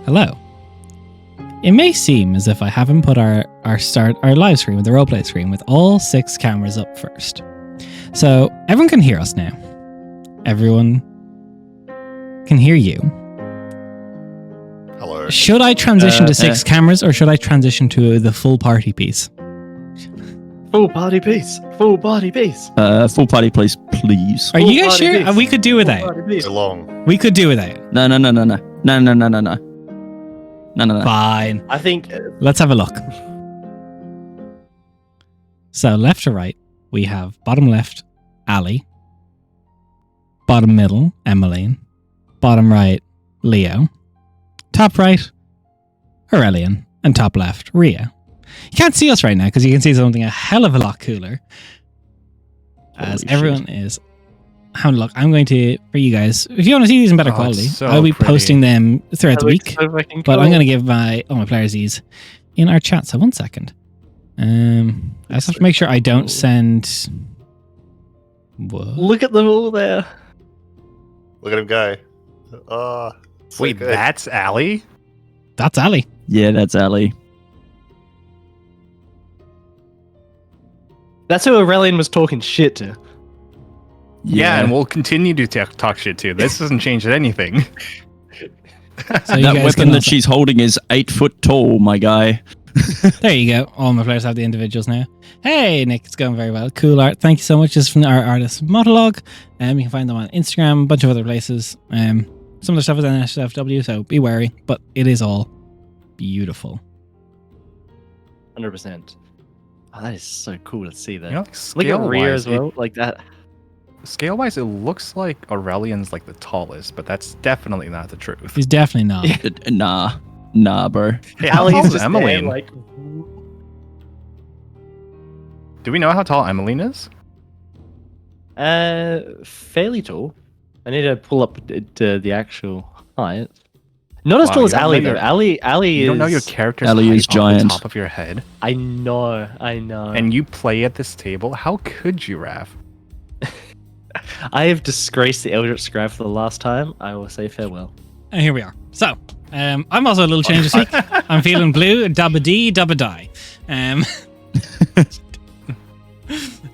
hello. It may seem as if I haven't put our live stream, the roleplay stream, with all 6 cameras up first. So everyone can hear us now. Everyone can hear you. Hello. Should I transition to 6 cameras, or should I transition to the full party piece? Full party piece. Full party piece. Full party, please. Are you guys sure? We could do without. It's long. We could do without. No. Fine. I think. Let's have a look. So left to right, we have bottom left, Ali. Bottom middle, Emmeline. Bottom right, Leo. Top right, Aurelian. And top left, Ria. You can't see us right now because you can see something a hell of a lot cooler. As everyone is having a look. I'm going to, for you guys, if you want to see these in better quality, I'll be posting them throughout the week. So but I'm going to give all my players these in our chat. So 1 second. I just have to make sure I don't send... Whoa. Look at them all there. Look at him go. Oh, so wait, good. that's Ali? That's Ali. Yeah, that's Ali. That's who Aurelian was talking shit to. Yeah, and we'll continue to talk shit to. This doesn't change anything. So you that guys weapon can that she's holding is 8 foot tall, my guy. There you go. All my players have the individuals now. Hey, Nick, it's going very well. Cool art. Thank you so much. This is from our artist monologue. You can find them on Instagram, a bunch of other places. Some of the stuff is on SFW, so be wary. But it is all beautiful. 100%. Oh, that is so cool to see that. You know, Look at Rhea as well, like that. Scale-wise, it looks like Aurelian's like the tallest, but that's definitely not the truth. He's definitely not. Nah, bro. Hey, how tall is Emmeline? Like... Do we know how tall Emmeline is? Fairly tall. I need to pull up the actual height. Not as tall as Ali though. Ali is. You don't know your character's Ali height is off giant. the top of your head. I know. And you play at this table. How could you, Raph? I have disgraced the Eldritch Scribe for the last time. I will say farewell. And here we are. So, I'm also a little change this week. I'm feeling blue, dabba dee, dabba die.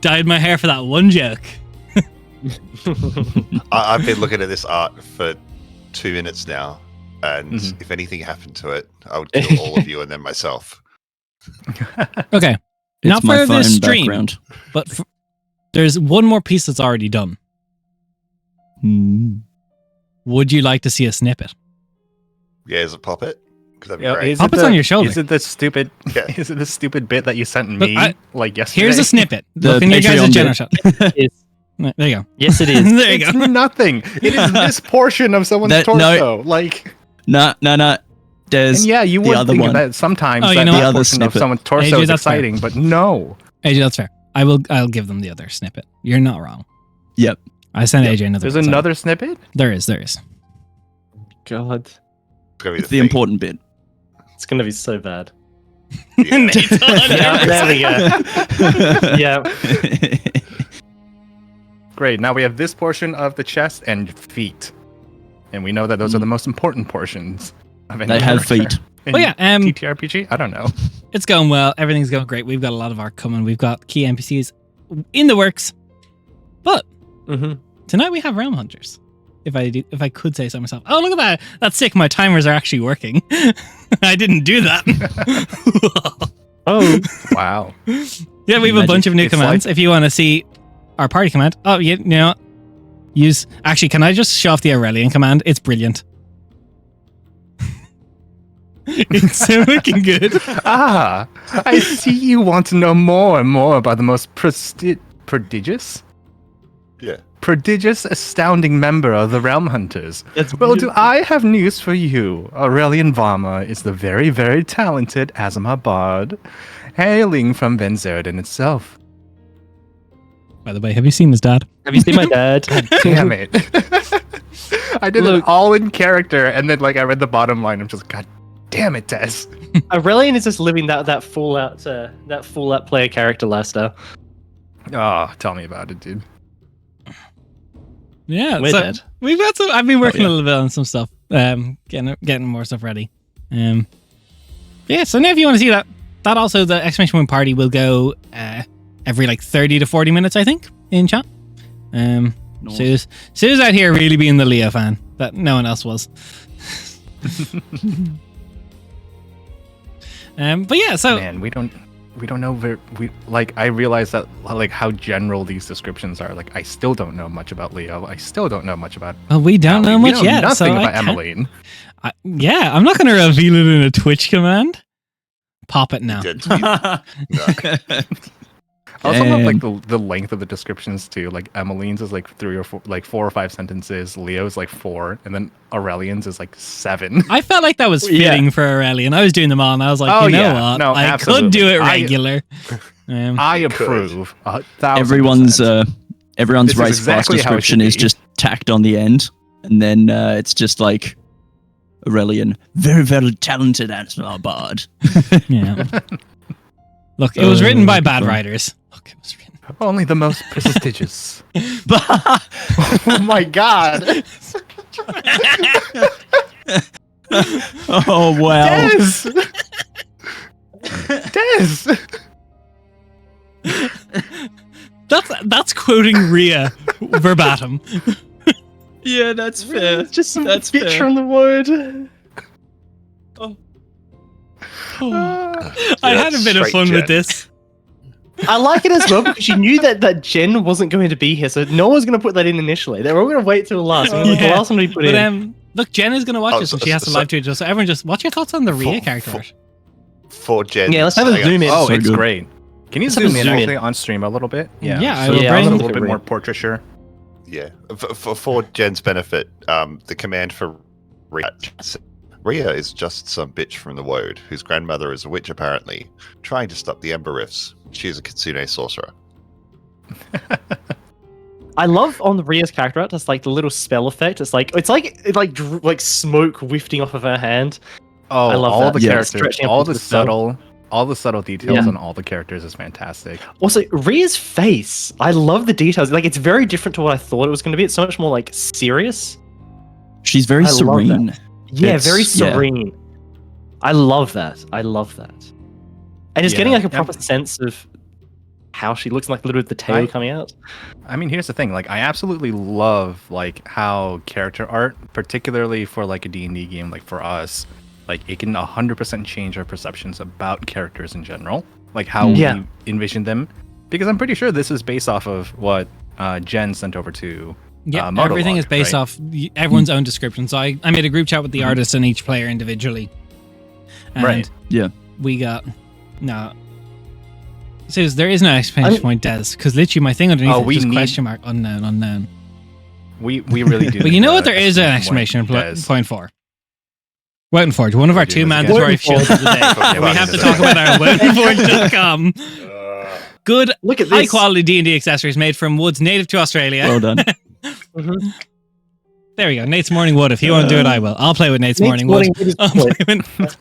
Dyed my hair for that one joke. I've been looking at this art for 2 minutes now, and if anything happened to it, I would kill all of you and then myself. Okay. It's Not my for this phone stream, background. but there's one more piece that's already done. Would you like to see a snippet? Yeah, is it Puppet? Because that'd be great. Is Puppet's on your shoulder. Is it the stupid? Yeah. Is it the stupid bit that you sent Look, me like yesterday? Here's a snippet. The Look in your guys' Patreon general bit. shot. It's- There you go. yes, it is. There you It's go. nothing. It is this portion of someone's That- torso. Like, No. There's and yeah, you the would other think one. that sometimes Oh, you that know the what? other Other portion of snippet. someone's torso AJ, is that's fair. exciting, but no. AJ, that's fair. I'll give them the other snippet. You're not wrong. Yep. I sent AJ another. There's one, so- another snippet. There is. God, It's gonna be It's the important bit. it's gonna be so bad. Yeah. Yeah, there we go. Yeah. Great. Now we have this portion of the chest and feet, and we know that those are the most important portions. Of any They have character. feet. In Well, yeah. TTRPG. I don't know. It's going well. Everything's going great. We've got a lot of art coming. We've got key NPCs in the works. But tonight we have Realmhunters. If I could say so myself. Oh, look at that. That's sick. My timers are actually working. I didn't do that. Oh, Wow. Yeah, we have a bunch of new It's commands. like- If you want to see our party command. Oh, yeah, you know what? Use. Actually, can I just show off the Aurelian command? It's brilliant. It's so fucking good. Ah, I see you want to know more and more about the most prodigious? Yeah. Prodigious, astounding member of the Realmhunters. it's Well, do I have news for you? Aurelian Varma is the very, very talented Azamar Bard, hailing from Benzerden itself. By the way, have you seen his dad? Have you seen my dad? Damn it. I did Look. it all in character, and then like I read the bottom line. I'm just, God damn it, Tess. Aurelian is just living that Fallout player character lifestyle. Oh, tell me about it, dude. Yeah, We're so dead. we've got some. I've been working yeah. a little bit on some stuff. Getting more stuff ready. Yeah, so now if you want to see that also, the exclamation point party will go every like 30 to 40 minutes, I think, in chat. Sue's out here really being the Leo fan that no one else was. But yeah, so Man, we don't know I realize that like how general these descriptions are. Like, I still don't know much about Leo. I still don't know much about. well, we don't know We much know yet. nothing so about Emmeline. Yeah, I'm not going to reveal it in a Twitch command. Pop it now. Did- I also love like Damn. the length of the descriptions too. Like Emmeline's is like 4 or 5 sentences. Leo's like 4, and then Aurelian's is like 7. I felt like that was fitting for Aurelian. I was doing them all, and I was like, Oh, you know yeah. what? No, I absolutely. could do it I- regular. I approve. 1,000%. Everyone's This is race class exactly how it should description is be. just tacked on the end, and then it's just like Aurelian, very very talented ASMR bard. Yeah. Look, it was written by bad fun. writers. Look, it was written. Only the most prestigious. Oh my god. Oh wow! Des. That's quoting Rhea verbatim. Yeah, that's fair. It's just some That's bitch fair. from the word. I had a bit of straight fun Jen. with this. I like it as well because you knew that Jen wasn't going to be here, so no one's going to put that in initially. They were all going to wait till the last. The Yeah. last one we put But in. look, Jen is going to watch Oh, this, and so- she has to so- live tweet it. So everyone just, what's your thoughts on the Rhea For- character? for- art? For Jen. Yeah, let's have a hang on. zoom in. Oh, So it's good. great. Can you Let's have a zoom in zoom in. actually on stream a little bit? Yeah, I so will it's bring- a I'll little look bit at more Rhea. portraiture. Yeah. For Jen's benefit, the command for Rhea is just some bitch from the Woad, whose grandmother is a witch apparently, trying to stop the Ember Rifts. She is a Kitsune sorcerer. I love on the Rhea's character art, it's like the little spell effect. It's like smoke wafting off of her hand. Oh, I love all that. the Yeah. characters, Stretching up all into the the spell. subtle details Yeah. on all the characters is fantastic. Also, Rhea's face. I love the details. Like, it's very different to what I thought it was going to be. It's so much more like serious. She's very I love serene. Yeah, It's- very yeah. serene. I love that. And just Yeah. getting like a Yeah. proper sense of how she looks, like a little bit of the tail I- coming out. I mean, here's the thing. Like, I absolutely love like how character art, particularly for like a D&D game, like for us, like it can 100% change our perceptions about characters in general, like how Yeah. we envision them. Because I'm pretty sure this is based off of what Jen sent over to. Yeah, Monologue, everything is based right? off everyone's own description. So I made a group chat with the artist and each player individually. And Right. Yeah. we got... No. Says there is no exclamation point, Des, because literally my thing underneath Oh, is we just need- question mark, unknown. We really do. But you need know a what there is an exclamation Des. point for? Waiting Forge, one of our We're doing two this mandatory again. shows of the day. Yeah, we we're have to doing talk this about our waitingforge.com. Good, Look at this. high quality D&D accessories made from woods native to Australia. Well done. Mhm. There we go. Nate's Morning Wood. If you want to do it, I will. I'll play with Nate's Morning Wood. I'll play with-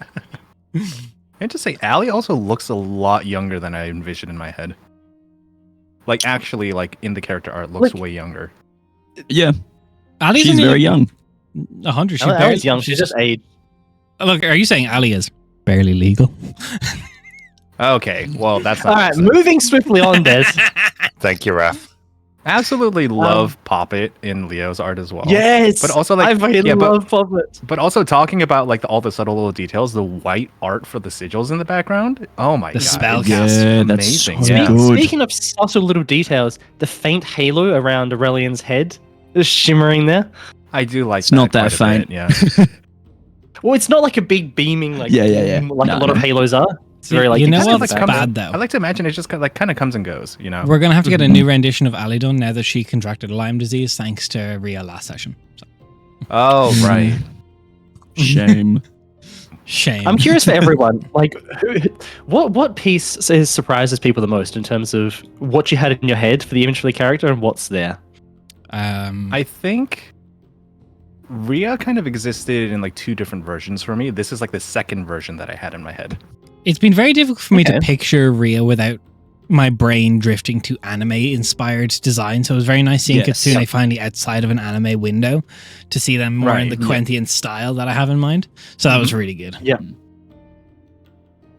And to say, Allie also looks a lot younger than I envisioned in my head. Like, actually, like in the character art, looks Look. way younger. Yeah, Ali's she's only very young. 100. She Ellie's barely, young. She's just aged. Look, are you saying Ali is barely legal? Okay, well, that's not. All right, moving swiftly on, Des. Thank you, Raph. Absolutely love Poppet in Leo's art as well. Yes, But also, like, I fucking yeah, but- love Puppet. But also talking about like all the subtle little details, the white art for the sigils in the background. Oh my The god, spell it's cast. Yeah, that's amazing. so Yeah. good. Speaking of subtle little details, the faint halo around Aurelian's head is shimmering there. I do like. It's not that quite a faint. bit, yeah. Well, it's not like a big beaming like Yeah. like No, a lot of no. halos are. It's very like You know it's what? kind of That's like bad though. I like to imagine it just kind of comes and goes. You know. We're gonna have to get a new rendition of Ali done now that she contracted Lyme disease thanks to Rhea last session. So, Oh right. Shame. shame. I'm curious for everyone. Like, what piece surprises people the most in terms of what you had in your head for the image for the character and what's there? I think Rhea kind of existed in like two different versions for me. This is like the second version that I had in my head. It's been very difficult for me to Okay. picture Rhea without my brain drifting to anime-inspired design. So it was very nice seeing Yes. Kitsune finally outside of an anime window to see them more in Right, the yeah. Quentian style that I have in mind. So that was really good. Yeah.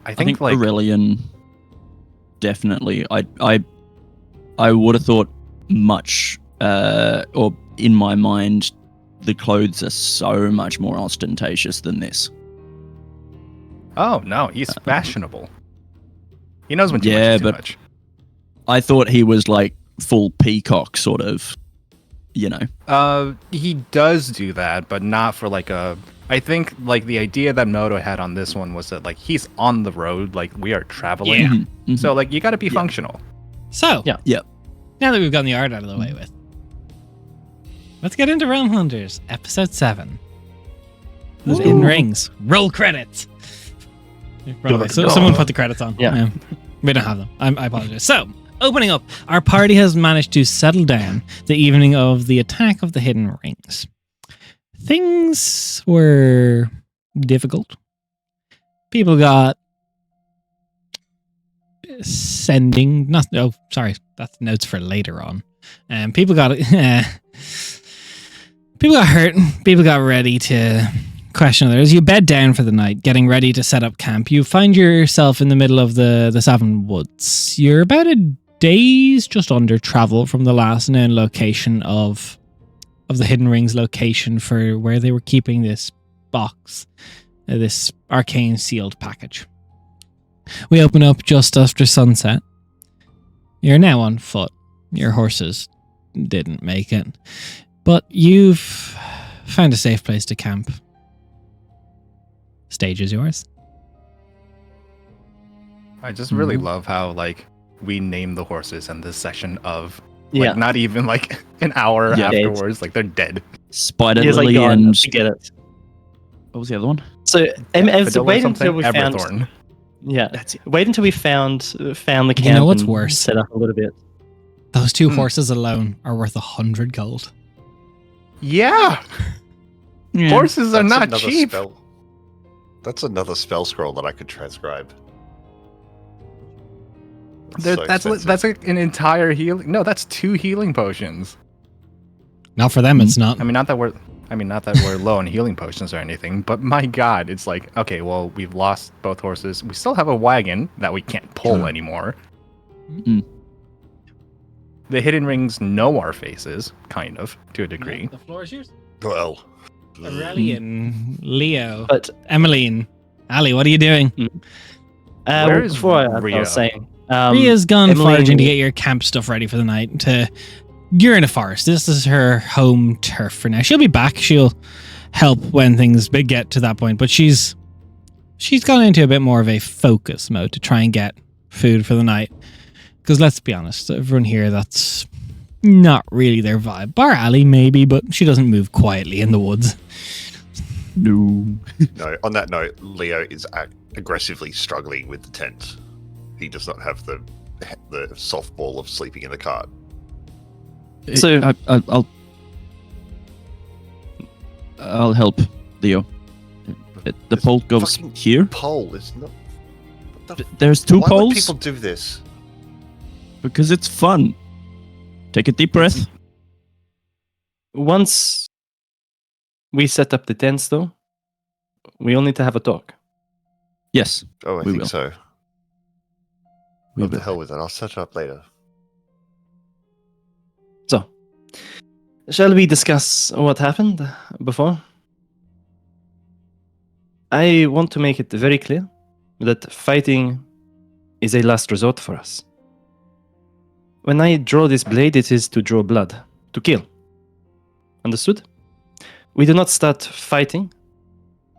I I think like Aurelian definitely. I would have thought much, or in my mind, the clothes are so much more ostentatious than this. Oh no, he's fashionable. He knows when too Yeah, much is too but- much. I thought he was like full peacock, sort of. You know. He does do that, but not for like a. I think like the idea that Moto had on this one was that like he's on the road, like we are traveling. Yeah. Mhm, mhm. So like you got to be functional. So, Yeah. Yep. now that we've gotten the art out of the way with, let's get into Realmhunters, episode 7. Those Woo. hidden rings. Roll credits. So someone put the credits on. Yeah. We don't have them. I apologize. So, opening up, our party has managed to settle down the evening of the attack of the hidden rings. Things were difficult. People got sending. Not. Oh, sorry. That's notes for later on. People got people got hurt. People got ready to question others. You bed down for the night, getting ready to set up camp. You find yourself in the middle of the Savin Woods. You're about a day's just under travel from the last known location of the Hidden Rings location for where they were keeping this box, this arcane sealed package. We open up just after sunset. You're now on foot. Your horses didn't make it, but you've found a safe place to camp. Stage is yours. I just really Mhm. love how like we name the horses in this session of Yeah. like not even like an hour Yeah. afterwards, like they're dead. Spider He's like, Lily "God, and I get it." what was the other one? So, Daffodil or wait something? until we found. Everthorn. Yeah, That's it. wait until we found the camp. You know what's and worse? Set up a little bit. Those two Hmm. horses alone are worth 100 gold. Yeah, Yeah. horses are That's not another cheap. spell. That's another spell scroll that I could transcribe. There- So that's expensive. that's like an entire healing. No, that's 2 healing potions. Not for them, it's not. I mean, not that we're low on healing potions or anything, but my God, it's like okay, well, we've lost both horses. We still have a wagon that we can't pull anymore. Mm. The hidden rings know our faces, kind of, to a degree. The floor is yours. Well, Aurelian, Leo, But Emmeline, Ali, what are you doing? Where is before I Rhea? was saying, Ria's gone Emmeline- foraging to get your camp stuff ready for the night. You're in a forest. This is her home turf for now. She'll be back. She'll help when things get to that point. But she's gone into a bit more of a focus mode to try and get food for the night. Because let's be honest, everyone here, that's not really their vibe. Bar Ali, maybe, but she doesn't move quietly in the woods. No. no. On that note, Leo is aggressively struggling with the tent. He does not have the softball of sleeping in the cart. So- I'll help Leo. The This pole goes fucking here. Pole is not. What the There's two Why would poles people do this? because it's fun. Take a deep breath. once we set up the tents, though, we all need to have a talk. Yes, Oh, I We think will. so. we What the will. hell with it? I'll set it up later. So, shall we discuss what happened before? I want to make it very clear that fighting is a last resort for us. When I draw this blade, it is to draw blood, to kill. Understood? We do not start fighting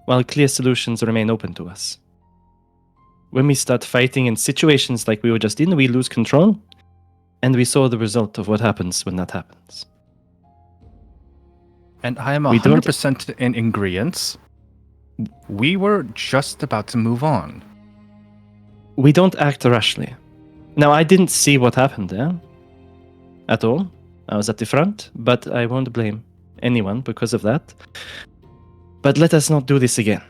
while clear solutions remain open to us. When we start fighting in situations like we were just in, we lose control, and we saw the result of what happens when that happens. And I am We don't- 100% in ingredients. We were just about to move on. We don't act rashly. Now, I didn't see what happened there at all. I was at the front, but I won't blame anyone because of that. But let us not do this again.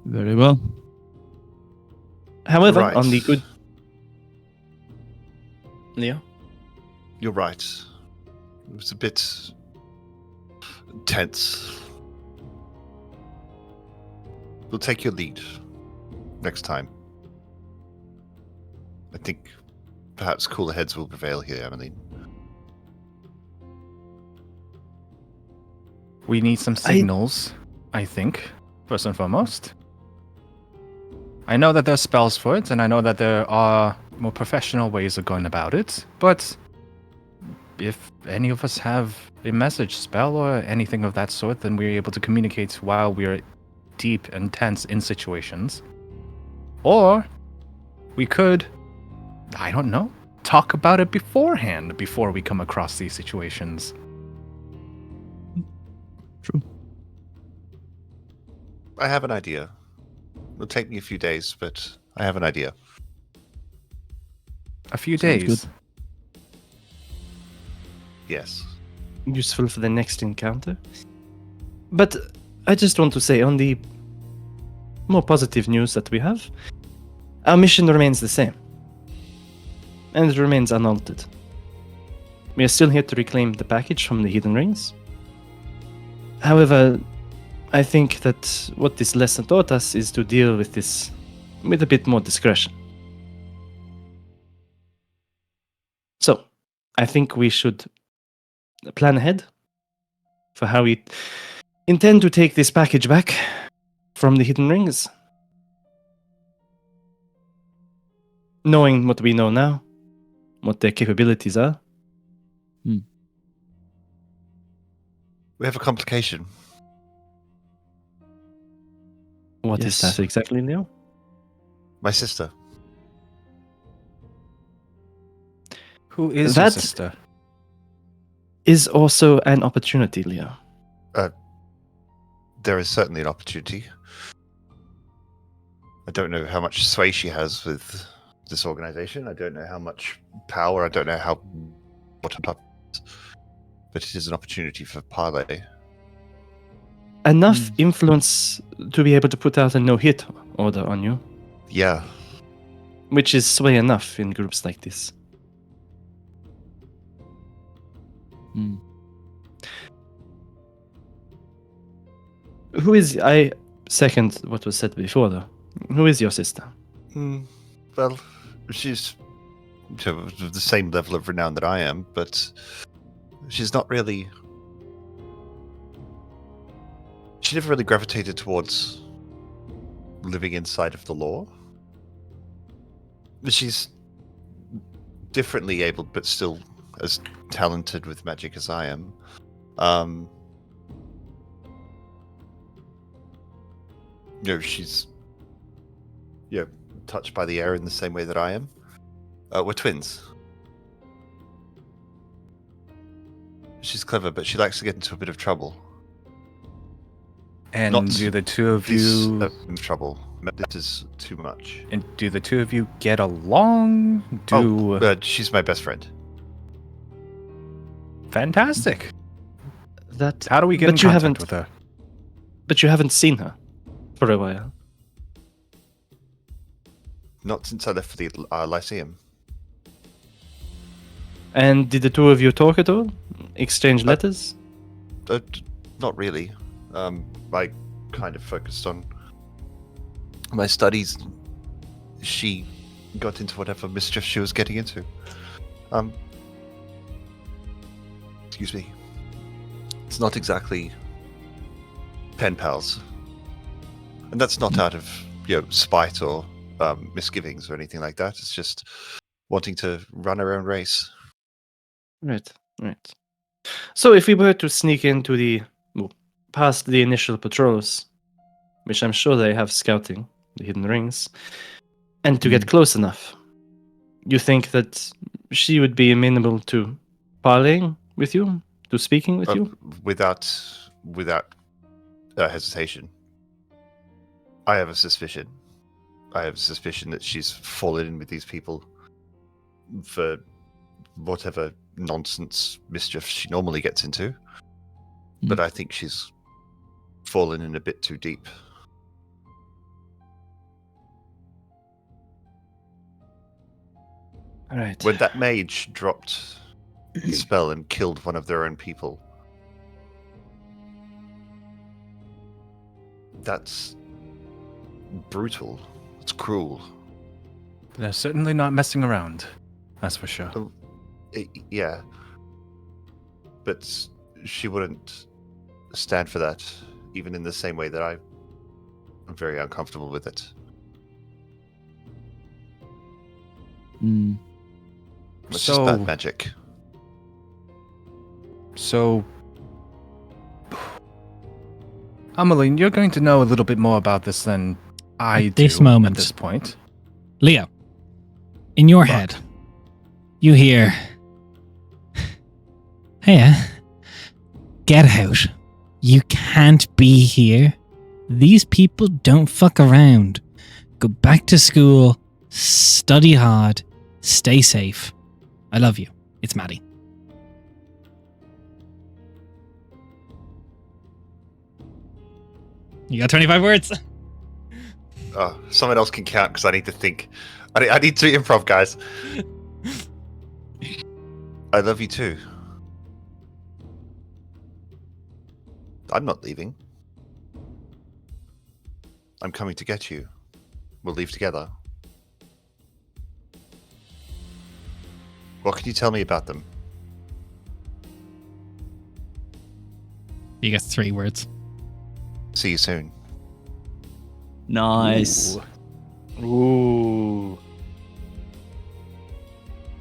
Very well. However, Right. on the good... Leo? You're right. It was a bit tense. We'll take your lead next time. I think perhaps cooler heads will prevail here, Emmeline. We need some signals, I think, first and foremost. I know that there's spells for it, and I know that there are more professional ways of going about it, but if any of us have a message spell or anything of that sort, then we're able to communicate while we're deep and tense in situations. Or we could, I don't know, talk about it beforehand before we come across these situations. True. I have an idea. It'll take me a few days, but I have an idea. A few Sounds days. good. Yes. Useful for the next encounter. But I just want to say, on the more positive news that we have, our mission remains the same. And it remains unaltered. We are still here to reclaim the package from the Hidden Rings. However, I think that what this lesson taught us is to deal with this with a bit more discretion. So, I think we should plan ahead for how we intend to take this package back from the Hidden Rings. Knowing what we know now, what their capabilities are. We have a complication. What is Yes. that exactly, Leo? My sister. Who is your That- sister? Is also an opportunity, Leo. There is certainly an opportunity. I don't know how much sway she has with this organization. I don't know how much power. I don't know what on top. But it is an opportunity for parley. Enough influence to be able to put out a no-hit order on you, Yeah. which is sway enough in groups like this. Mm. Who is... I second what was said before, though. Who is your sister? Well, she's of the same level of renown that I am, but she's not really. She never really gravitated towards living inside of the law. She's differently abled, but still as talented with magic as I am. She's touched by the air in the same way that I am. We're twins. She's clever, but she likes to get into a bit of trouble. And Not do the two of This you trouble. This is too much. and do the two of you get along? She's my best friend. Fantastic. That... How do we get But in you contact haven't- with her? But you haven't seen her for a while. Not since I left for the Lyceum. And did the two of you talk at all? Exchange letters? Not really. I kind of focused on my studies. She got into whatever mischief she was getting into. Excuse me. It's not exactly pen pals. And that's not out of, spite or misgivings or anything like that. It's just wanting to run our own race. Right. So if we were to sneak into past the initial patrols, which I'm sure they have scouting the hidden rings, and to get close enough, you think that she would be amenable to parleying with you, to speaking with you? Without hesitation. I have a suspicion. That she's fallen in with these people for whatever nonsense mischief she normally gets into. But I think she's fallen in a bit too deep. All right. When that mage dropped the spell and killed one of their own people, that's brutal. It's cruel. They're certainly not messing around. That's for sure. Yeah. But she wouldn't stand for that, even in the same way that I'm very uncomfortable with it. Mm. It's just bad magic. So, Ameline, you're going to know a little bit more about this than I At this do moment. at this point. Leo, in your head, you hear, "Hey, get out. You can't be here. These people don't fuck around. Go back to school, study hard, stay safe. I love you. It's Maddie." You got 25 words. Oh, someone else can count because I need to think. I need to improv, guys. I love you too. I'm not leaving. I'm coming to get you. We'll leave together. What can you tell me about them? You get 3 words. See you soon. Nice. Ooh.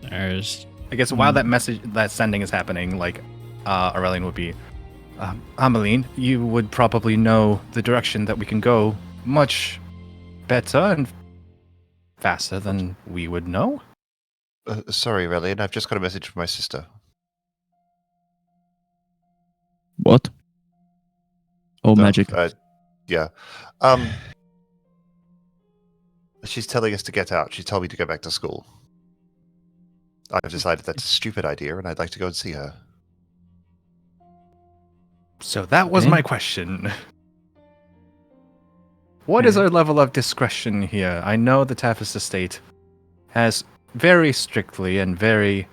There's I guess while that sending is happening, like, Aurelian would be, Ameline, you would probably know the direction that we can go much better and faster than we would know. Sorry, Relian. I've just got a message from my sister. What? Oh, No, magic. Yeah. She's telling us to get out. She told me to go back to school. I've decided that's a stupid idea, and I'd like to go and see her. So that was Okay. my question. What is our level of discretion here? I know the Tavis estate has very strictly and very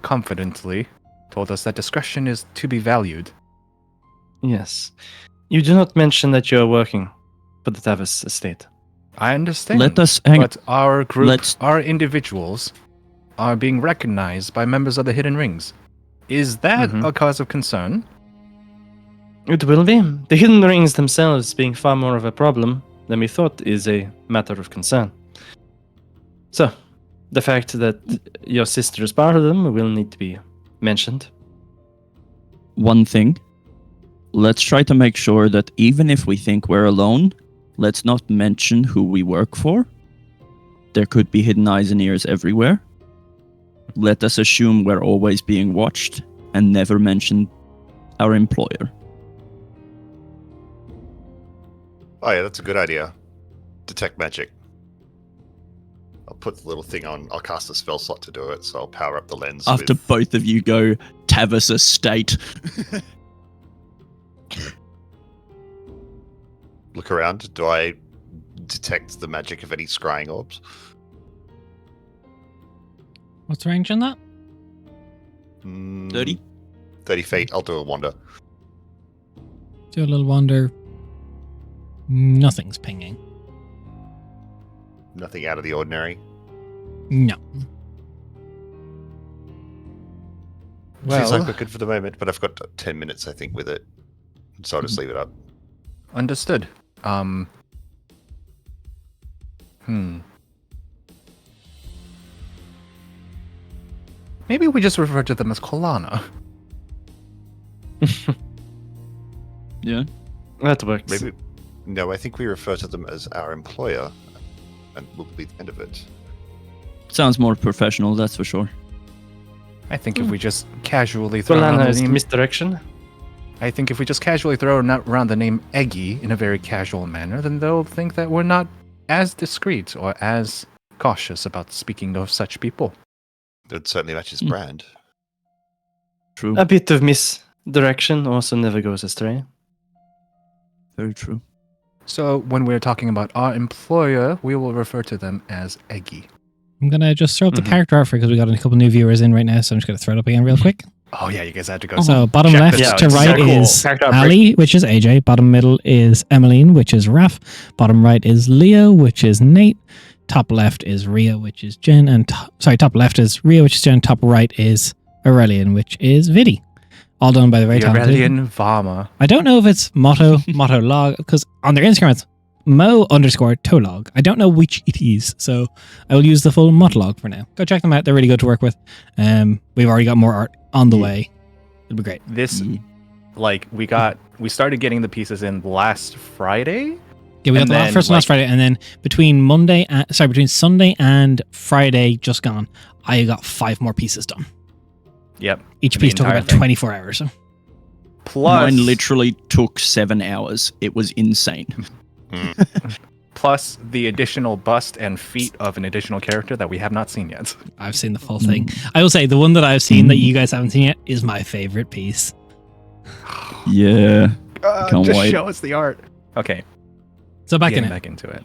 confidently told us that discretion is to be valued. Yes. You do not mention that you are working for the Tavis estate. I understand. Let us hang. But our group, Let's- our individuals, are being recognized by members of the Hidden Rings. Is that Mhm. a cause of concern? It will be. The hidden rings themselves being far more of a problem than we thought is a matter of concern. So, the fact that your sister is part of them will need to be mentioned. One thing. Let's try to make sure that even if we think we're alone, let's not mention who we work for. There could be hidden eyes and ears everywhere. Let us assume we're always being watched and never mention our employer. Oh yeah, that's a good idea. Detect magic. I'll put the little thing on. I'll cast a spell slot to do it, so I'll power up the lens. After with... both of you go Tavis estate. Look around. Do I detect the magic of any scrying orbs? What's the range on that? 30? 30 feet. I'll do a wander. Do a little wander. Nothing's pinging. Nothing out of the ordinary. No. Seems like Well, we're good for the moment, but I've got 10 minutes, I think, with it. So I'll just leave it up. understood. Maybe we just refer to them as Kolana. Yeah. That works. Maybe. No, I think we refer to them as our employer, and will be the end of it. Sounds more professional, that's for sure. I think if we just casually throw around Solana the is name, misdirection. I think if we just casually throw around the name Eggy in a very casual manner, then they'll think that we're not as discreet or as cautious about speaking of such people. It certainly matches brand. True. A bit of misdirection also never goes astray. Very true. So when we're talking about our employer, we will refer to them as Eggy. I'm going to just throw up the character art for because we got a couple new viewers in right now, so I'm just going to throw it up again real quick. Oh yeah, you guys had to go. So bottom check left this out. to It's right so cool. is Character art Ali, which is AJ. Bottom middle is Emmeline, which is Raf. Bottom right is Leo, which is Nate. Top left is Ria, which is Jen. And top left is Ria, which is Jen. Top right is Aurelian, which is Vidi. All done by the very talented. Aurelian Vama. I don't know if it's motto log, because on their Instagram it's mo_tolog. I don't know which it is, so I will use the full motolog for now. Go check them out. They're really good to work with. We've already got more art on the way. It'll be great. This, like, we started getting the pieces in last Friday. Yeah, we got the first one last Friday, and then between Sunday and Friday just gone, I got 5 more pieces done. Yep. Each piece took about 24 hours. Plus, mine literally took 7 hours. It was insane. Plus the additional bust and feet of an additional character that we have not seen yet. I've seen the full thing. I will say the one that I've seen that you guys haven't seen yet is my favorite piece. Yeah. Can't just wait. show us the art. Okay. So back into it.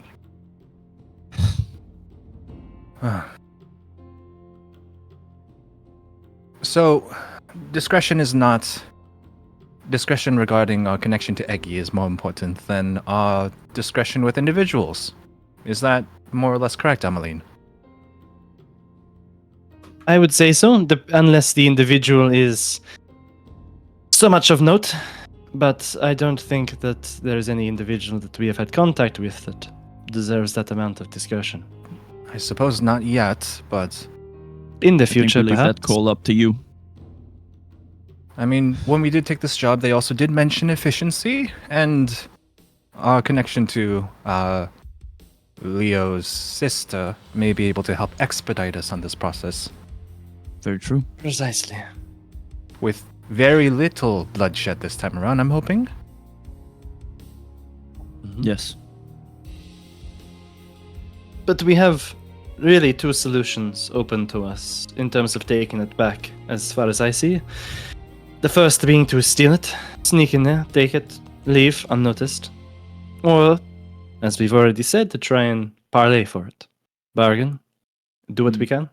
So, discretion regarding our connection to Eggy is more important than our discretion with individuals. Is that more or less correct, Emmeline? I would say so, unless the individual is so much of note. But I don't think that there is any individual that we have had contact with that deserves that amount of discussion. I suppose not yet, but in the I think future, we'll leave perhaps. that call up to you. I mean, when we did take this job, they also did mention efficiency and our connection to Leo's sister may be able to help expedite us on this process. Very true. Precisely. With very little bloodshed this time around, I'm hoping. Yes. But we have really 2 solutions open to us in terms of taking it back, as far as I see. The first being to steal it, sneak in there, take it, leave unnoticed. Or, as we've already said, to try and parlay for it. Bargain. Do what we can.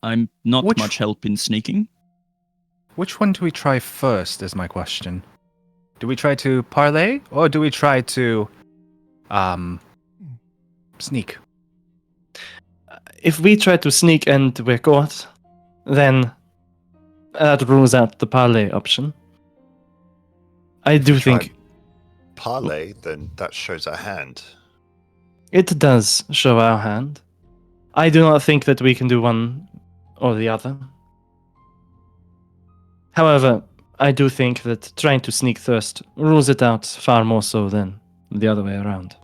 I'm not much help in sneaking. Which one do we try first, is my question. Do we try to parlay, or do we try to sneak? If we try to sneak and we're caught, then that rules out the parlay option. I do think parlay, then that shows our hand. it does show our hand. I do not think that we can do one or the other. However, I do think that trying to sneak first rules it out far more so than the other way around.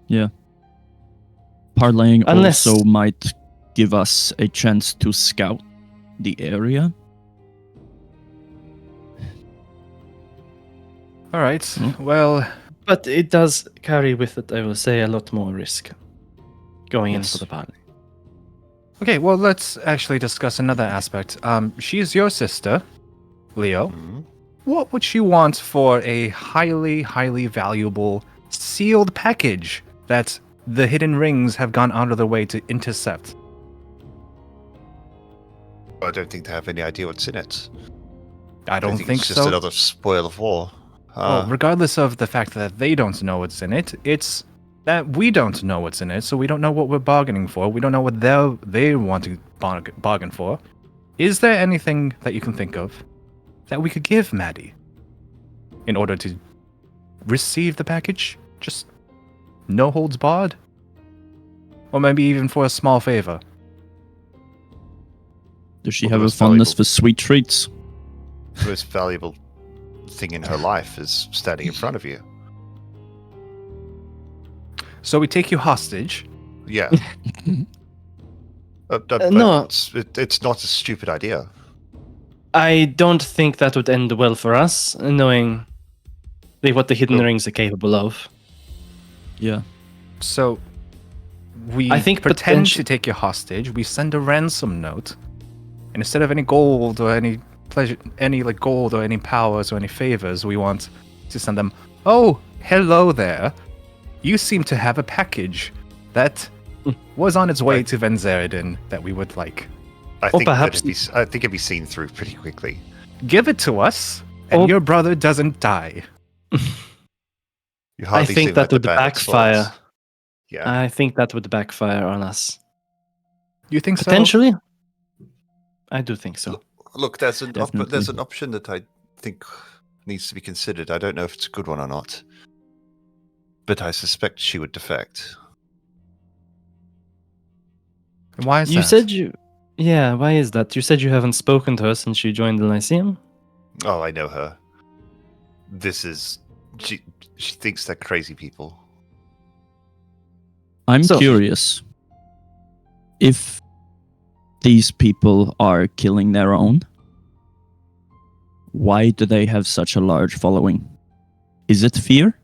Yeah. Parlaying Unless- also might give us a chance to scout the area. All right. Well, But it does carry with it, I will say, a lot more risk going in for the parlay. okay. Well, let's actually discuss another aspect. She's your sister, Leo. What would she want for a highly, highly valuable sealed package that the hidden rings have gone out of their way to intercept? I don't think they have any idea what's in it. I don't think it's so. just another spoil of war. Well, regardless of the fact that they don't know what's in it, it's that we don't know what's in it, so we don't know what we're bargaining for. We don't know what they want to bargain for. Is there anything that you can think of that we could give Maddie in order to receive the package? Just no holds barred? Or maybe even for a small favor? Does she Well, have the a most fondness valuable- for sweet treats? The most valuable thing in her life is standing in front of you. So we take you hostage. Yeah. But no. it's not a stupid idea. I don't think that would end well for us, knowing what the hidden rings are capable of. Yeah. So we I think pretend potenti- to take you hostage. We send a ransom note, and instead of any gold or any pleasure, any like gold or any powers or any favors, we want to send them. Oh, hello there. you seem to have a package that was on its way to Venzeridin that we would like. I Or think perhaps- I think it'd be seen through pretty quickly. Give it to us, and Or- your brother doesn't die. You I hardly think seem that like the would band of backfire. swords. Yeah. I think that would backfire on us. You think so? Potentially? I do think so. Look, there's Definitely. an option that I think needs to be considered. I don't know if it's a good one or not, but I suspect she would defect. Why is You that? said you... Yeah, why is that? You said you haven't spoken to her since you joined the Lyceum? Oh, I know her. This is she thinks they're crazy people. I'm So- curious if these people are killing their own. Why do they have such a large following? Is it fear?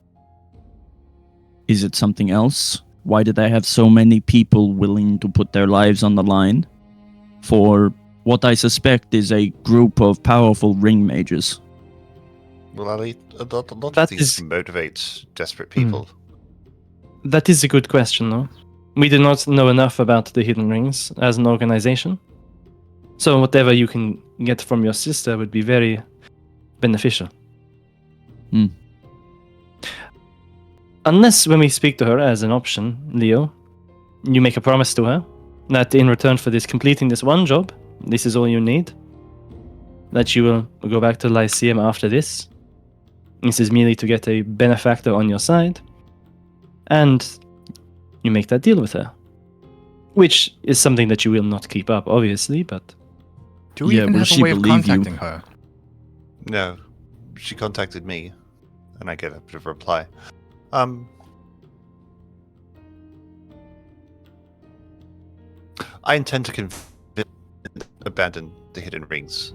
Is it something else? Why do they have so many people willing to put their lives on the line for what I suspect is a group of powerful ring mages? Well, Ali, a lot of That these is- motivate desperate people. That is a good question, though. We do not know enough about the Hidden Rings as an organization. So whatever you can get from your sister would be very beneficial. Hmm. Unless when we speak to her as an option, Leo, you make a promise to her that in return for completing this one job, this is all you need. That you will go back to Lyceum after this. This is merely to get a benefactor on your side. And you make that deal with her. Which is something that you will not keep up, obviously, but... Do we Yeah, even will have she a way of believe you? contacting her? No, she contacted me, and I get a bit of a reply. I intend to abandon the Hidden Rings,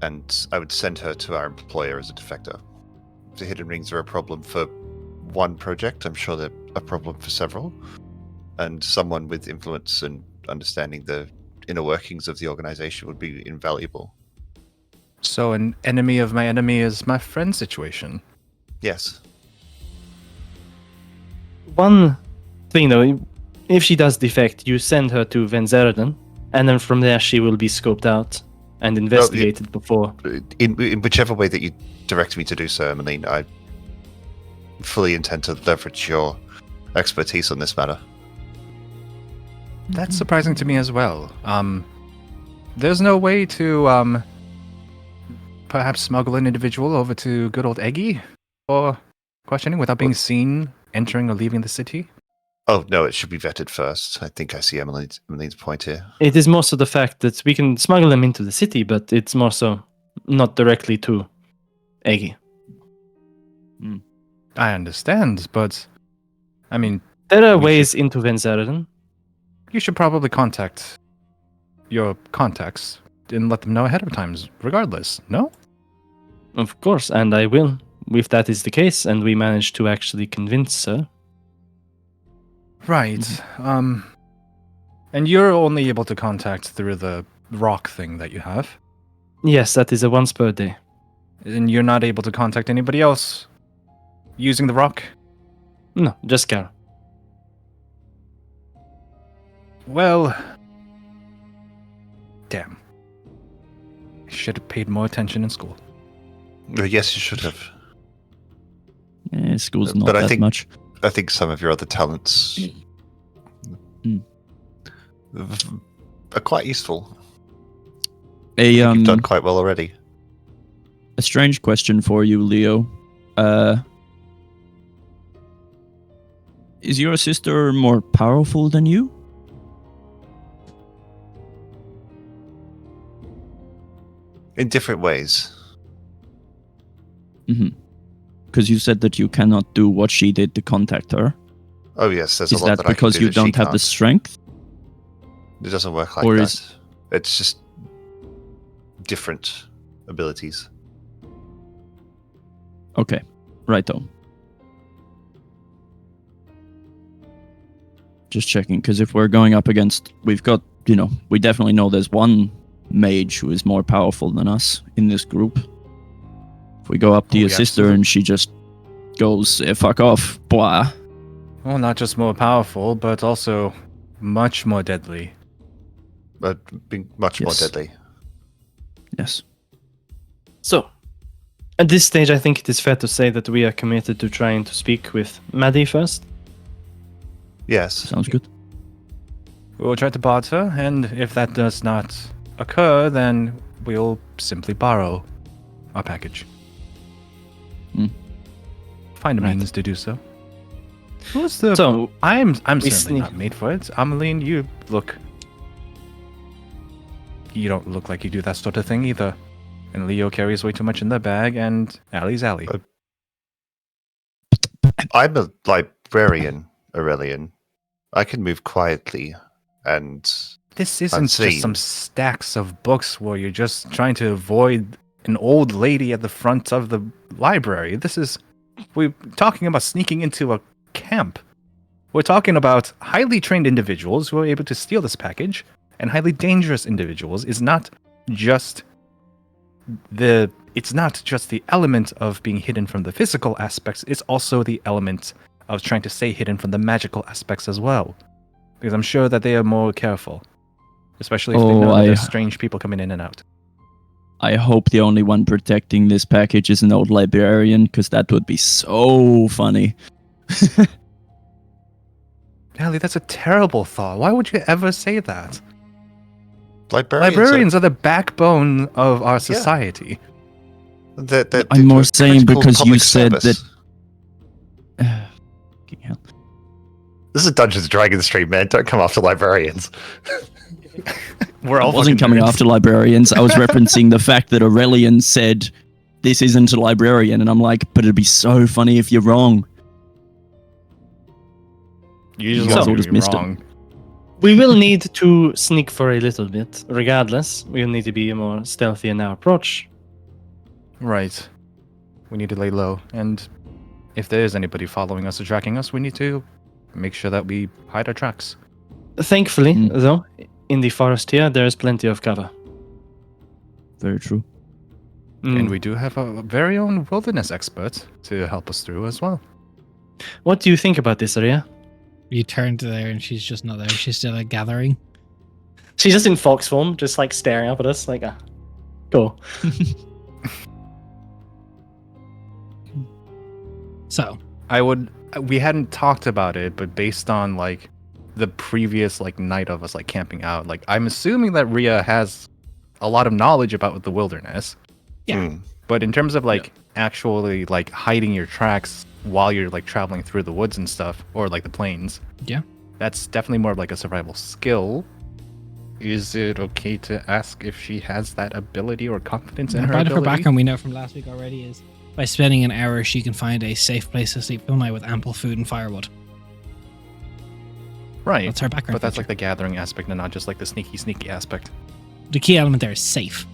and I would send her to our employer as a defector. If the Hidden Rings are a problem for one project, I'm sure they're a problem for several, and someone with influence and understanding the inner workings of the organization would be invaluable. So an enemy of my enemy is my friend situation. Yes. One thing, though, if she does defect, you send her to Venzeridin, and then from there she will be scoped out and investigated before. In whichever way that you direct me to do so, Emmeline, I fully intend to leverage your expertise on this matter. That's surprising to me as well. There's no way to perhaps smuggle an individual over to good old Eggy for questioning without being seen entering or leaving the city? Oh, no, it should be vetted first. I think I see Emmeline's point here. It is more so the fact that we can smuggle them into the city, but it's more so not directly to Eggy. I understand, but I mean, There are We ways into Venzeridin. you should probably contact your contacts and let them know ahead of time, regardless. No? Of course, and I will, if that is the case, and we manage to actually convince her. Right. And you're only able to contact through the rock thing that you have, Yes, that is a once per day. and you're not able to contact anybody else using the rock? No, just Carol. Well, damn. I should have paid more attention in school. Yes, you should have. School's not But I that think- much. I think some of your other talents Mm. are quite useful. A You've done quite well already. a strange question for you, Leo. Is your sister more powerful than you? In different ways. Because you said that you cannot do what she did to contact her. Oh yes, there's Is a lot that that I can because do you that she don't have the can't. strength? It doesn't work like Or that. is- It's just different abilities. Okay, righto. Just checking, because if we're going up against, we've got, we definitely know there's one mage who is more powerful than us in this group. If we go up to Oh, your yeah, sister so- and she just goes, fuck off, blah. Well, not just more powerful, but also much more deadly. But being much more Yes. deadly. Yes. So, at this stage, I think it is fair to say that we are committed to trying to speak with Maddie first. Yes. Sounds good. We'll try to barter, and if that does not occur, then we'll simply borrow our package. Hmm. Find a Right. means to do so. Who's the? So, I'm we certainly sneak- not made for it. Ameline, you look. You don't look like you do that sort of thing either. And Leo carries way too much in the bag, and Allie's Allie. I'm a librarian, Aurelian. I can move quietly and This isn't unseen. just some stacks of books where you're just trying to avoid an old lady at the front of the library. We're talking about sneaking into a camp. We're talking about highly trained individuals who are able to steal this package, and highly dangerous individuals. It's not just the element of being hidden from the physical aspects, it's also the element of trying to stay hidden from the magical aspects as well. Because I'm sure that they are more careful. Especially if they know that there's strange people coming in and out. I hope the only one protecting this package is an old librarian, because that would be so funny. Allie, that's a terrible thought. Why would you ever say that? librarians Librarians are the backbone of our society. I'm more saying because you said service. that. Fucking hell. This is a Dungeons and Dragons stream, man. Don't come after librarians. We're I all wasn't fucking coming nerds. after librarians. I was referencing the fact that Aurelian said this isn't a librarian, and I'm like, but it'd be so funny if you're wrong. You You just guys all want to just be missed it. wrong. we will need to sneak for a little bit. Regardless, we'll need to be more stealthy in our approach. Right. We need to lay low. And if there is anybody following us or tracking us, we need to make sure that we hide our tracks. Thankfully, Hmm. though, in the forest here, there is plenty of cover. Very true. And we do have a very own wilderness expert to help us through as well. What do you think about this, Aria? You turn to there and she's just not there. She's still at gathering. She's just in fox form, just like staring up at us, like, go. So, We hadn't talked about it, but based on like the previous like night of us like camping out, like I'm assuming that Rhea has a lot of knowledge about the wilderness. Yeah. Hmm. But in terms of like actually like hiding your tracks while you're like traveling through the woods and stuff, or like the plains, yeah. that's definitely more of like a survival skill. Is it okay to ask if she has that ability or confidence in her Part of her ability? background we know from last week already is by spending an hour, she can find a safe place to sleep for the night with ample food and firewood. Right. That's her background. But that's feature. like the gathering aspect and not just like the sneaky aspect. The key element there is safe.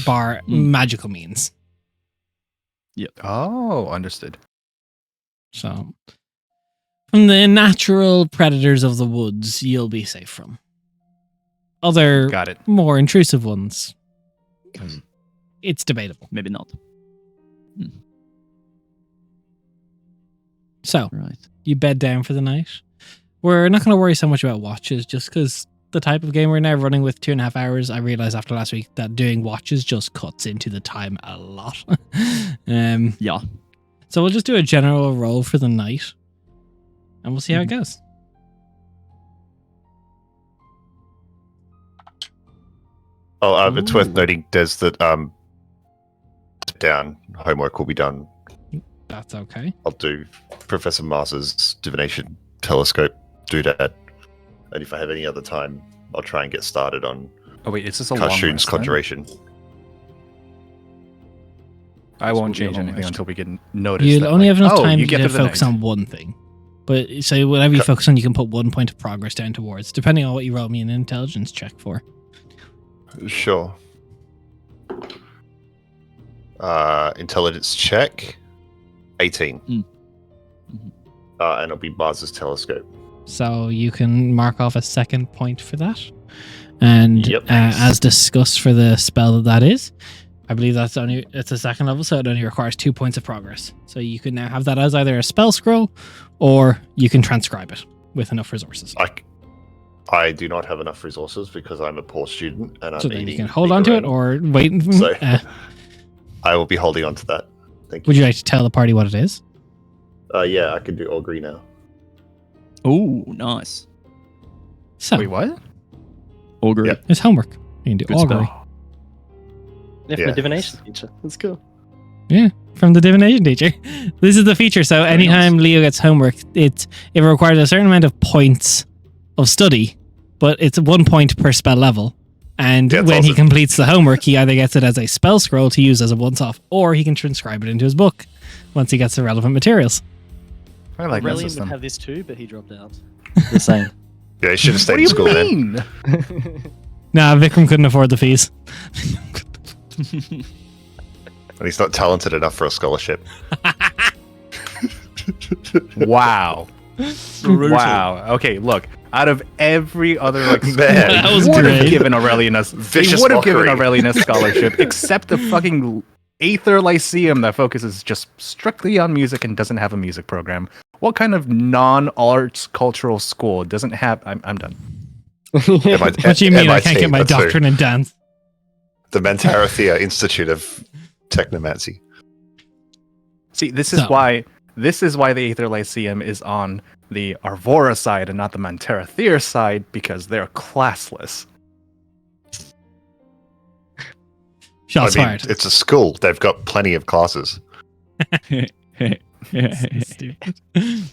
Bar magical means. Oh, understood. So, from the natural predators of the woods, you'll be safe from. Other Got it. more intrusive ones, it's debatable. Maybe not. So, Right. you bed down for the night. We're not going to worry so much about watches just because the type of game we're now running with 2.5 hours. I realized after last week that doing watches just cuts into the time a lot. Yeah. So we'll just do a general roll for the night and we'll see how it goes. Oh, it's worth Ooh. noting, Des, that down homework will be done. That's okay. I'll do Professor Mars's divination telescope doodad, and if I have any other time, I'll try and get started on Oh wait, is this a long Kashun's rest, then? conjuration. I won't This will be a change long anything rest. until we get noticed. You'll that, only like, have enough oh, time you get to through the focus night. on one thing. But so whatever you focus on, you can put 1 point of progress down towards, depending on what you roll me an intelligence check for. Sure. Intelligence check, 18. Mm. And it'll be Mars's telescope. So you can mark off a second point for that. And Yep. as discussed for the spell that is, I believe it's a second level, so it only requires 2 points of progress. So you can now have that as either a spell scroll, or you can transcribe it with enough resources. I do not have enough resources because I'm a poor student and So I'm then you eating can hold on to it or wait. So I will be holding on to that. Thank you. Would you like to tell the party what it is? Yeah, I can do Augury now. Oh, nice. So Wait, what? Augury. Yep. it's homework. You can do Good augury. spell. Yeah, from Yeah. the divination teacher. That's cool. Yeah, from the divination teacher. This is the feature. So anytime Leo gets homework, it requires a certain amount of points of study, but it's 1 point per spell level. And Yeah, it's when he awesome. completes the homework, he either gets it as a spell scroll to use as a once-off, or he can transcribe it into his book once he gets the relevant materials. I like that Aurelian would system. have this too, but he dropped out. The same. Yeah, you should have What stayed do in you school then. mean? Nah, Vikram couldn't afford the fees. And he's not talented enough for a scholarship. Wow. Wow. Okay, look. Out of every other like school, Man. That was would have great. given Aurelian a Vicious would have given mockery. Aurelian a scholarship, except the fucking Aether Lyceum that focuses just strictly on music and doesn't have a music program. What kind of non-arts cultural school doesn't have? I'm done. What do you mean I can't get my that's who. doctorate in dance? The Mentarathea Institute of Technomancy. See, this is So- why the Aether Lyceum is on the Arvora side and not the Mantarathea side, because they're classless. Shots I mean, fired. it's a school. They've got plenty of classes. Stupid.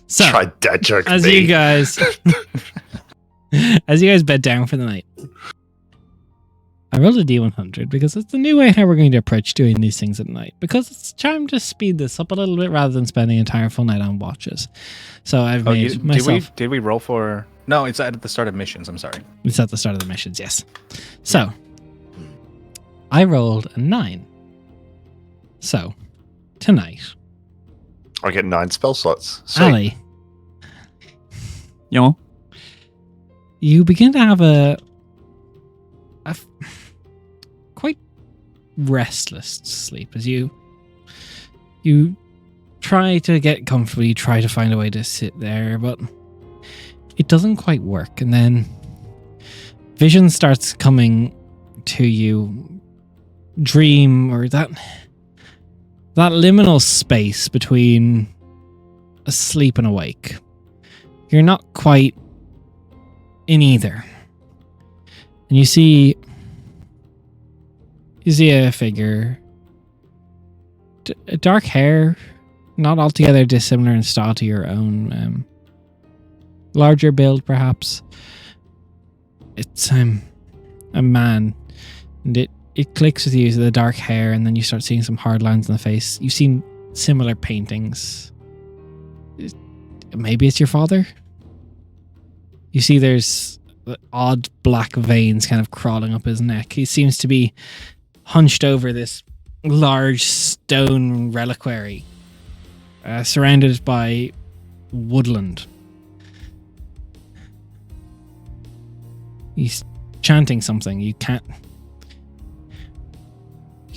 So, Try dad joke as me. you guys bed down for the night, I rolled a D100 because it's the new way how we're going to approach doing these things at night, because it's time to speed this up a little bit rather than spending an entire full night on watches. So I've made myself. Did we roll for? No, it's at the start of missions. I'm sorry. It's at the start of the missions, yes. So I rolled a 9. So tonight, I get 9 spell slots. Sweet. Ali, Yeah. you begin to have a quite restless sleep as you try to get comfortable, you try to find a way to sit there, but it doesn't quite work. And then vision starts coming to you, dream, or that liminal space between asleep and awake. You're not quite in either. And you see a figure, dark hair, not altogether dissimilar in style to your own, larger build perhaps. It's a man, and it clicks with you, the dark hair, and then you start seeing some hard lines in the face. You've seen similar paintings. Maybe it's your father? You see there's odd black veins kind of crawling up his neck. He seems to be hunched over this large stone reliquary, surrounded by woodland. He's chanting something. You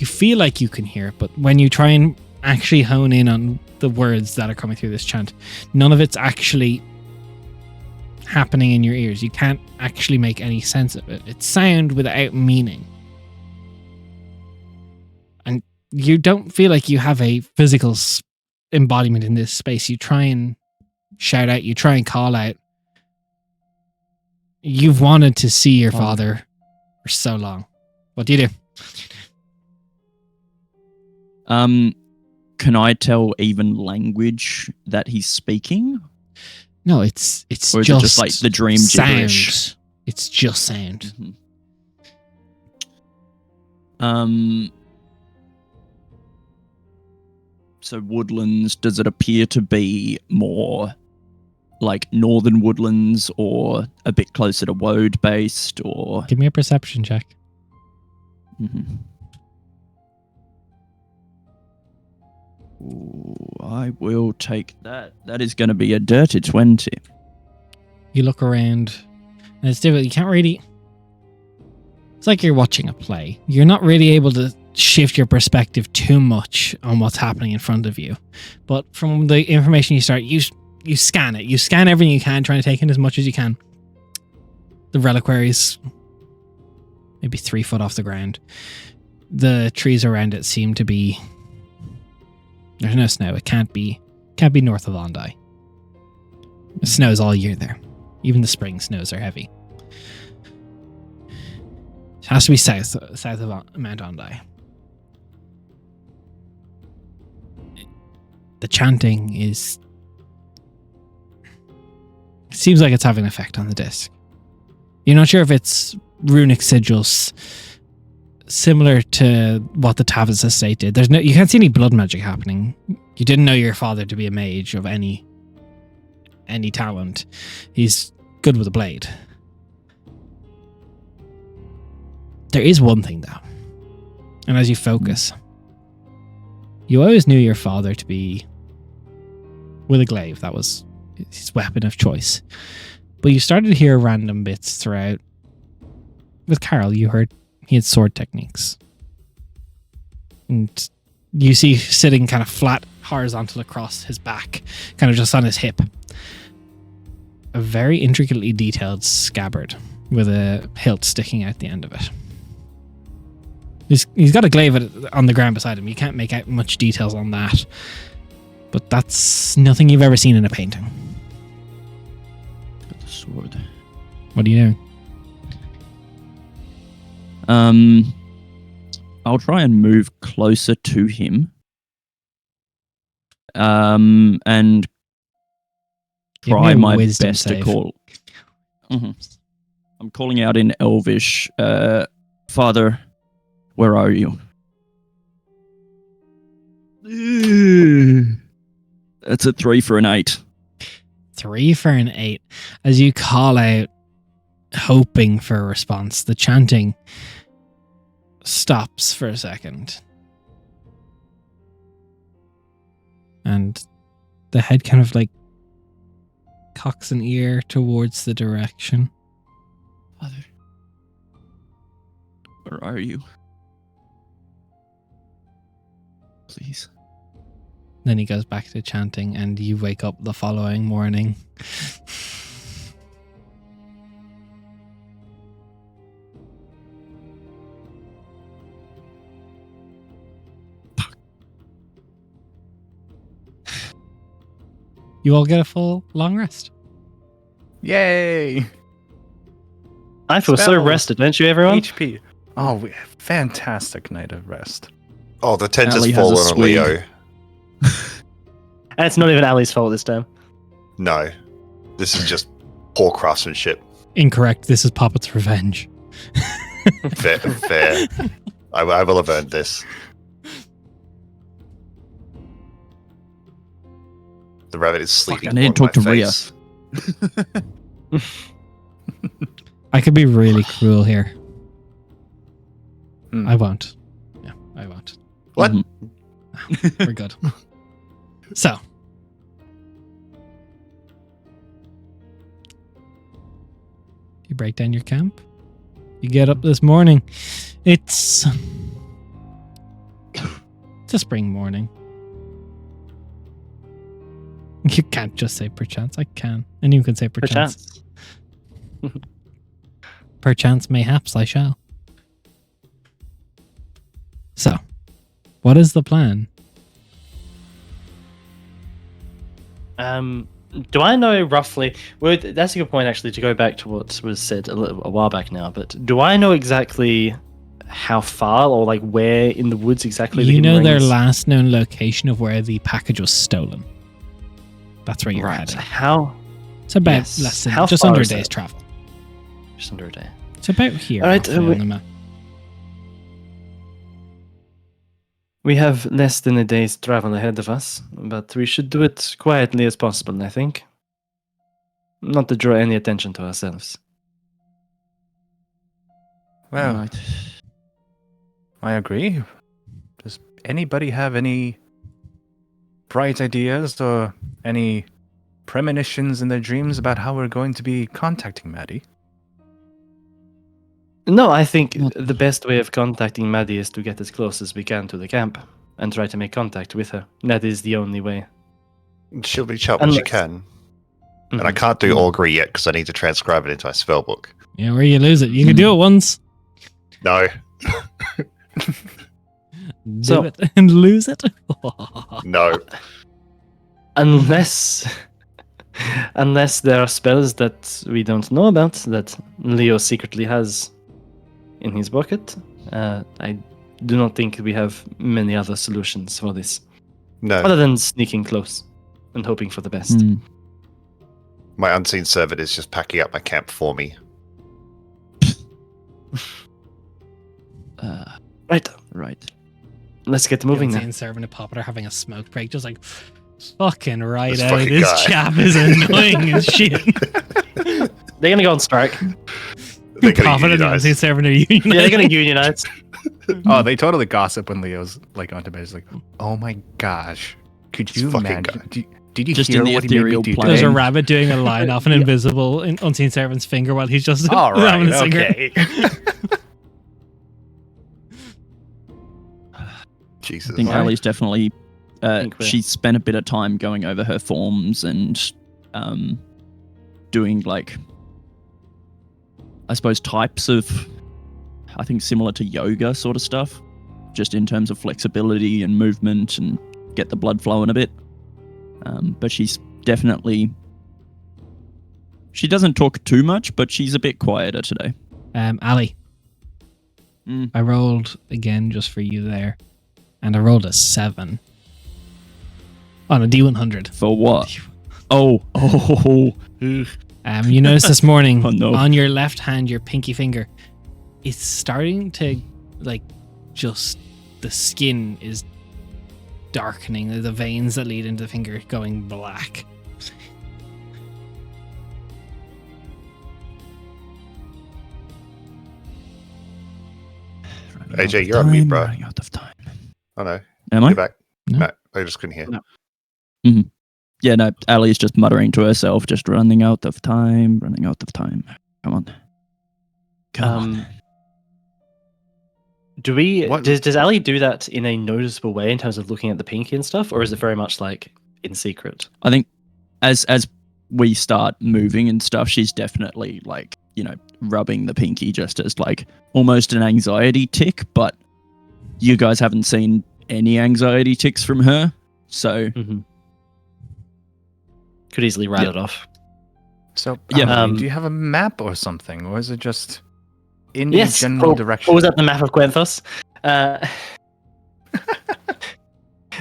feel like you can hear it, but when you try and actually hone in on the words that are coming through this chant, none of it's actually happening in your ears. You can't actually make any sense of it. It's sound without meaning. And you don't feel like you have a physical embodiment in this space. You try and shout out, you try and call out. You've wanted to see your father for so long. What do you do? Can I tell even language that he's speaking? No, it's Or is it just like the dream gibberish? sound. It's just sound. So woodlands, does it appear to be more like northern woodlands or a bit closer to Woad based or Give me a perception check. Mhm. Ooh, I will take that. That is going to be a dirty 20. You look around, and it's difficult. You can't really. It's like you're watching a play. You're not really able to shift your perspective too much on what's happening in front of you. But from the information you start, you scan it. You scan everything you can, trying to take in as much as you can. The reliquaries, maybe 3 foot off the ground. The trees around it seem to be... There's no snow. It can't be north of Ondi. It snows all year there. Even the spring snows are heavy. It has to be south of Mount Ondi. The chanting is... seems like it's having an effect on the disc. You're not sure if it's runic sigils similar to what the Tavis estate did. You can't see any blood magic happening. You didn't know your father to be a mage of any talent. He's good with a blade. There is one thing though, and as you focus, you always knew your father to be with a glaive. That was his weapon of choice. But you started to hear random bits throughout. With Carol, you heard he had sword techniques. And you see sitting kind of flat, horizontal across his back, kind of just on his hip, a very intricately detailed scabbard with a hilt sticking out the end of it. He's got a glaive on the ground beside him. You can't make out much details on that. But that's nothing you've ever seen in a painting. Got the sword. What are you doing? I'll try and move closer to him. And Give me try a my wisdom best save. to call. I'm calling out in Elvish, Father, where are you? That's a 3 for an 8. 3 for an 8. As you call out, hoping for a response, the chanting stops for a second. And the head kind of like cocks an ear towards the direction. Father, where are you? Please. Then he goes back to chanting, and you wake up the following morning. You all get a full long rest. Yay! I feel so Spell. rested, don't you, everyone? HP. Oh, fantastic night of rest. Oh, the tent Ali has has a fallen on swing. Leo. And it's not even Ali's fault this time. No. This is just poor craftsmanship. Incorrect. This is Poppet's revenge. Fair. I will have earned this. The rabbit is sleeping. I need to on talk to my Rhea. face. I could be really cruel here. Hmm. I won't. Yeah, I won't. What? Mhm. We're good. So. You break down your camp. You get up this morning. It's a spring morning. You can't just say perchance. I can. And you can say perchance. Perchance. Perchance, mayhaps, I shall. So, what is the plan? Do I know roughly? Well, that's a good point, actually, to go back to what was said a while back now. But do I know exactly how far, or like where in the woods exactly? You the know Hidden their Ring is? last known location of where the package was stolen. That's where you're Right. heading. How? It's about Yes. less than How just far under a is day's that? travel. Just under a day. It's about here. All right, roughly on the map. We have less than a day's travel ahead of us, but we should do it quietly as possible, I think. Not to draw any attention to ourselves. Well, Right. I agree. Does anybody have any bright ideas or any premonitions in their dreams about how we're going to be contacting Maddie? No, I think the best way of contacting Maddie is to get as close as we can to the camp and try to make contact with her. That is the only way. She'll reach out when she Unless- can. And I Mhm. can't do augury yet because I need to transcribe it into my spellbook. Yeah, where you lose it. You can do it once. No, Do So- it and lose it. no. Unless there are spells that we don't know about that Leo secretly has in his bucket, I do not think we have many other solutions for this No. other than sneaking close and hoping for the best. Mm. My unseen servant is just packing up my camp for me. Right, Right. let's get moving The then. unseen servant of Popper having a smoke break, just like fucking right This out. fucking This guy. chap is annoying as shit. They're gonna go on strike. They're gonna Popper and the unionize. unseen servant are unionizing. Yeah, they're gonna unionize. Oh, they totally gossip when Leo's like on to bed. It's like, oh my gosh, could This you fucking imagine? guy. Did you Just hear in the what he made me ethereal do plane. There's a today? rabbit doing a line off an invisible unseen servant's finger while he's just All having right, a cigarette. okay. Jesus. I think Why? Ali's definitely. Think we're- She spent a bit of time going over her forms and doing like, I suppose, types of, I think similar to yoga sort of stuff, just in terms of flexibility and movement and get the blood flowing a bit. But she's definitely. She doesn't talk too much, but she's a bit quieter today. Ali, I rolled again just for you there, and I rolled a 7 on a D100. For what? Oh. You notice this morning Oh, no. on your left hand, your pinky finger, it's starting to like just the skin is darkening. The veins that lead into the finger going black. AJ, you're on mute, bro. Running out of time. Oh no, Am I? you're back. No. No, I just couldn't hear. No. Yeah, no, Ali's just muttering to herself, just running out of time, running out of time. Come on. Come on. Do we? What- Does Ali do that in a noticeable way in terms of looking at the pinky and stuff, or is it very much like in secret? I think as we start moving and stuff, she's definitely like, rubbing the pinky just as like almost an anxiety tick, but you guys haven't seen any anxiety ticks from her. So Mm-hmm. Could easily write Yeah. it off. So, Yeah. do you have a map or something, or is it just in Yes. the general Oh, direction? What was that? The map of Quenthos?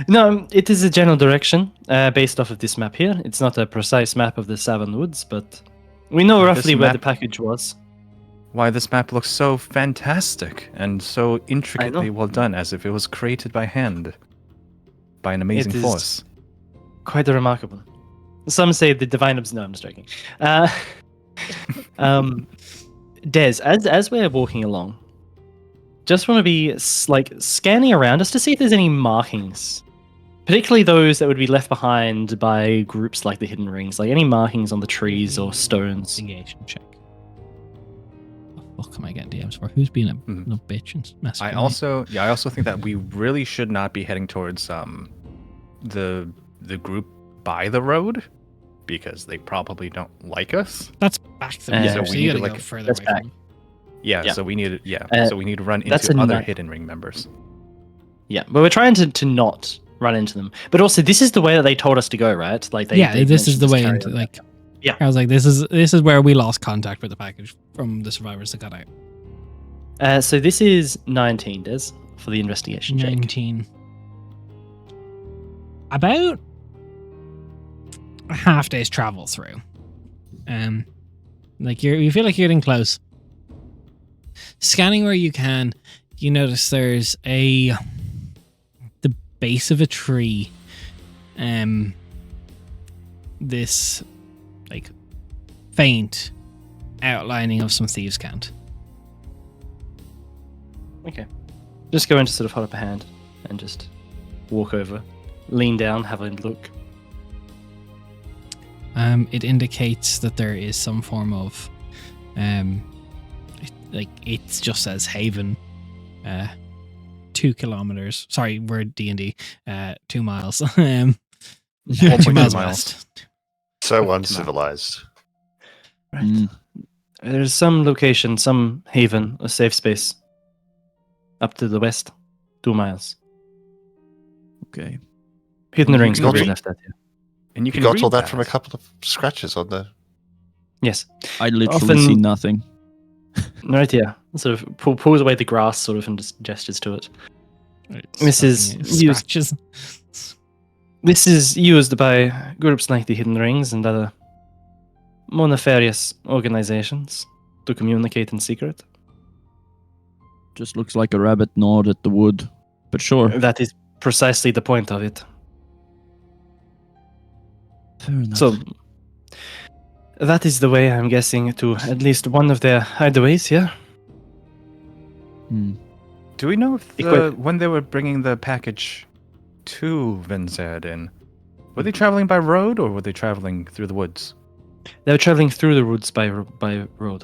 No, it is a general direction based off of this map here. It's not a precise map of the Seven Woods, but we know This roughly where map- the package was. Why this map looks so fantastic and so intricately well done, as if it was created by hand, by an amazing It is- force. Quite remarkable. Some say the divine No, I'm just joking. Des, as we're walking along, just want to be scanning around us to see if there's any markings, particularly those that would be left behind by groups like the Hidden Rings, like any markings on the trees or stones. Investigation check. What fuck am I getting DMs for? Who's being a Mhm. little bitch and messing I with me? also think that we really should not be heading towards the group by the road, because they probably don't like us. That's back there. Yeah, so we you need gotta to, go further that's away back. from them. Yeah, Yeah. so we need Uh, to run that's into a other night- Hidden Ring members. Yeah, but we're trying to not run into them. But also, this is the way that they told us to go, right? Like, they This is mentioned the way carrier. into like. Yeah. I was like, this is where we lost contact with the package from the survivors that got out. So this is 19, Des, for the investigation check. 19. About a half day's travel through. Like you feel like you're getting close. Scanning where you can, you notice there's the base of a tree. This like faint outlining of some thieves' cant. Okay. Just going to sort of hold up a hand and just walk over, lean down, have a look. It indicates that there is some form of like it just says Haven, 2 kilometers. Sorry, we're D&D. 2 miles. 2 1.2 miles miles. west. So uncivilized. Right. Mm. There's some location, some haven, a safe space. Up to the west, 2 miles. Okay. Hidden You rings can probably read- left that here. And you You can got read all that from a couple of scratches on the. Yes. I literally Often- see nothing. Right here. Sort of pulls away the grass sort of and just gestures to it. It's This is fucking used- scratches. This is used by groups like the Hidden Rings and other more nefarious organizations to communicate in secret. Just looks like a rabbit gnawed at the wood. But sure. That is precisely the point of it. Fair enough. So, that is the way, I'm guessing, to at least one of their hideaways here. Hmm. Do we know if Equip- when they were bringing the package to Vinzerden, were they traveling by road or were they traveling through the woods? They were traveling through the woods by road.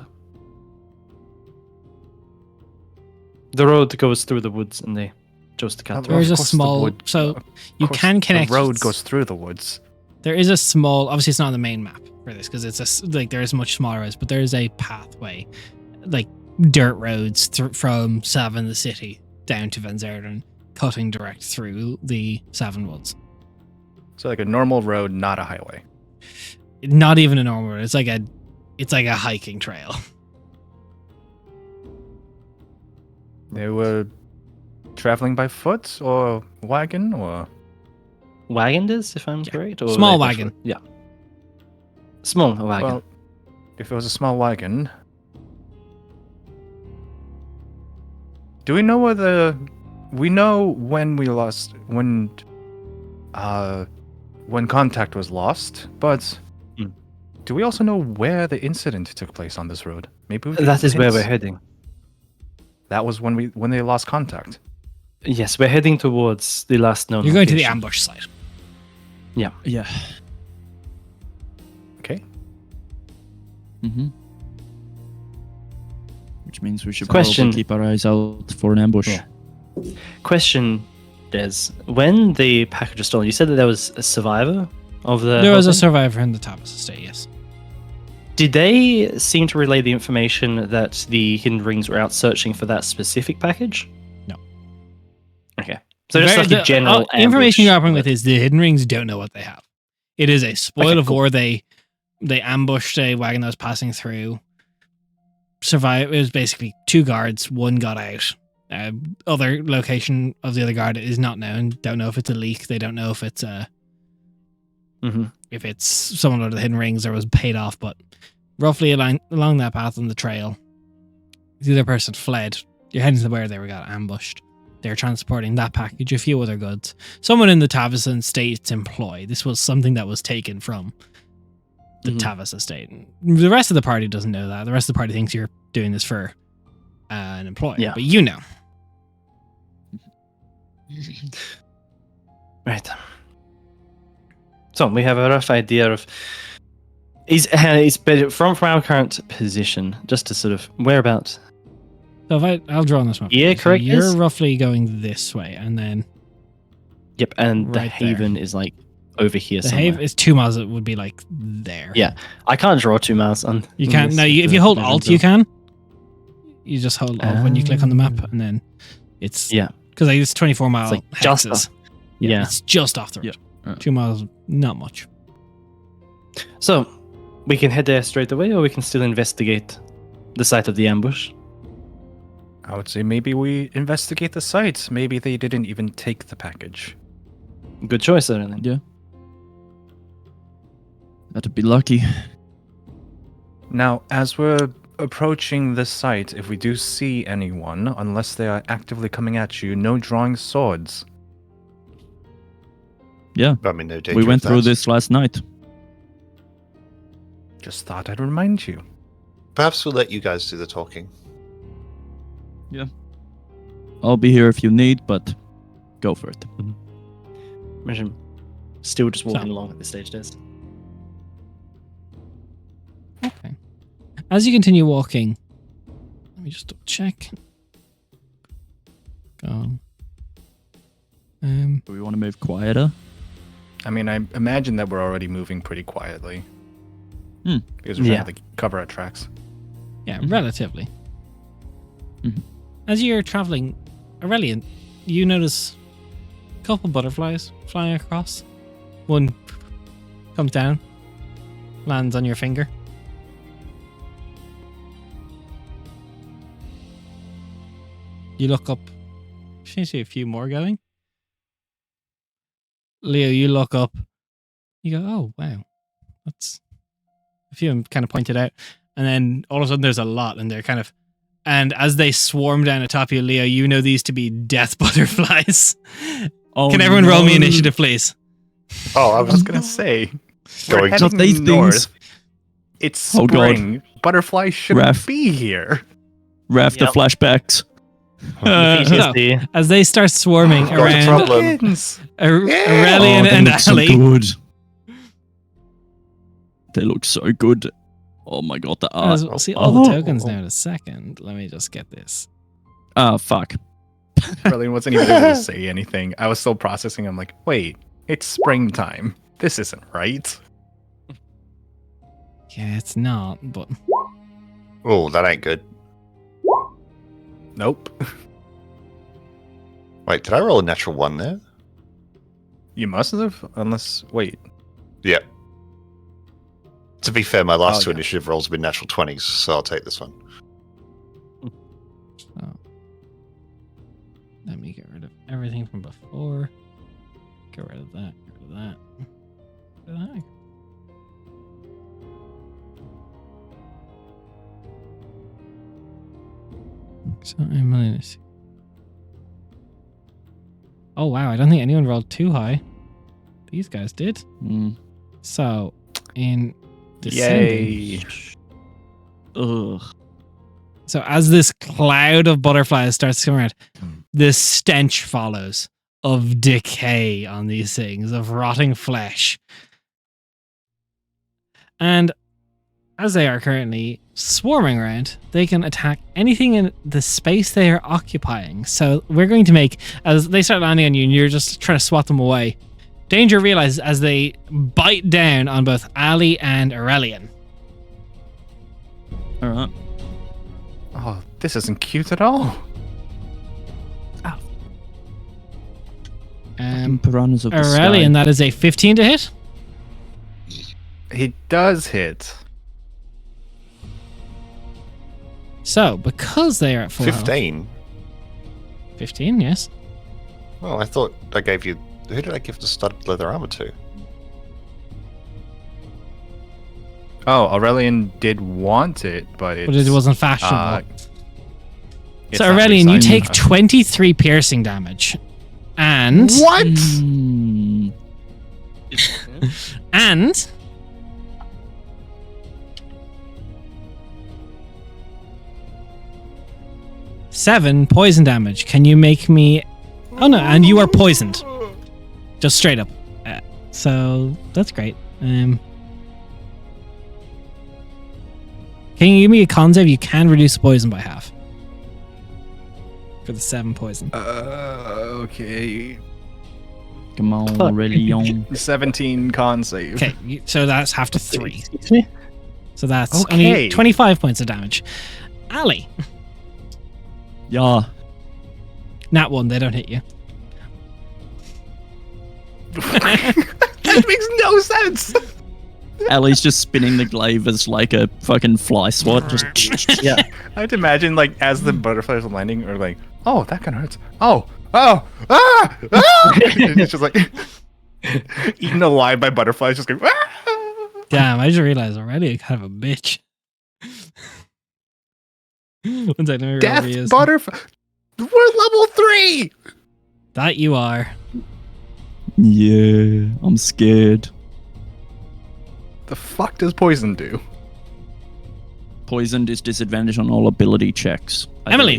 The road goes through the woods, and they chose to cut Well, through. There's a course the small, wood- so of you course can connect. The road goes through the woods. There is a small. Obviously, it's not on the main map for this because it's like there is much smaller roads, but there is a pathway, like dirt roads from Savin the city down to Venzerden, cutting direct through the Savin woods. So like a normal road, not a highway. Not even a normal road. It's like a hiking trail. They were traveling by foot or wagon or Wagon is, if I'm Yeah. correct? Or Small like wagon. Yeah. Small wagon. well, if it was a small wagon. Do we know where we know when we lost when contact was lost, but Hmm. do we also know where the incident took place on this road? Maybe we could That get is where hints. we're heading. That was when they lost contact. Yes, we're heading towards the last known You're going to the location. ambush site. Yeah. Okay. Mm-hmm. Which means we should Question. probably keep our eyes out for an ambush. Yeah. Question, Des. When the package was stolen, you said that there was a survivor of the. There was whole a thing? survivor in the Tavis estate. Yes. Did they seem to relay the information that the Hidden Rings were out searching for that specific package? No. Okay. So just like a general information you're ambush, operating with but- is the Hidden Rings don't know what they have. It is a spoil Okay, of cool. war. They ambushed a wagon that was passing through. Survive. It was basically 2 guards. 1 got out. Other location of the other guard is not known. Don't know if it's a leak. They don't know if it's Mhm. if it's someone out of the Hidden Rings or was paid off. But roughly along that path on the trail, the other person fled. You're heading to where they were got ambushed. They're transporting that package, a few other goods. Someone in the Tavison State's employ. This was something that was taken from the Mhm. Tavis estate. The rest of the party doesn't know that. The rest of the party thinks you're doing this for an employer. Yeah. But you know. Right. So we have a rough idea of is better from our current position, just to sort of whereabouts. So if I'll draw on this map. Yeah, So correct, You're yes. roughly going this way, and then Yep, and the Right there. haven is like over here the somewhere. haven is 2 miles. It would be like there. Yeah. I can't draw 2 miles on. You on can't. this No, with if the you hold haven Alt, build. you can. You just hold Alt when you click on the map, and then it's Yeah. because it's 24 mile like just hexes. Yeah. It's just off the road. Yeah. 2 miles, not much. So we can head there straight away, or we can still investigate the site of the ambush. I would say maybe we investigate the site. Maybe they didn't even take the package. Good choice, certainly. Yeah. That'd be lucky. Now, as we're approaching the site, if we do see anyone, unless they are actively coming at you, no drawing swords. Yeah. I mean, no danger. We went of through that. this last night. Just thought I'd remind you. Perhaps we'll let you guys do the talking. I'll be here if you need, but go for it. Imagine still just walking So- along at this stage, Des. Okay. As you continue walking Let me just double check. Go on. Do we want to move quieter? I mean, I imagine that we're already moving pretty quietly. Because we're Yeah. trying to cover our tracks. Yeah, Mhm. relatively. Mhm. As you're traveling, Aurelian, you notice a couple butterflies flying across. One comes down, lands on your finger. You look up. You see a few more going. Leo, you look up. You go, oh, wow. That's a few of them kind of pointed out. And then all of a sudden there's a lot, and they're kind of. And as they swarm down atop you, Leo, you know these to be death butterflies. Oh, Can everyone roll me no. initiative, please? Oh, I I was was gonna say, we're Going to- heading Not these north. things. It's Oh, God. spring. Butterflies shouldn't Ref. be here. Raf the Yep. flashbacks. No. PTSD. As they start swarming Got a around problem. Tokens. Aurelian they and look so Ali, good. They look so good. Oh my god, the art. we'll see all the tokens now in a second. Let me just get this. Oh, fuck. Brilliant wasn't even able to say anything. I was still processing. I'm like, wait, it's springtime. This isn't right. Yeah, it's not, but Oh, that ain't good. Nope. Wait, did I roll a natural 1 there? You must have, unless wait. Yeah. To be fair, my last Oh, two yeah. initiative rolls have been natural 20s, so I'll take this one. so, let me get rid of everything from before. Get rid of that. Get rid of that. Get rid of that. So I'm gonna see. Oh wow! I don't think anyone rolled too high. These guys did. Mm. So in descending. Yay. Ugh. So as this cloud of butterflies starts to come around, this stench follows of decay on these things, of rotting flesh. And as they are currently swarming around, they can attack anything in the space they are occupying. So we're going to make, as they start landing on you and you're just trying to swat them away, Danger realizes as they bite down on both Ali and Aurelian. Alright. Oh, this isn't cute at all. Piranhas of the Aurelian, sky. that is a 15 to hit. He does hit. So, because they are at full health- 15? 15, yes. Oh, I thought I gave you... Who did I give the studded leather armor to? Oh, Aurelian did want it, but But it wasn't uh, fashionable. it's So, not Aurelian, you recycled take enough. 23 piercing damage. And... What? Mm. And... Seven poison damage. Can you make me... Oh no, and you are poisoned. Just straight up. So, that's great. Can you give me a con save? You can reduce poison by half. For the 7 poison. Okay. Come on, Fuck. Aurelian. 17 con save. Okay, so that's half to 3. Excuse me? So that's Okay. only 25 points of damage. Ali, Yeah. nat 1, they don't hit you. That makes no sense. Ali's just spinning the glaive as like a fucking fly swat. Just Yeah. I have to imagine, like, as the butterflies are landing, or like, oh, that kind of hurts. Oh, ah! And it's just like eaten alive by butterflies, just going. Ah! Damn, I just realized already I'm kind of a bitch. One second, let me roll Death these. butterfly. We're level 3. That you are. yeah, I'm scared. The fuck does poison do? Poisoned is disadvantage on all ability checks. I Emily.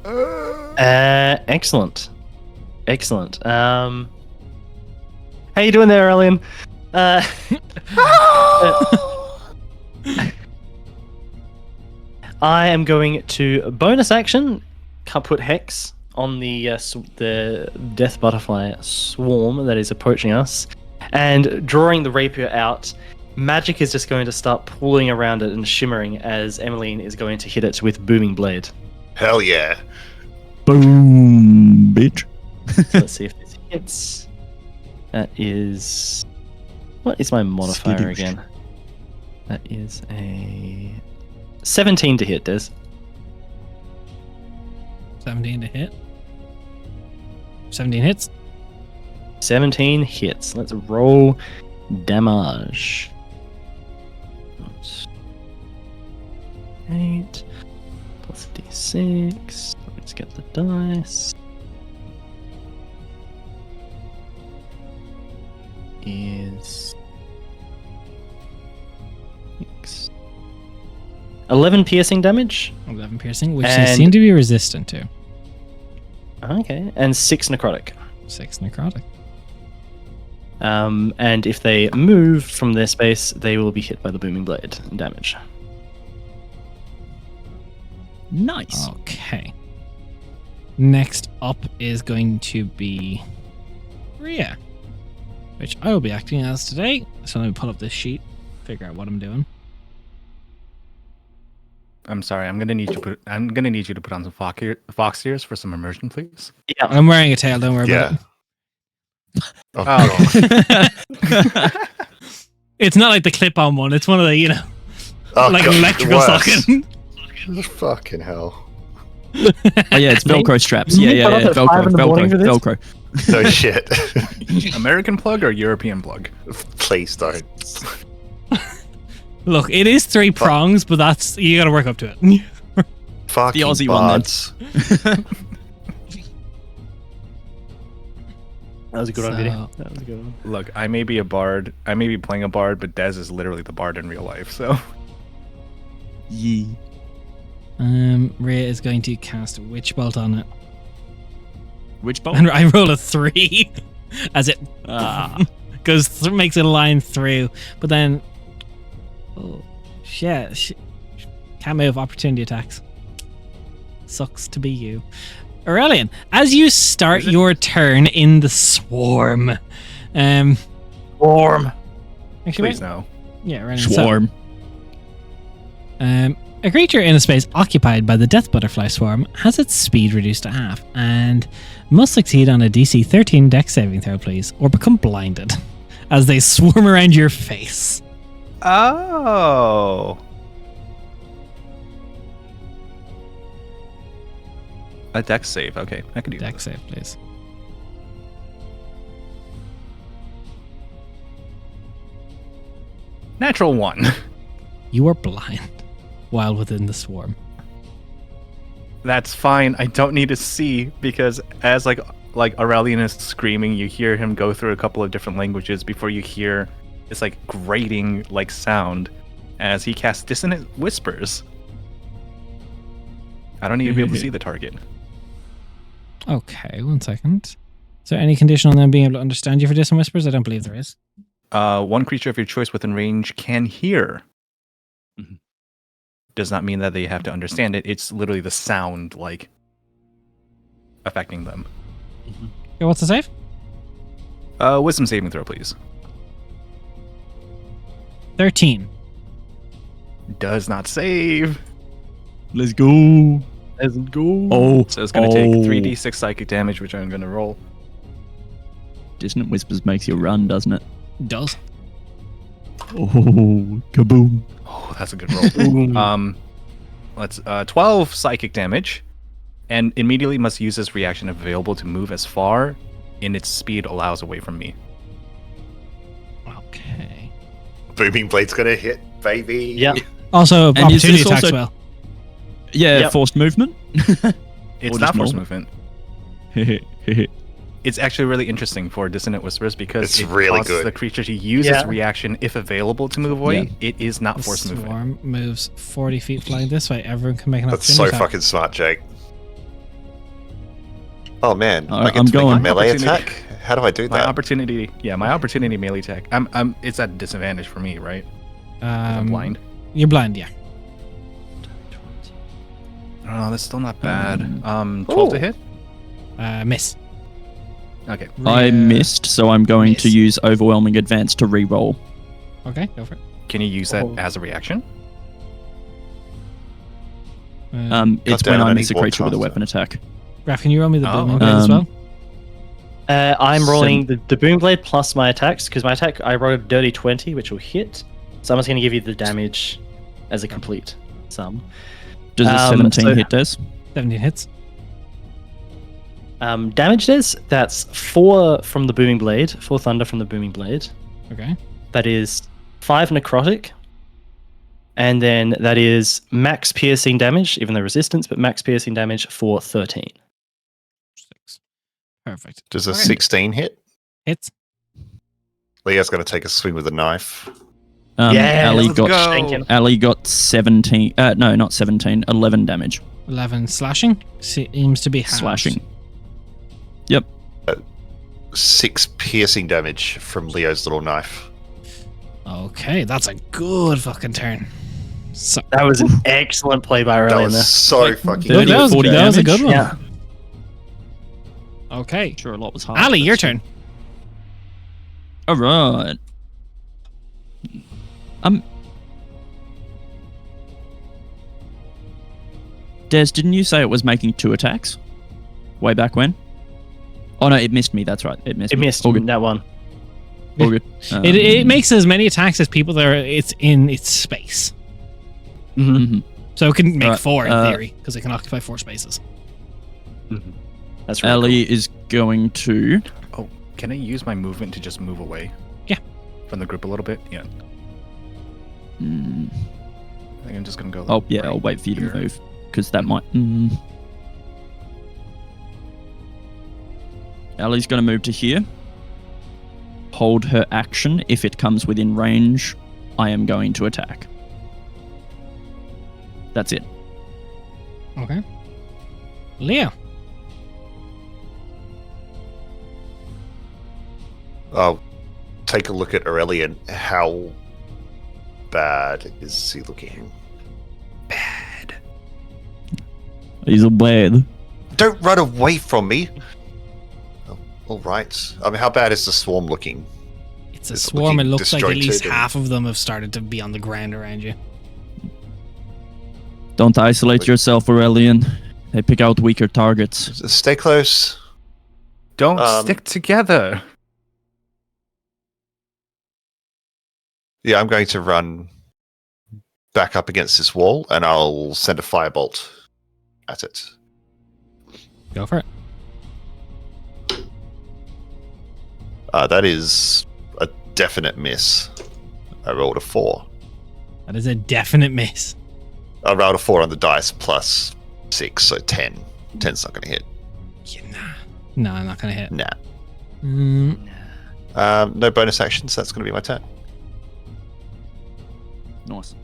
believe. Excellent. Excellent. How you doing there, Aurelian? I am going to bonus action, put Hex on the death butterfly swarm that is approaching us, and drawing the rapier out. Magic is just going to start pulling around it and shimmering as Emmeline is going to hit it with booming blade. Hell yeah. Boom, bitch. So let's see if this hits. That is... What is my modifier Skidoosh. again? That is a 17 to hit, Des. 17 to hit. 17 hits. 17 hits. Let's roll damage. 8 plus d6. Let's get the dice. Is 6. 11 piercing damage. 11 piercing, which they And- seem to be resistant to. Okay, and 6 necrotic. 6 necrotic. And if they move from their space, they will be hit by the booming blade and damage. Nice. Okay. Next up is going to be Rhea, which I will be acting as today. So let me pull up this sheet, figure out what I'm doing. I'm sorry. I'm gonna need you to put on some fox ears for some immersion, please. Yeah. I'm wearing a tail, don't worry about Yeah. it. Oh, Oh. God. It's not like the clip-on one, it's one of the, Oh, like God, an electrical worse. socket. Fucking hell. Oh yeah, it's Velcro straps. Yeah, You yeah, got up yeah. at 5 in the morning for this? Velcro. No shit. American plug or European plug? Please don't. Look, it is 3 prongs, but that's, you gotta work up to it. Fucking The Aussie one, then. bards. That was a good one, So- video. That was a good one. Look, I may be a bard. I may be playing a bard, but Dez is literally the bard in real life. So Yeah. Rhea is going to cast Witch Bolt on it. Which bolt? And I roll a 3 as it Ah. goes makes a line through, but then shit, can't move. Opportunity attacks. Sucks to be you, Aurelian. As you start your turn in the swarm, Warm. actually, please no. yeah, Aurelian. Swarm. So, a creature in a space occupied by the death butterfly swarm has its speed reduced to half and must succeed on a DC 13 Dex saving throw, please, or become blinded as they swarm around your face. Oh. A dex save. Okay, I can do Dex save, please. Natural 1. You are blind while within the swarm. That's fine. I don't need to see because as like Aurelian is screaming, you hear him go through a couple of different languages before you hear this like grating like sound as he casts dissonant whispers. I don't need to be able to see the target. Okay, 1 second. Is there any condition on them being able to understand you for dissonant whispers? I don't believe there is. One creature of your choice within range can hear. Mhm. Does not mean that they have to understand it. It's literally the sound like affecting them. Okay, what's the save? Wisdom saving throw, please. 13. Does not save. Let's go. Let's go. Oh. So it's going to take 3d6 psychic damage, which I'm going to roll. Dissonant whispers makes you run, doesn't it? Does. Oh, kaboom. Oh, that's a good roll. Let's 12 psychic damage, and immediately must use this reaction if available to move as far in its speed allows away from me. Okay. Booming Blade's gonna hit, baby. Yeah. Also, And is opportunity this attacks also- well. Yeah, Yep. forced movement. It's Or not just force normal? movement. It's actually really interesting for Dissonant Whispers because It's it really causes good. the creature to use its reaction if available to move away. Yeah. It is not The force movement. swarm moves 40 feet flying this way. Everyone can make an That's opportunity so attack. fucking smart, Jake. Oh man, I- I get I'm to make going. a melee Opportunity. attack. How do I do My that? opportunity melee attack. It's at disadvantage for me, right? 'Cause I'm blind. You're blind, yeah. Oh, that's still not bad. 12 to Ooh. hit. Miss. Okay. I missed, so I'm going to Miss. use Overwhelming Advance to re-roll. Okay, go for it. Can you use that Oh. as a reaction? It's damn when it, I I miss a need more creature with a cards weapon attack. Raph, can you roll me the Oh, booming okay. blade as well? I'm rolling the boom blade plus my attacks because my attack I rolled a dirty 20, which will hit. So I'm just going to give you the damage as a complete sum. Does a 17 so- hit, Des? 17 hits. Damage is that's 4 from the booming blade, 4 thunder from the booming blade. Okay. That is 5 necrotic. And then that is max piercing damage, even though resistance, but max piercing damage for 13. 6. Perfect. Does a Okay. 16 hit? Hits. Leah's going to take a swing with a knife. Yeah, Ali let's got go. Shanking. Ali got 17. No, not 17. 11 damage 11 slashing. Seems to be halved. slashing. Yep. 6 piercing damage from Leo's little knife. Okay, that's a good fucking turn. So, That was an excellent play by That Aurelian was there. so fucking 30 that or was, 40 that was a good damage. one. Yeah. Okay. Sure, a lot was hard. Ali, but your still. turn. All right. Des, didn't you say it was making 2 attacks? Way back when? Oh no, it missed me. That's right. It missed. It me. missed All good. that one. All good. It makes as many attacks as people that are. It's in its space, Mhm. so it can make Right, 4 in uh, theory because it can occupy 4 spaces. That's really Ali is going to. Oh, can I use my movement to just move away? Yeah. From the group a little bit? Yeah. Mm, I think I'm just going to go. oh yeah, right I'll wait for you to here. move because that might. Ali's going to move to here. Hold her action. If it comes within range, I am going to attack. That's it. Okay. Leo. I'll take a look at Aurelian. How bad is he looking? Bad. He's a bad. Don't run away from me. Oh, all right. I mean, how bad is the swarm looking? It's a It's swarm. It looking looks like at least disjointed and- half of them have started to be on the ground around you. Don't isolate yourself, Aurelian. They pick out weaker targets. Stay close. Don't Um, stick together. Yeah, I'm going to run back up against this wall, and I'll send a firebolt at it. Go for it. That is a definite miss. I rolled a 4. That is a definite miss. I rolled a 4 on the dice plus 6, so 10. 10's not going to hit. Yeah, nah. No, I'm not gonna hit. Nah. Mm, No bonus actions. That's going to be my turn. Nice.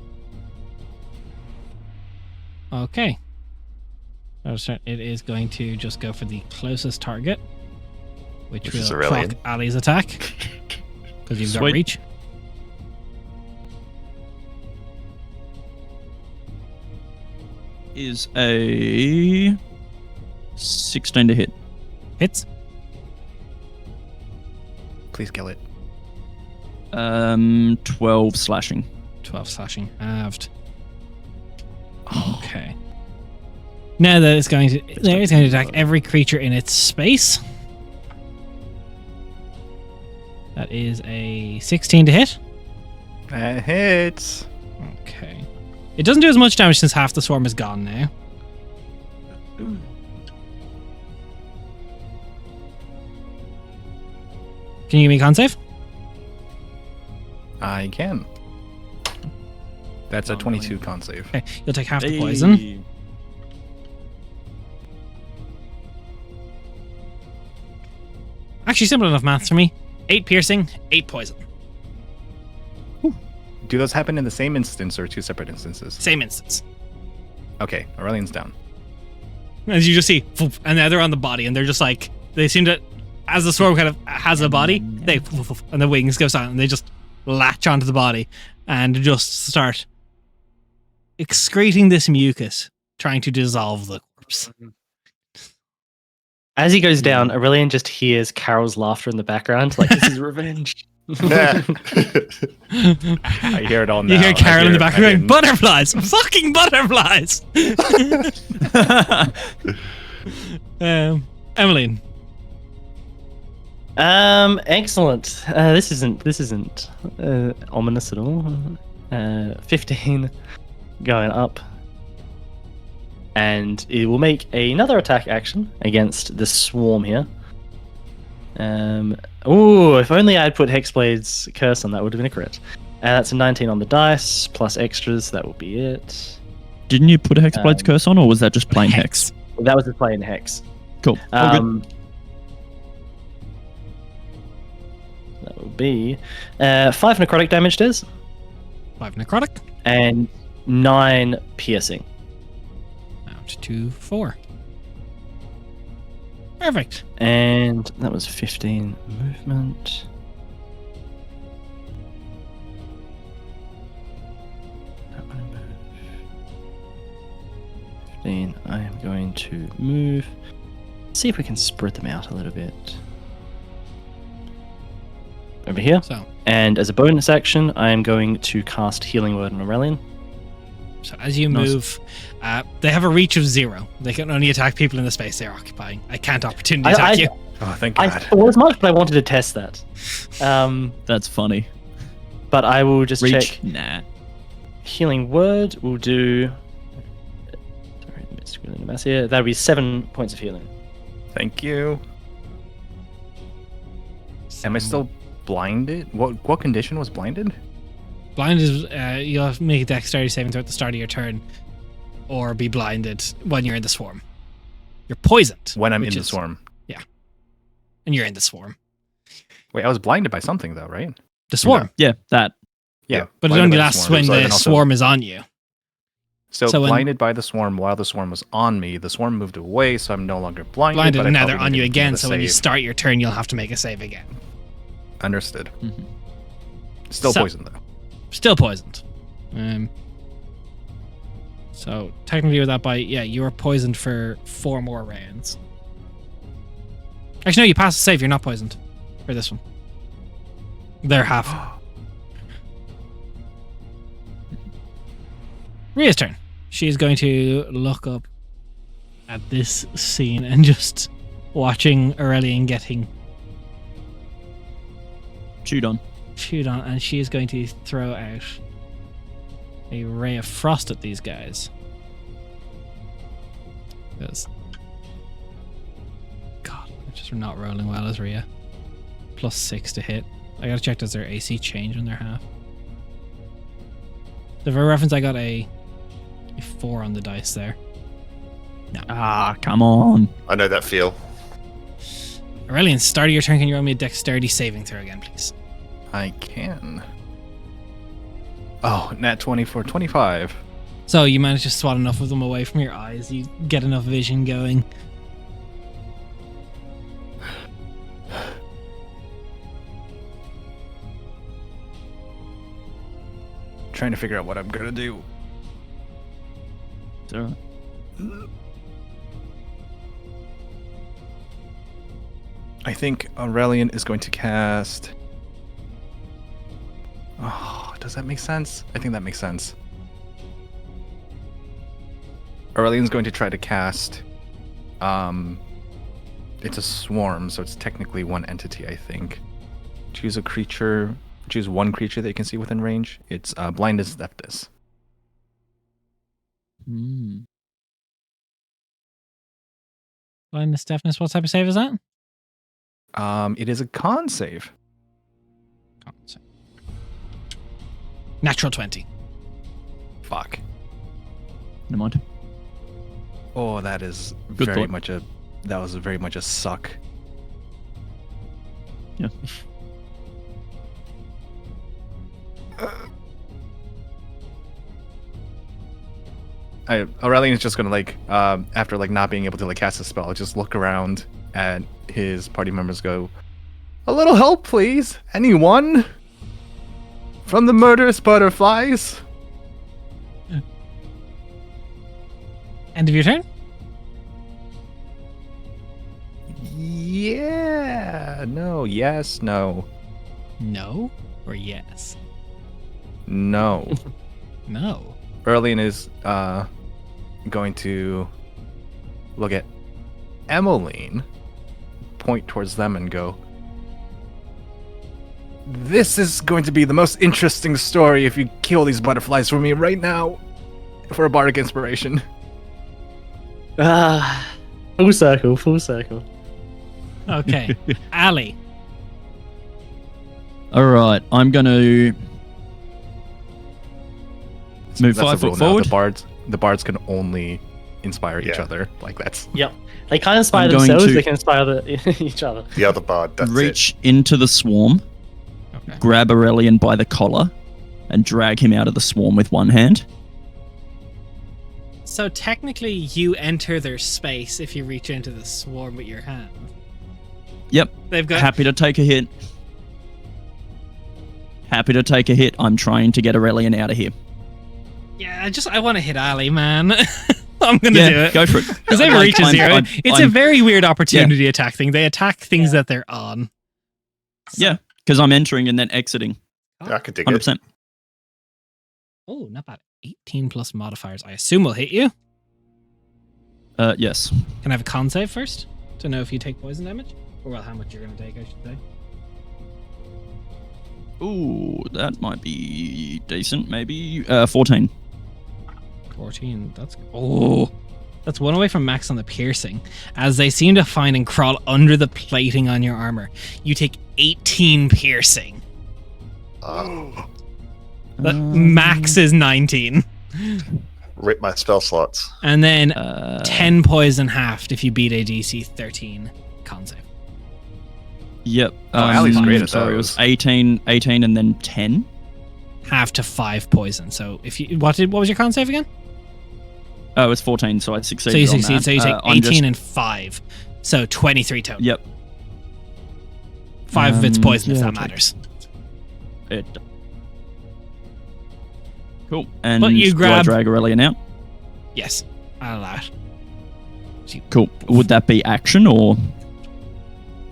okay. It is going to just go for the closest target, which Which is will Aurelian. proc Ali's attack because you've got Sweet. reach. Is a 16 to hit. Hits. Please kill it. 12 slashing. 12 slashing halved. Okay. Now that it's going to attack every creature in its space. That is a 16 to hit. That hits. Okay. It doesn't do as much damage since half the swarm is gone now. Can you give me a con save? I can. That's a 22 con save. Okay, you'll take half the poison. Hey. Actually, simple enough maths for me. 8 piercing, 8 poison. Do those happen in the same instance or 2 separate instances? Same instance. Okay, Aurelian's down. As you just see, poof, and now they're on the body, and they're just like, they seem to, as the swarm kind of has a body, they, poof, poof, and the wings go silent, and they just latch onto the body and just start excreting this mucus trying to dissolve the corpse. As he goes down, Aurelian just hears Carol's laughter in the background, like, this is revenge. I hear it all now. You hear Carol in the I background, didn't- butterflies! Fucking butterflies! Emmeline. Excellent. This isn't ominous at all. 15 going up. And it will make another attack action against the swarm here. If only I had put Hexblade's curse on, that would have been a crit. That's a 19 on the dice, plus extras, that will be it. Didn't you put a Hexblade's curse on, or was that just plain Hex? That was the plain Hex. Cool. All good. That will be 5 necrotic damage, Des, 5 necrotic. and 9 piercing. Out to 4. Perfect. And that was 15 movement. That one move. 15. I am going to move. See if we can spread them out a little bit. Over here. So And as a bonus action, I am going to cast Healing Word on Aurelian. as you Nice. move, they have a reach of 0. They can only attack people in the space they're occupying. I can't opportunity attack you. Oh, thank I God. thought as much, but I wanted to test that. That's funny. But I will just Reach? check. Nah. Healing Word will do. Sorry, miscalculating the mass here. That'll be 7 points of healing. Thank you. Am I still blinded? What condition was blinded? Blind is you'll have to make a dexterity saving throw at the start of your turn, or be blinded when you're in the swarm. You're poisoned When I'm in which the is- swarm. and you're in the swarm. Wait, I was blinded by something though, right? The swarm, Yeah, that. Yeah. but it blinded only by the lasts swarm. when So the then also- swarm is on you. So when- blinded by the swarm while the swarm was on me. The swarm moved away, so I'm no longer blinded. Blinded, but I and now probably they're on need you to make again. a So when you save. start your turn, you'll have to make a save again. Understood. Mhm. Still So- poisoned though. Still poisoned. So technically, with that bite, yeah, you are poisoned for 4 more rounds. Actually, no, you pass the save. You're not poisoned for this one. They're half. Ria's turn. She is going to look up at this scene and just watching Aurelian getting Chewed on. chewed on, and she is going to throw out a ray of frost at these guys. Because God, they're just not rolling well as Rhea. +6 to hit. I gotta check, does their AC change when they're half? So for reference, I got a 4 on the dice there. Ah, come on. I know that feel. Aurelian, start of your turn, can you roll me a dexterity saving throw again, please? I can. Oh, nat 20 for 25. So you manage to swat enough of them away from your eyes, you get enough vision going. Trying to figure out what I'm gonna do. It's all right. I think Aurelian is going to cast. Oh, does that make sense? I think that makes sense. Aurelian's going to try to cast. It's a swarm, so it's technically one entity, I think. Choose a creature. Choose one creature that you can see within range. It's Blindness Deafness. Mm. Blindness, deafness, what type of save is that? It is a con save. Natural 20. Fuck. Never mind. Oh, that is Good very thought. much a. That was very much a suck. Yeah. Aurelian is just gonna after not being able to cast a spell, just look around at his party members, go, "A little help, please, anyone? From the murderous butterflies." End of your turn? Yeah. No. Yes. No. No or yes? No. No. Erlin is going to look at Emmeline, point towards them, and go, "This is going to be the most interesting story if you kill these butterflies for me right now for a bardic inspiration." Full circle, full circle. Okay. Ali. All right, I'm going to move That's 5 the rule foot now. forward. The bards can only inspire each Yeah. other. Like that's Yep. They can't inspire I'm going themselves, to- they can inspire each other. The other bard, that's Reach into the swarm, Okay. grab Aurelian by the collar, and drag him out of the swarm with one hand. So technically, you enter their space if you reach into the swarm with your hand. Yep. They've got. Happy to take a hit. Happy to take a hit. I'm trying to get Aurelian out of here. Yeah, I want to hit Ali, man. I'm gonna do it. Go for it. Because they reach a zero. It's a very weird opportunity attack thing. They attack things that they're on. Yeah, because I'm entering and then exiting. it. I can dig it. 100%. Oh, not bad. 18 plus modifiers. I assume will hit you. Yes. Can I have a con save first to know if you take poison damage? Or well, how much you're going to take, I should say. Ooh, that might be decent. Maybe 14. 14. That's one away from max on the piercing. As they seem to find and crawl under the plating on your armor, you take 18 piercing. But max is 19. Rip my spell slots. And then 10 poison halved if you beat a DC 13 con save. Yep. Ali's great at sorry, it those. was 18 and then 10. Half to 5 poison. So if you what was your con save again? Oh, it was 14, so I So succeeded. you on succeed. that. So you take I'm 18 just- and 5. So 23 total. Yep. 5 of it's poison if yeah, that I'll take matters. It. Cool. And But you do I grab- drag Aurelian out? Yes, I'll allow it. Cool. Would that be action or?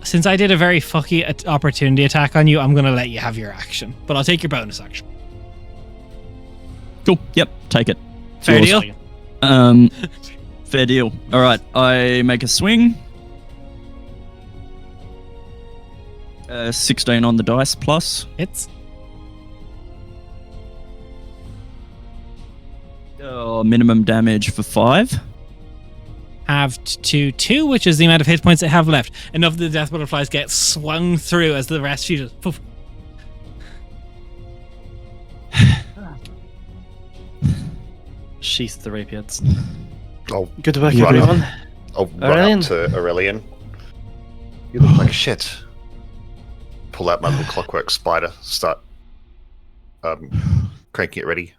Since I did a very fucky opportunity attack on you, I'm going to let you have your action. But I'll take your bonus action. Cool. Yep. Take it. Fair Yours. deal? Fair deal. All right. I make a swing. 16 on the dice plus. Hits. Minimum damage for 5. Halved to 2, which is the amount of hit points they have left. Enough of the death butterflies get swung through as the rest you just poof. Sheath the rapiers. Oh, Good work, Run. everyone. I'll run Aurelian? up to Aurelian. You look like shit. Pull out my little clockwork spider. Start cranking it ready.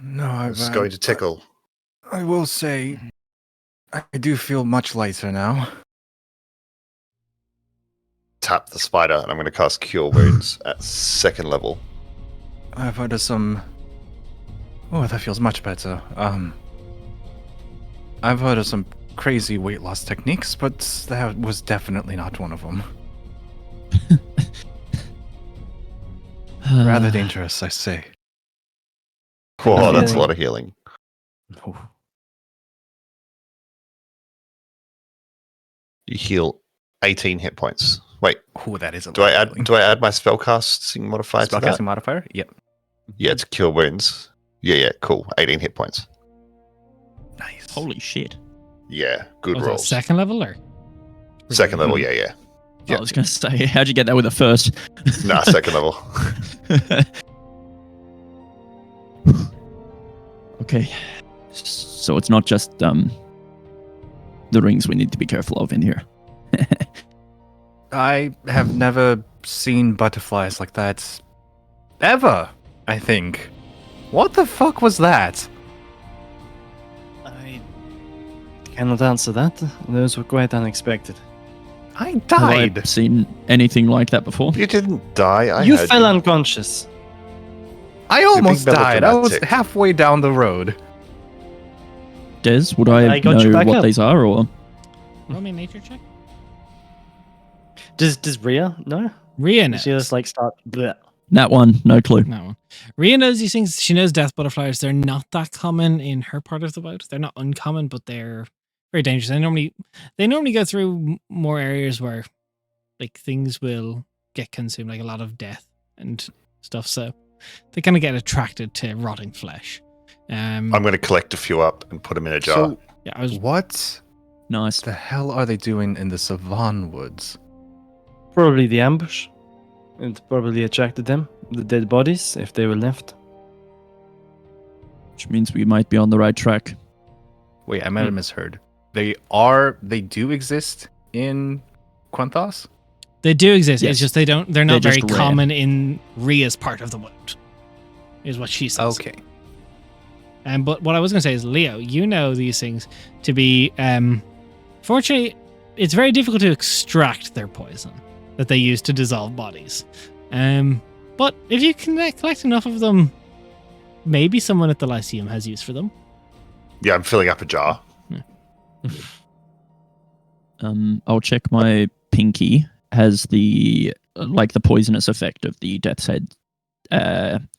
no. It's going to tickle. I will say, I do feel much lighter now. Tap the spider, and I'm going to cast Cure Wounds at 2nd level. I've heard of some. Oh, that feels much better. I've heard of some crazy weight loss techniques, but that was definitely not one of them. Rather dangerous, I say. Whoa, that's a Okay. lot of healing. You heal 18 hit points. Wait, Oh, that is a do lot I of add healing. do I add my spellcasting modifier to that? Spellcasting modifier? Yep. Yeah, it's Cure Wounds. Yeah, cool. 18 hit points. Nice. Holy shit. Yeah, good Was that rolls. 2nd level or? 2nd level, yeah. I was going to say, how'd you get that with a first? Nah, 2nd level. Okay. So it's not just the rings we need to be careful of in here. I have never seen butterflies like that. Ever, I think. What the fuck was that? I cannot answer that. Those were quite unexpected. I Have died. I seen anything like that before? You didn't die. You fell unconscious. I almost being died. I was melodramatic. halfway down the road. Des, would I I got you know back what up. these are, or Roll me a nature check. Does Rhea know? Rhea Does she knows. just like start? Bleh. that one? No clue. That one. Rhea knows these things. She knows death butterflies. They're not that common in her part of the world. They're not uncommon, but they're very dangerous. They normally go through more areas where like things will get consumed, like a lot of death and stuff. So they kind of get attracted to rotting flesh. I'm going to collect a few up and put them in a jar. So, Yeah, I was. what Nice. the hell are they doing in the Savan Woods? Probably the ambush. It probably attracted them. The dead bodies, if they were left. Which means we might be on the right track. Wait, I might Hmm. have misheard. They do exist in Quanthos? They do exist. Yes. It's just they're not They're very just rare. common in Rhea's part of the world. Is what she says. Okay. But what I was going to say is, Leo, you know these things to be. Fortunately, it's very difficult to extract their poison that they use to dissolve bodies. But if you can collect enough of them, maybe someone at the Lyceum has use for them. Yeah, I'm filling up a jar. I'll check my pinky. Has the the poisonous effect of the death's head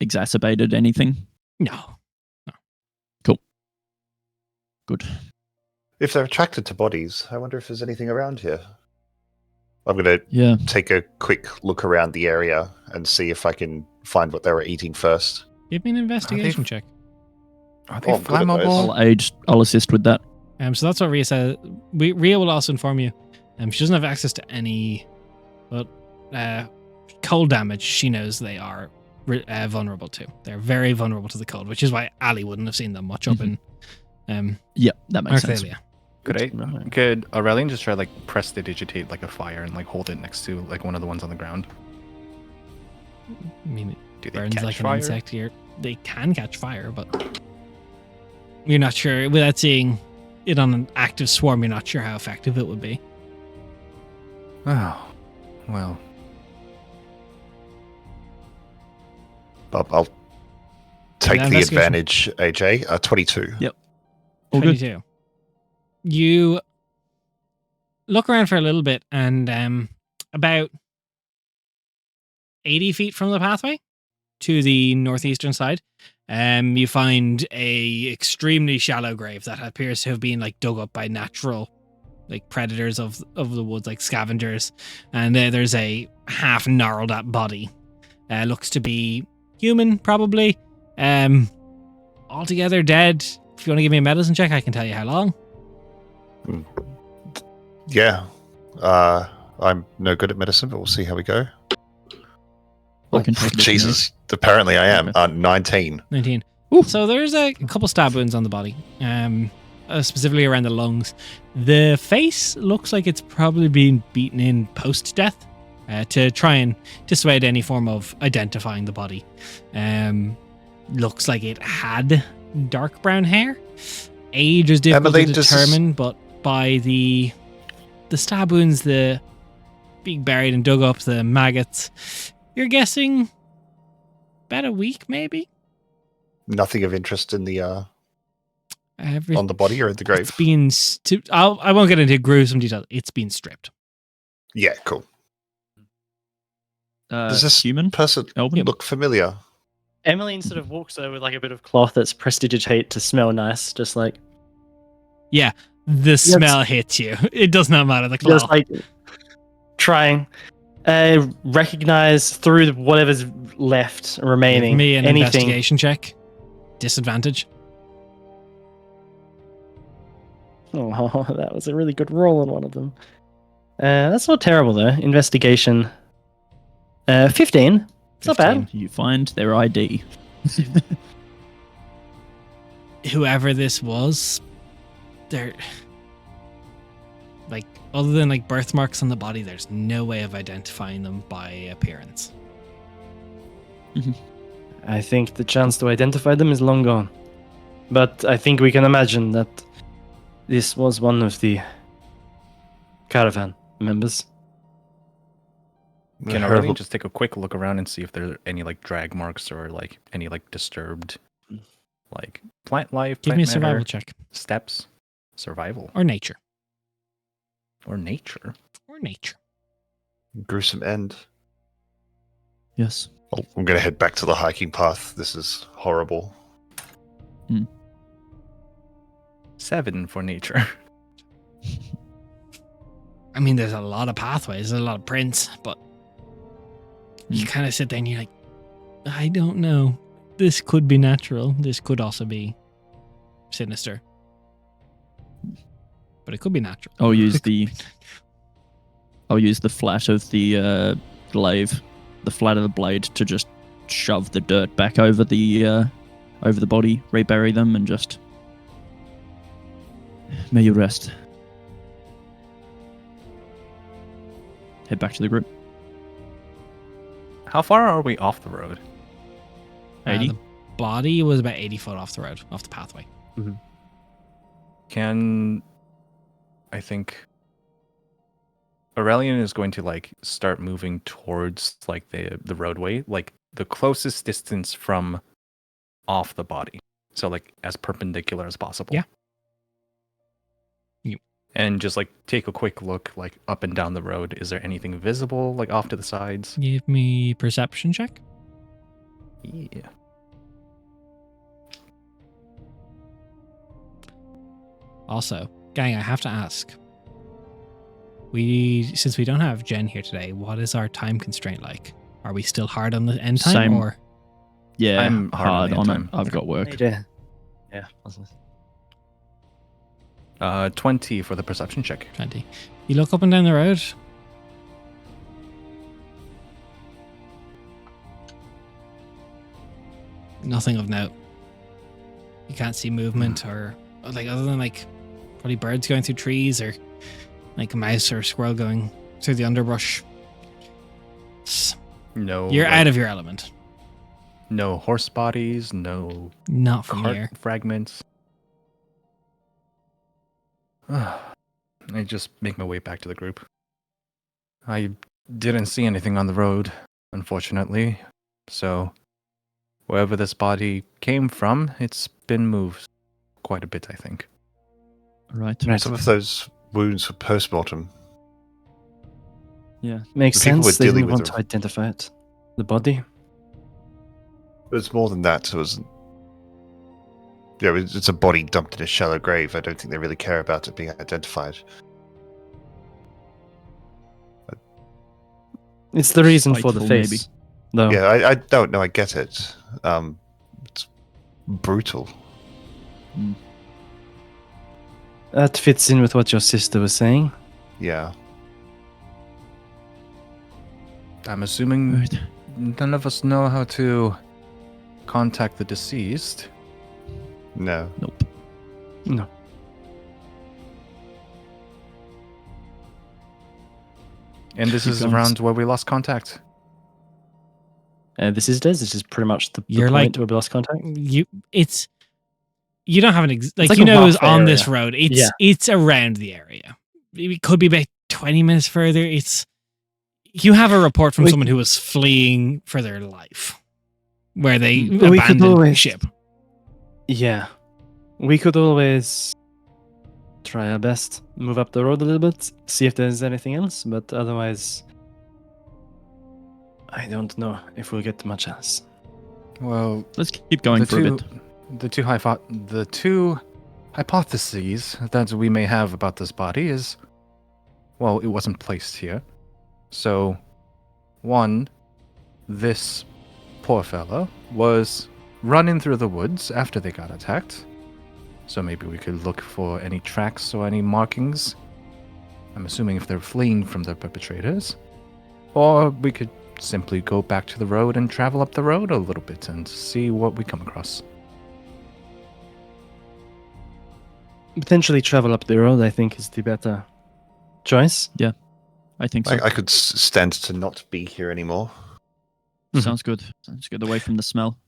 exacerbated anything? No. Good. If they're attracted to bodies, I wonder if there's anything around here. I'm going to Yeah. take a quick look around the area and see if I can find what they were eating first. Give me an investigation check. Are they Oh, I'm good at those. flammable? I'll assist with that. So that's what Rhea says. Rhea will also inform you. She doesn't have access to any, but cold damage. She knows they are vulnerable to. They're very vulnerable to the cold, which is why Ali wouldn't have seen them much up in Yeah, that makes sense. Arthalia. Could Aurelian just try press the digitate like a fire and hold it next to one of the ones on the ground? I mean, Do it they burns catch like fire? an insect here. They can catch fire, but you're not sure. Without seeing it on an active swarm, you're not sure how effective it would be. Oh, well. I'll take the investigation. advantage, AJ. 22. Yep. All good. 22. You look around for a little bit, and about 80 feet from the pathway to the northeastern side, you find a extremely shallow grave that appears to have been dug up by natural predators of the woods, like scavengers. And there's a half gnarled up body. Looks to be human, probably. Altogether dead. If you want to give me a medicine check, I can tell you how long. Yeah. I'm no good at medicine, but we'll see how we go. I can take it if you Jesus. Apparently I am. Okay. 19. 19. So there's a couple stab wounds on the body, specifically around the lungs. The face looks like it's probably been beaten in post-death to try and dissuade any form of identifying the body. Looks like it had dark brown hair. Age is difficult Emily, to determine, but by the stab wounds, the being buried and dug up, the maggots, you're guessing about a week, maybe. Nothing of interest in the on Everything. the body or in the grave. It's been. I won't get into gruesome detail. It's been stripped. Yeah, cool. Does this human? person Elvin? look familiar? Emmeline sort of walks over with a bit of cloth that's prestidigitate to smell nice, just The smell hits you. It does not matter. The cloth. just trying recognize through whatever's left remaining Give me an anything. investigation check. Disadvantage. Oh, that was a really good roll on one of them. That's not terrible though. Investigation. 15. It's not bad. 15. You find their ID. Whoever this was, they're other than birthmarks on the body, there's no way of identifying them by appearance. I think the chance to identify them is long gone. But I think we can imagine that this was one of the caravan members. Can Her- Aurelian just take a quick look around and see if there are any drag marks or any disturbed Like plant life, Give plant me a matter, survival check. steps, survival, Or nature. or nature. Or nature. Gruesome end. Yes. Oh, I'm going to head back to the hiking path. This is horrible. 7 for nature. I mean, there's a lot of pathways, there's a lot of prints, but you kind of sit there and you're like, I don't know. This could be natural. This could also be sinister. But it could be natural. I'll use the flat of the glaive, the flat of the blade, to just shove the dirt back over the body, rebury them, and just may you rest. Head back to the group. How far are we off the road? 80. The body was about 80 foot off the road, off the pathway. Can I think Aurelian is going to like start moving towards like the roadway, like the closest distance from off the body. So like as perpendicular as possible. Yeah. And just like take a quick look like up and down the road. Is there anything visible like off to the sides? Give me perception check. Yeah. Also, gang, I have to ask. Since we don't have Jen here today, what is our time constraint like? Are we still hard on the end time Same. or Yeah, I'm hard hard on the on end it. time. I've got work. Yeah. 20 for the perception check. 20? You look up and down the road. Nothing of note. You can't see movement or like other than like probably birds going through trees or like a mouse or a squirrel going through the underbrush. No. You're like, out of your element. No horse bodies, no Not from cart here. fragments. I just make my way back to the group. I didn't see anything on the road, unfortunately. So, wherever this body came from, it's been moved quite a bit, I think. Right. Some of those wounds were post-mortem. Yeah. Makes The people sense. we're They dealing didn't with want to are- identify it. The body. But it's more than that. It's a body dumped in a shallow grave. I don't think they really care about it being identified. It's the reason for the Spiteful, face. maybe. Though. Yeah, I don't know. I get it. It's brutal. That fits in with what your sister was saying. Yeah. I'm assuming Right. none of us know how to contact the deceased. No. Nope. No. And this Keep is going. around where we lost contact. This is Des. This is pretty much the You're point like- where we lost contact. You don't have an like like you a know it's rough on this area. road. It's Yeah. it's around the area. It could be about 20 minutes further. You have a report from We- someone who was fleeing for their life, where they We could abandoned always- ship. Yeah. We could always try our best, move up the road a little bit, see if there's anything else, but otherwise, I don't know if we'll get much else. Well, Let's keep going for a bit. The two hypotheses that we may have about this body is, well, it wasn't placed here. So, one, this poor fellow was running through the woods after they got attacked. So maybe we could look for any tracks or any markings. I'm assuming if they're fleeing from their perpetrators. Or we could simply go back to the road and travel up the road a little bit and see what we come across. Potentially travel up the road, I think, is the better choice. I think so. I could stand to not be here anymore. Mhm. Sounds good. Sounds good. Away from the smell.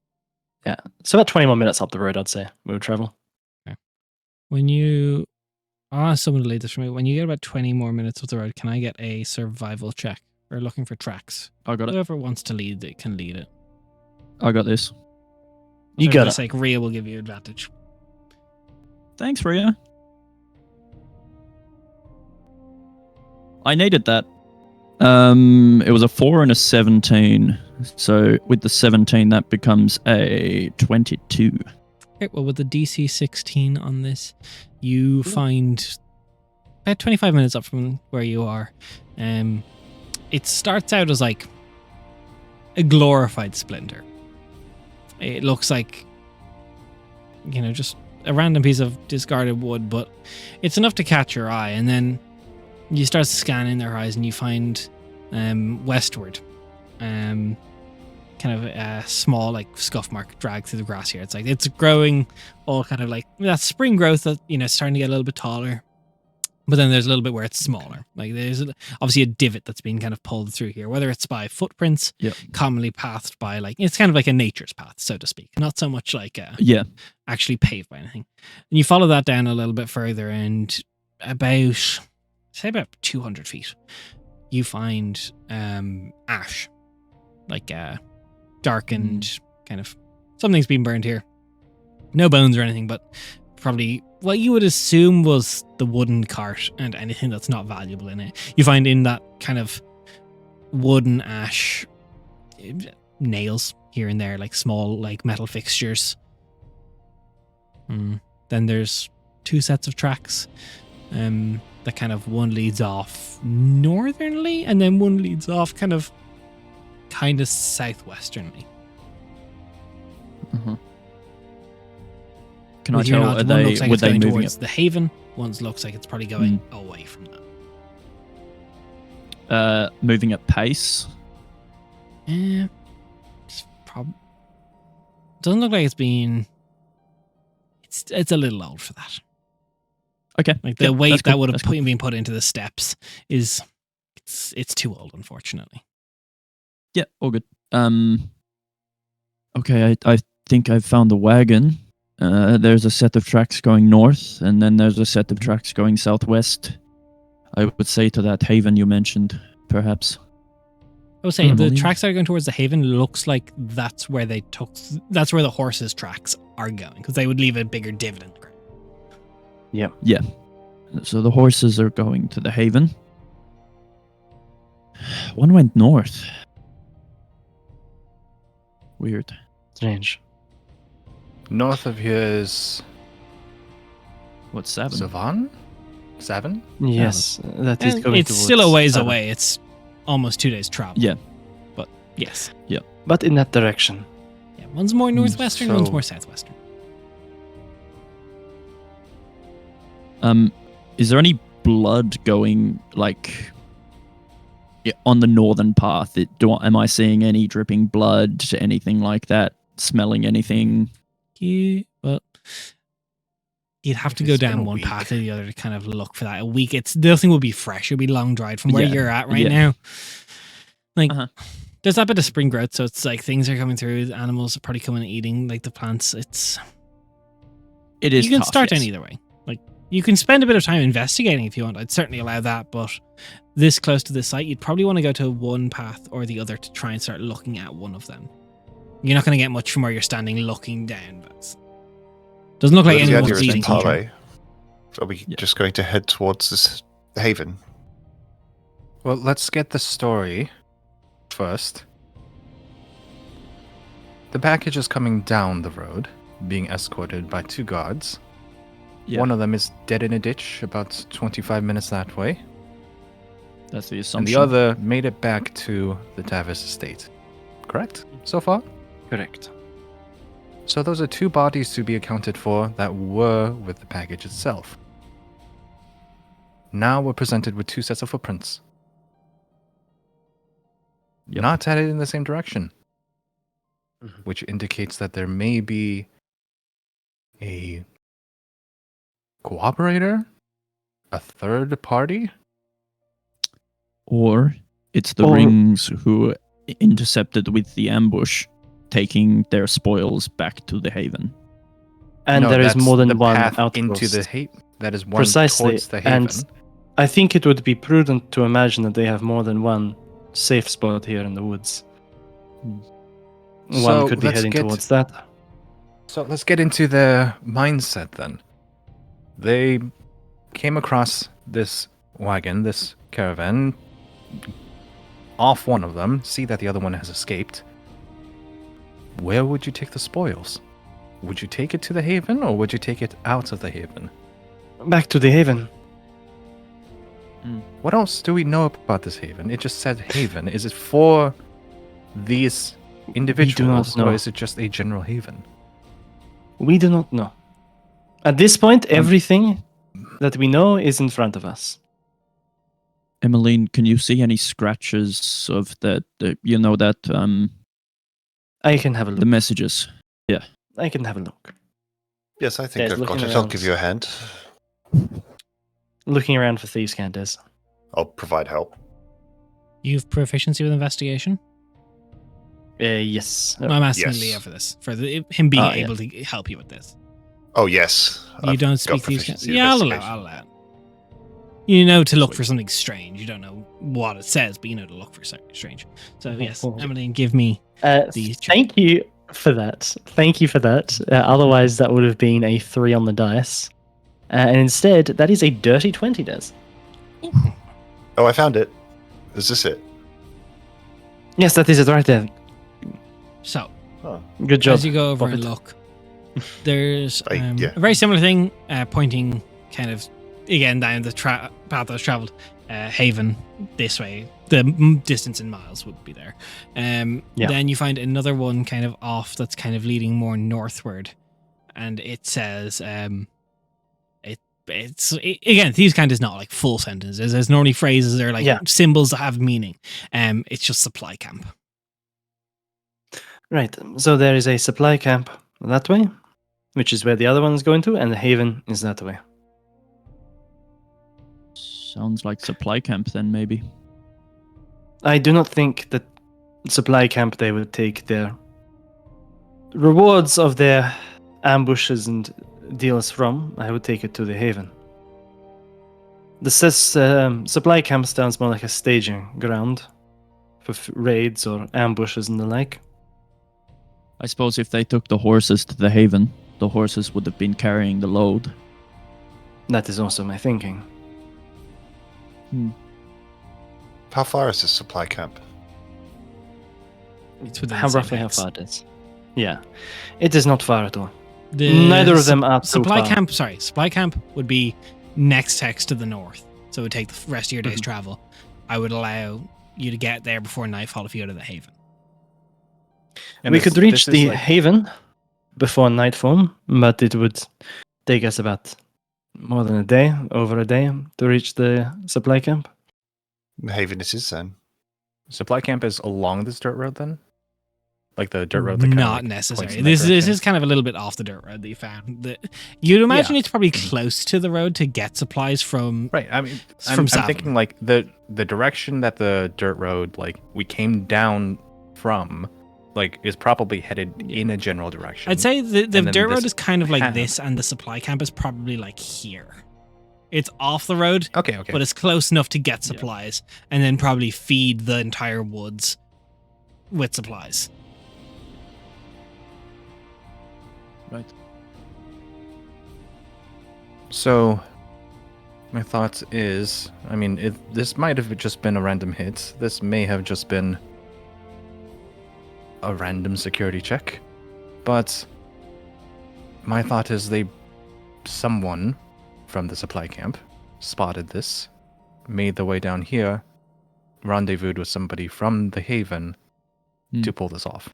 Yeah. So about 20 more minutes up the road, I'd say, we would travel. When you someone to lead this for me. When you get about 20 more minutes of the road, can I get a survival check? We're looking for tracks. I got it. Whoever wants to lead it can lead it. I got this. You For got the it. sake, Rhea will give you advantage. Thanks, Rhea. I needed that. It was a 4 and a 17. So with the 17, that becomes a 22. Okay, well, with the DC 16 on this, you find about 25 minutes up from where you are. It starts out as like a glorified splinter. It looks like, just a random piece of discarded wood, but it's enough to catch your eye. And then you start scanning the horizon, you find westward, kind of a small like scuff mark dragged through the grass here. It's like it's growing, all kind of like that spring growth that it's starting to get a little bit taller. But then there's a little bit where it's smaller. Like there's obviously a divot that's been kind of pulled through here, whether it's by footprints, commonly pathed by it's kind of like a nature's path, so to speak. Not so much like actually paved by anything. And you follow that down a little bit further, and about 200 feet, you find ash, like darkened kind of something's been burned here. No bones or anything, but probably what you would assume was the wooden cart and anything that's not valuable in it. You find in that kind of wooden ash nails here and there, like small like metal fixtures. Then there's 2 sets of tracks. That kind of one leads off northernly and then one leads off kind of southwesternly. Mm-hmm. Can I tell? Are they? Looks like Were it's they going moving towards the haven? One looks like it's probably going away from that. Moving at pace? It's doesn't look like it's been. It's a little old for that. Okay. Like the weight that cool. would have been put into the steps is, it's too old, unfortunately. Yeah, all good. Okay, I think I've found the wagon. There's a set of tracks going north, and then there's a set of tracks going southwest. I would say to that haven you mentioned, perhaps. I would say the tracks that are going towards the haven looks like that's where the horses' tracks are going, because they would leave a bigger divot in the ground. Yeah. So the horses are going to the haven. One went north. Weird. Strange. North of here is What's 7? Seven? Yes, that is And going it's still a towards ways 7. away. It's almost 2 days travel. Yeah. But yes. But in that direction. Yeah, one's more northwestern, so- one's more southwestern. Is there any blood going on the northern path? Am I seeing any dripping blood, anything like that? Smelling anything? Well, you'd have to go It's been down a one week. path or the other to kind of look for that. A week, the thing will be fresh. It'll be long dried from where Yeah, you're at right yeah. now. Like, Uh-huh. there's that bit of spring growth, so it's like things are coming through. The animals are probably coming and eating like the plants. It is. You can tough, start yes. any either way. Like, you can spend a bit of time investigating if you want. I'd certainly allow that, but this close to this site, you'd probably want to go to one path or the other to try and start looking at one of them. You're not going to get much from where you're standing looking down. But doesn't look like What's the anyone's idea eating. is parlay? Are we Yeah. just going to head towards this haven? Well, let's get the story first. The package is coming down the road, being escorted by 2 guards. Yeah. One of them is dead in a ditch about 25 minutes that way, That's the and assumption. the other made it back to the Tavis estate. Correct? So far? Correct. So those are 2 bodies to be accounted for that were with the package itself. Now we're presented with 2 sets of footprints. Yep. Not headed in the same direction. Mhm. Which indicates that there may be a cooperator? A third party? Or it's the Or- rings who intercepted with the ambush, taking their spoils back to the haven. And No, there is that's more the than one path outpost. into the haven. That is one Precisely, towards the haven. and I think it would be prudent to imagine that they have more than one safe spot here in the woods. So One could be let's heading get- towards that. So let's get into their mindset then. They came across this wagon, this caravan, off one of them, see that the other one has escaped. Where would you take the spoils? Would you take it to the haven, or would you take it out of the haven? Back to the haven. What else do we know about this haven? It just said haven. Is it for these individuals, know. or is it just a general haven? We do not know. At this point, everything that we know is in front of us. Emmeline, can you see any scratches of that? I can have a look. The messages. I can have a look. Yes, I think Yes, I've got looking it. I'll around. give you a hand. Looking around for thieves' counters. I'll provide help. You've proficiency with investigation? Yes. No, I'm asking yes. Leah for this, him being Oh, yeah. able to help you with this. Oh, yes. You I've don't got speak these. proficiency Yeah, I'll allow. investigation. I'll allow. You know to look Sweet. for something strange. You don't know what it says, but you know to look for something strange. So yes, Oh. Emmeline, give me the check. Thank you for that. Thank you for that. Otherwise, that would have been a 3 on the dice. And instead, that is a dirty 20, Des. Oh, I found it. Is this it? Yes, that is it right there. So Oh. Good job. as you go over Bobbit. and look, there's Yeah. a very similar thing pointing kind of again down the path that was travelled. Haven this way. The distance in miles would be there. Yeah. Then you find another one kind of off that's kind of leading more northward, and it says again, these kind is not like full sentences. There's normally phrases, they're like symbols that have meaning. It's just supply camp. Right. So there is a supply camp that way, which is where the other one is going to, and the haven is that way. Sounds like supply camp then, maybe. I do not think that supply camp they would take their rewards of their ambushes and deals from. I would take it to the haven. The supply camp sounds more like a staging ground for raids or ambushes and the like. I suppose if they took the horses to the haven, the horses would have been carrying the load. That is also my thinking. How far is this supply camp? It's within How the same roughly how hex. far it is? Yeah, it is not far at all. The Neither of them are too supply far. camp. Sorry, supply camp would be next hex to the north, so it would take the rest of your day's travel. I would allow you to get there before nightfall if you go to the haven. And We this- could reach this is the like- haven before nightfall, but it would take us about more than a day, over a day, to reach the supply camp. Haven it is then. Supply camp is along this dirt road then? Like the dirt road that kinda, Not like, necessary. points in that This direction? is kind of a little bit off the dirt road that you found. You'd imagine it's probably close to the road to get supplies from. Right. I mean, From I'm Savin. thinking like the direction that the dirt road like we came down from, like is probably headed in a general direction. I'd say the then dirt road this is kind of like path. this, and the supply camp is probably like here. It's off the road, Okay. but it's close enough to get supplies, and then probably feed the entire woods with supplies. Right. So, my thoughts is, I mean, this might have just been a random hit. This may have just been a random security check. But my thought is someone from the supply camp spotted this, made their way down here, rendezvoused with somebody from the haven to pull this off.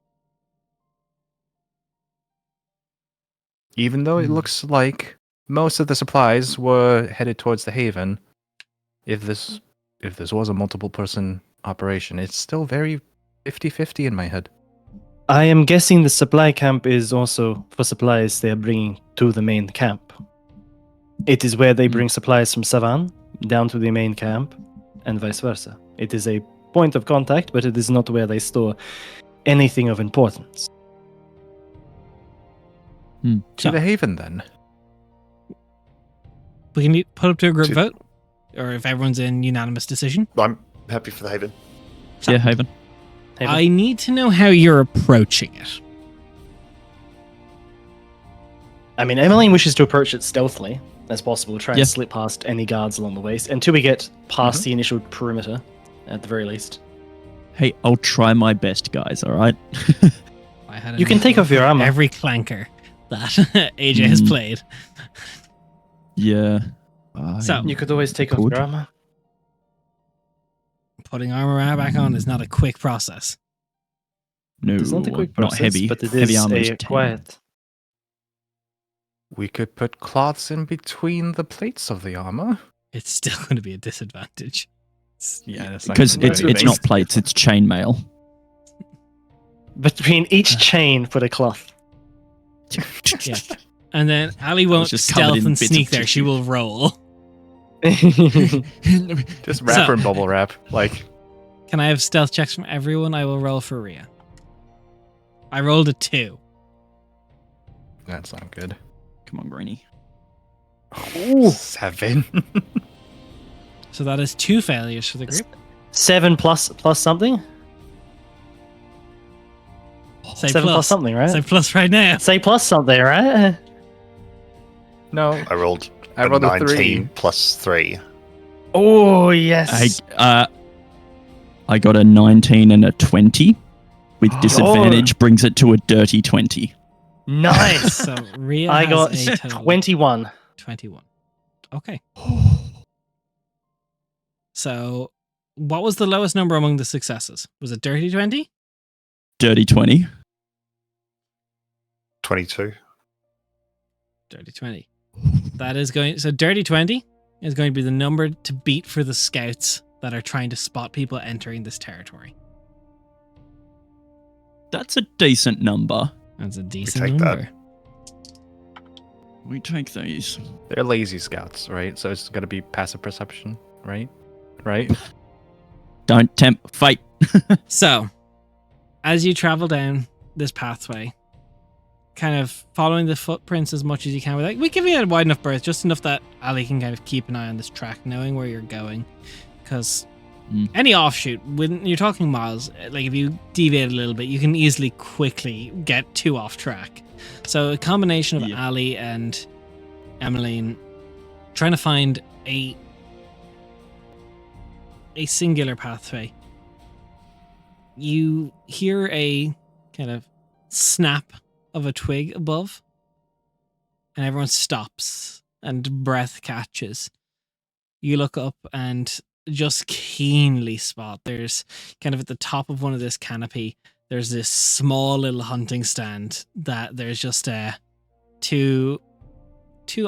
Even though it looks like most of the supplies were headed towards the haven, if this was a multiple person operation, it's still very 50-50 in my head. I am guessing the supply camp is also for supplies they are bringing to the main camp. It is where they bring supplies from Savan down to the main camp, and vice versa. It is a point of contact, but it is not where they store anything of importance. To So the haven, then. we can put up to a group To- vote, or if everyone's in unanimous decision. I'm happy for the Haven. Yeah, haven. Haven. I need to know how you're approaching it. I mean, Emmeline wishes to approach it stealthily as possible, try Yeah. and slip past any guards along the way until we get past the initial perimeter, at the very least. Hey, I'll try my best, guys. All right. I had a You can take off your for armor. every clanker that AJ has played. Yeah. So- You could always take off Could. your armor. Putting armor back on is not a quick process. No, It's not a quick not process, heavy. but it Heavy is armor is a 10. quiet. We could put cloths in between the plates of the armor. It's still going to be a disadvantage. Yeah, that's not Because gonna do it's anything. not plates, it's chainmail. Between each chain, put a cloth. Yeah. And then Ali won't just covered stealth in and bits sneak of there. She tissue. will roll. Just wrap her in bubble wrap. Like, Can I have stealth checks from everyone? I will roll for Rhea. I rolled a 2. that's not good. Come on, Greenie. 7. So that is 2 failures for the group. 7 plus something? Say 7 plus something, right? Say plus right now. Say plus something, right? No, I rolled I rolled a 19 3. plus 3. Oh, yes. I got a 19 and a 20. With disadvantage brings it to a dirty 20. Nice. So Rhea I has got a total of 21. 21. Okay. So what was the lowest number among the successes? Was it dirty 20? Dirty 20. 22. Dirty 20. That is going... So dirty 20 is going to be the number to beat for the scouts that are trying to spot people entering this territory. That's a decent number. That's a decent take that. number. We take these. They're lazy scouts, right? So it's got to be passive perception, right? Right? Don't tempt fate. So, as you travel down this pathway, kind of following the footprints as much as you can, we give you a wide enough berth, just enough that Ali can kind of keep an eye on this track, knowing where you're going. Because any offshoot, when you're talking miles, like if you deviate a little bit, you can easily quickly get too off track. So a combination of Ali and Emmeline trying to find a singular pathway. You hear a kind of snap of a twig above, and everyone stops and breath catches. You look up and just keenly spot there's kind of at the top of one of this canopy, there's this small little hunting stand that there's just two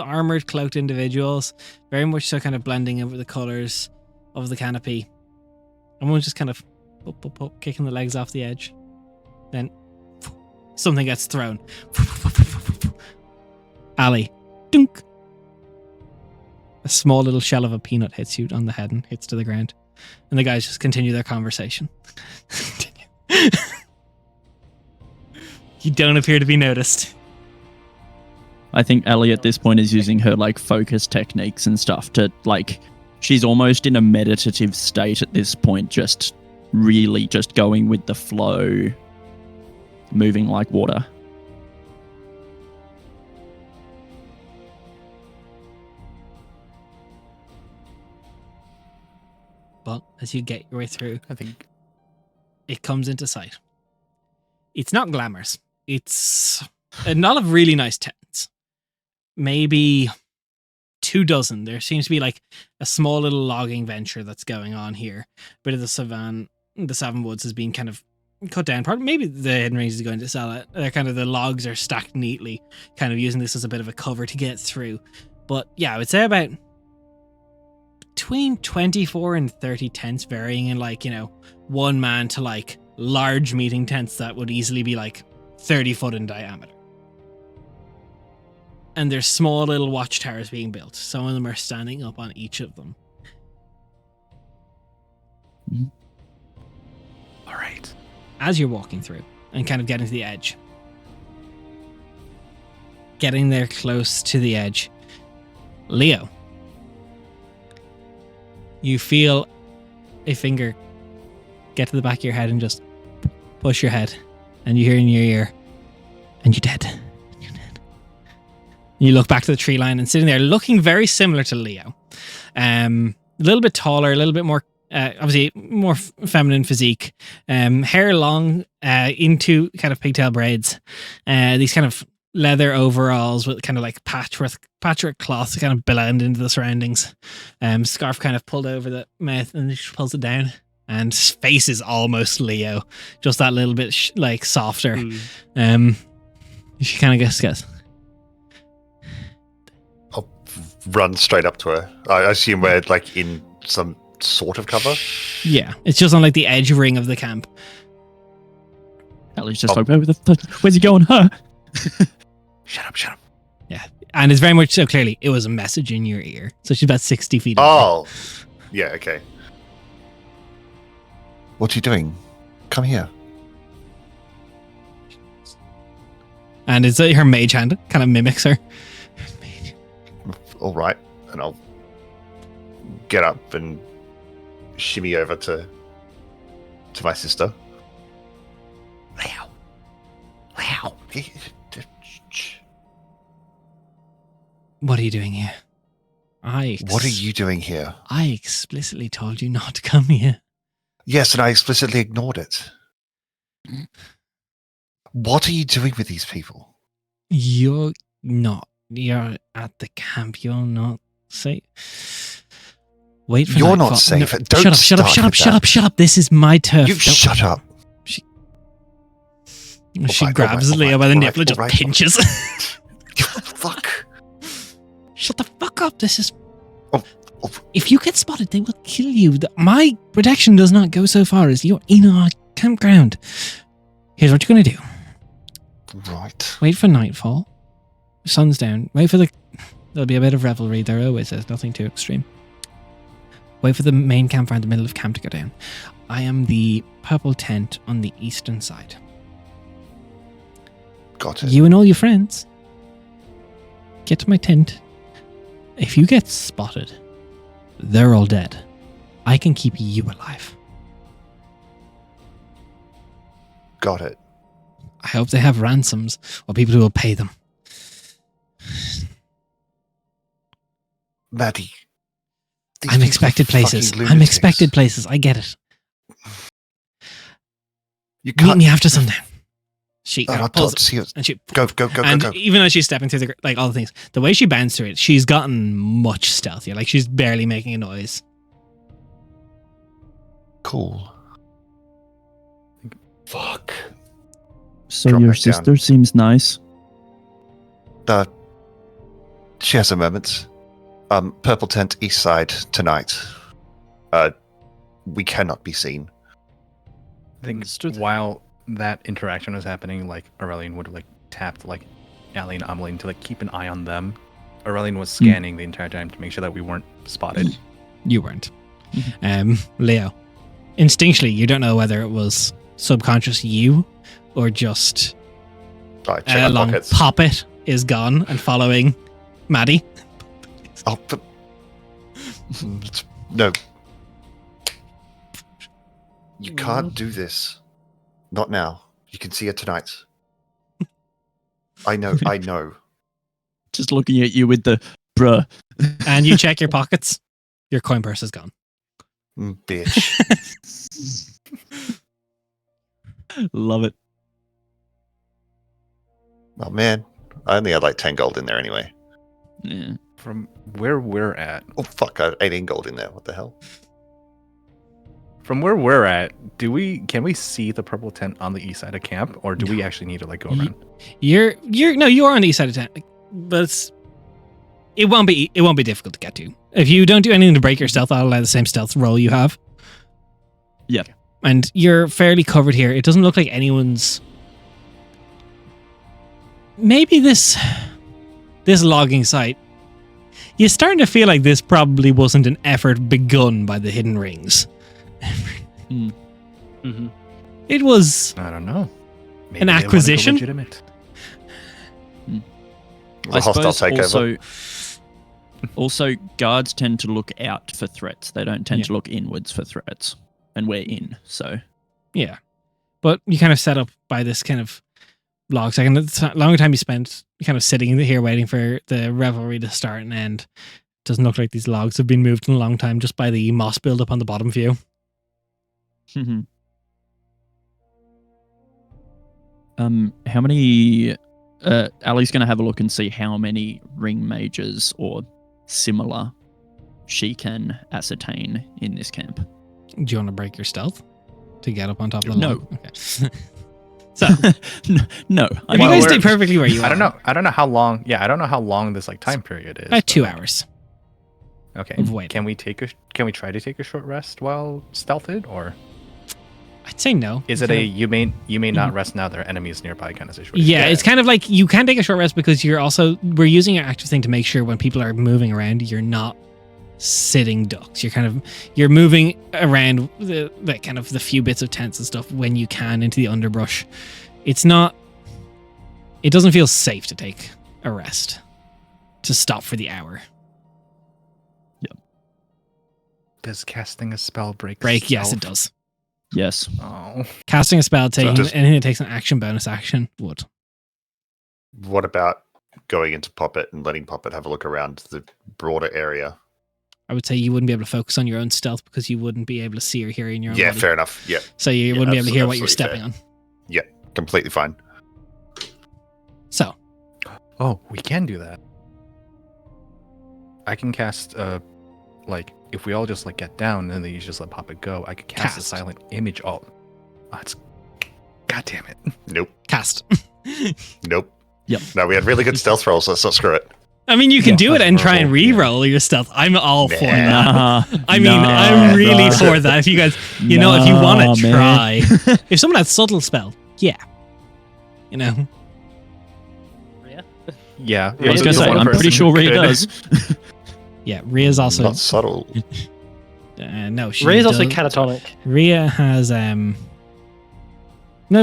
armored cloaked individuals, very much so kind of blending over the colors of the canopy. And one's just kind of kicking the legs off the edge. Then something gets thrown. Ali, dunk. A small little shell of a peanut hits you on the head and hits to the ground. And the guys just continue their conversation. You don't appear to be noticed. I think Ellie at this point is using her like focus techniques and stuff to like, she's almost in a meditative state at this point, just really just going with the flow, moving like water. But as you get your way through, I think. it comes into sight. It's not glamorous. It's not a really nice tents. Maybe 24. There seems to be like a small little logging venture that's going on here. A bit of the savannah woods has been kind of cut down. Probably maybe the Hidden Range is going to sell it. They're kind of the logs are stacked neatly, kind of using this as a bit of a cover to get through. But yeah, I would say about between 24 and 30 tents, varying in like, you know, one man to like large meeting tents that would easily be like 30 foot in diameter. And there's small little watchtowers being built. Some of them are standing up on each of them. All right. As you're walking through and kind of getting to the edge, getting there close to the edge, Leo, you feel a finger get to the back of your head and just push your head, and you hear in your ear, and you're dead. You're dead. You look back to the tree line and sitting there looking very similar to Leo. A little bit taller, a little bit more, obviously more feminine physique. Hair long into kind of pigtail braids. These kind of leather overalls with kind of like patchwork cloth to kind of blend into the surroundings. Scarf kind of pulled over the mouth and she pulls it down. And his face is almost Leo, just that little bit like softer. She kind of guess. I'll run straight up to her. I assume we're like in some sort of cover. Yeah, it's just on like the edge ring of the camp. Ellie's just like, where's he going? Huh? Shut up. Yeah, and it's very much so clearly it was a message in your ear. So she's about 60 feet away. Oh, yeah, okay. What are you doing? Come here. And it's her mage hand kind of mimics her. All right, and I'll get up and shimmy over to my sister. Wow. What are you doing here? What are you doing here? I explicitly told you not to come here. Yes, and I explicitly ignored it. What are you doing with these people? You're not. You're at the camp. You're not safe. Wait for You're nightfall. not safe. No, Don't shut up. start with that. This is my turf. You shut up. She All grabs right, Leo by the all nipple and just all right. pinches. Fuck. Shut the fuck up. This is... Oh. If you get spotted, they will kill you. My protection does not go so far as you're in our campground. Here's what you're going to do. Right. Wait for nightfall. Sun's down. Wait for there'll be a bit of revelry. There always is. Nothing too extreme. Wait for the main campfire in the middle of camp to go down. I am the purple tent on the eastern side. Got it. You and all your friends get to my tent. If you get spotted, they're all dead. I can keep you alive. Got it. I hope they have ransoms or people who will pay them. Maddie. these I'm people are expected places. fucking I'm lunatics. expected places. I get it. You Meet can't. me after sundown. She I'll pulls talk to you. and she Go. and even as she's stepping through all the things, the way she bends through it, she's gotten much stealthier. Like she's barely making a noise. Cool. Fuck. So Drop your back down. sister seems nice. She has her moments. Purple tent east side tonight. We cannot be seen. I think while that interaction was happening, like Aurelian would have tapped Allie and Ameline to keep an eye on them. Aurelian was scanning the entire time to make sure that we weren't spotted. You weren't. Leo, instinctually, you don't know whether it was subconscious you or just Right, check my pockets. Poppet is gone and following Maddie. Oh, but no. You can't do this. Not now. You can see her tonight. I know. Just looking at you with the bruh. And you check your pockets. Your coin purse is gone. Bitch. Love it. Oh man. I only had 10 gold in there anyway. Yeah. From where we're at, Oh fuck, I had 18 gold in there. What the hell? can we see the purple tent on the east side of camp, or do we actually need to go around? You are on the east side of town, but it won't be difficult to get to. If you don't do anything to break your stealth, I'll allow the same stealth roll you have. Yeah. And you're fairly covered here. It doesn't look like anyone's. Maybe this logging site. You're starting to feel like this probably wasn't an effort begun by the hidden rings. Mm-hmm. It was I don't know. Maybe an they wanna go acquisition? legitimate. A hostile takeover. Also, guards tend to look out for threats. They don't tend to look inwards for threats. And we're in, so. Yeah. But you kind of set up by this kind of logs. Like, and it's a longer time you spent kind of sitting here waiting for the revelry to start and end. Doesn't look like these logs have been moved in a long time just by the moss buildup on the bottom view. How many? Ali's going to have a look and see how many ring mages or similar she can ascertain in this camp. Do you want to break your stealth to get up on top of the No. log? Okay. So, No. I mean, you guys stay perfectly where you are. I don't know. I don't know how long. Yeah, I don't know how long this like time period is. About 2 but, like, hours Okay. of waiting. Can we try to take a short rest while stealthed, or I'd say no. is it a you may not rest now, there are enemies nearby kind of situation? Yeah, it's kind of like you can take a short rest because we're using your active thing to make sure when people are moving around, you're not sitting ducks. You're moving around the kind of the few bits of tents and stuff when you can into the underbrush. It doesn't feel safe to take a rest, to stop for the hour. Does casting a spell break? Yes, it stealth? does. Yes. Oh, Casting a spell, taking does- anything that takes an action bonus action would. What about going into Poppet and letting Poppet have a look around the broader area? I would say you wouldn't be able to focus on your own stealth because you wouldn't be able to see or hear in your own Yeah, body. fair enough. Yeah, So you Yeah, wouldn't be able to hear what you're absolutely stepping fair. on. completely fine. So, oh, we can do that. I can cast like if we all just like get down and then you just let Papa go, I could cast a Cast. silent image. Oh, it's God damn it. Nope. cast. Nope. Yep. No, we had really good stealth rolls. Let's not screw it. I mean, you can Yeah, do it that's and try and verbal, yeah. re-roll your stealth. I'm all for that. Nah, I mean, nah, I'm really nah. for that. If you guys, if you want Nah, to man. try, if someone has subtle spell, yeah, you know, Yeah, I was the going to say, one I'm pretty person sure who Rhea could. does. yeah. Ria's also Not subtle. no. She Ray's also does- catatonic. Rhea has No,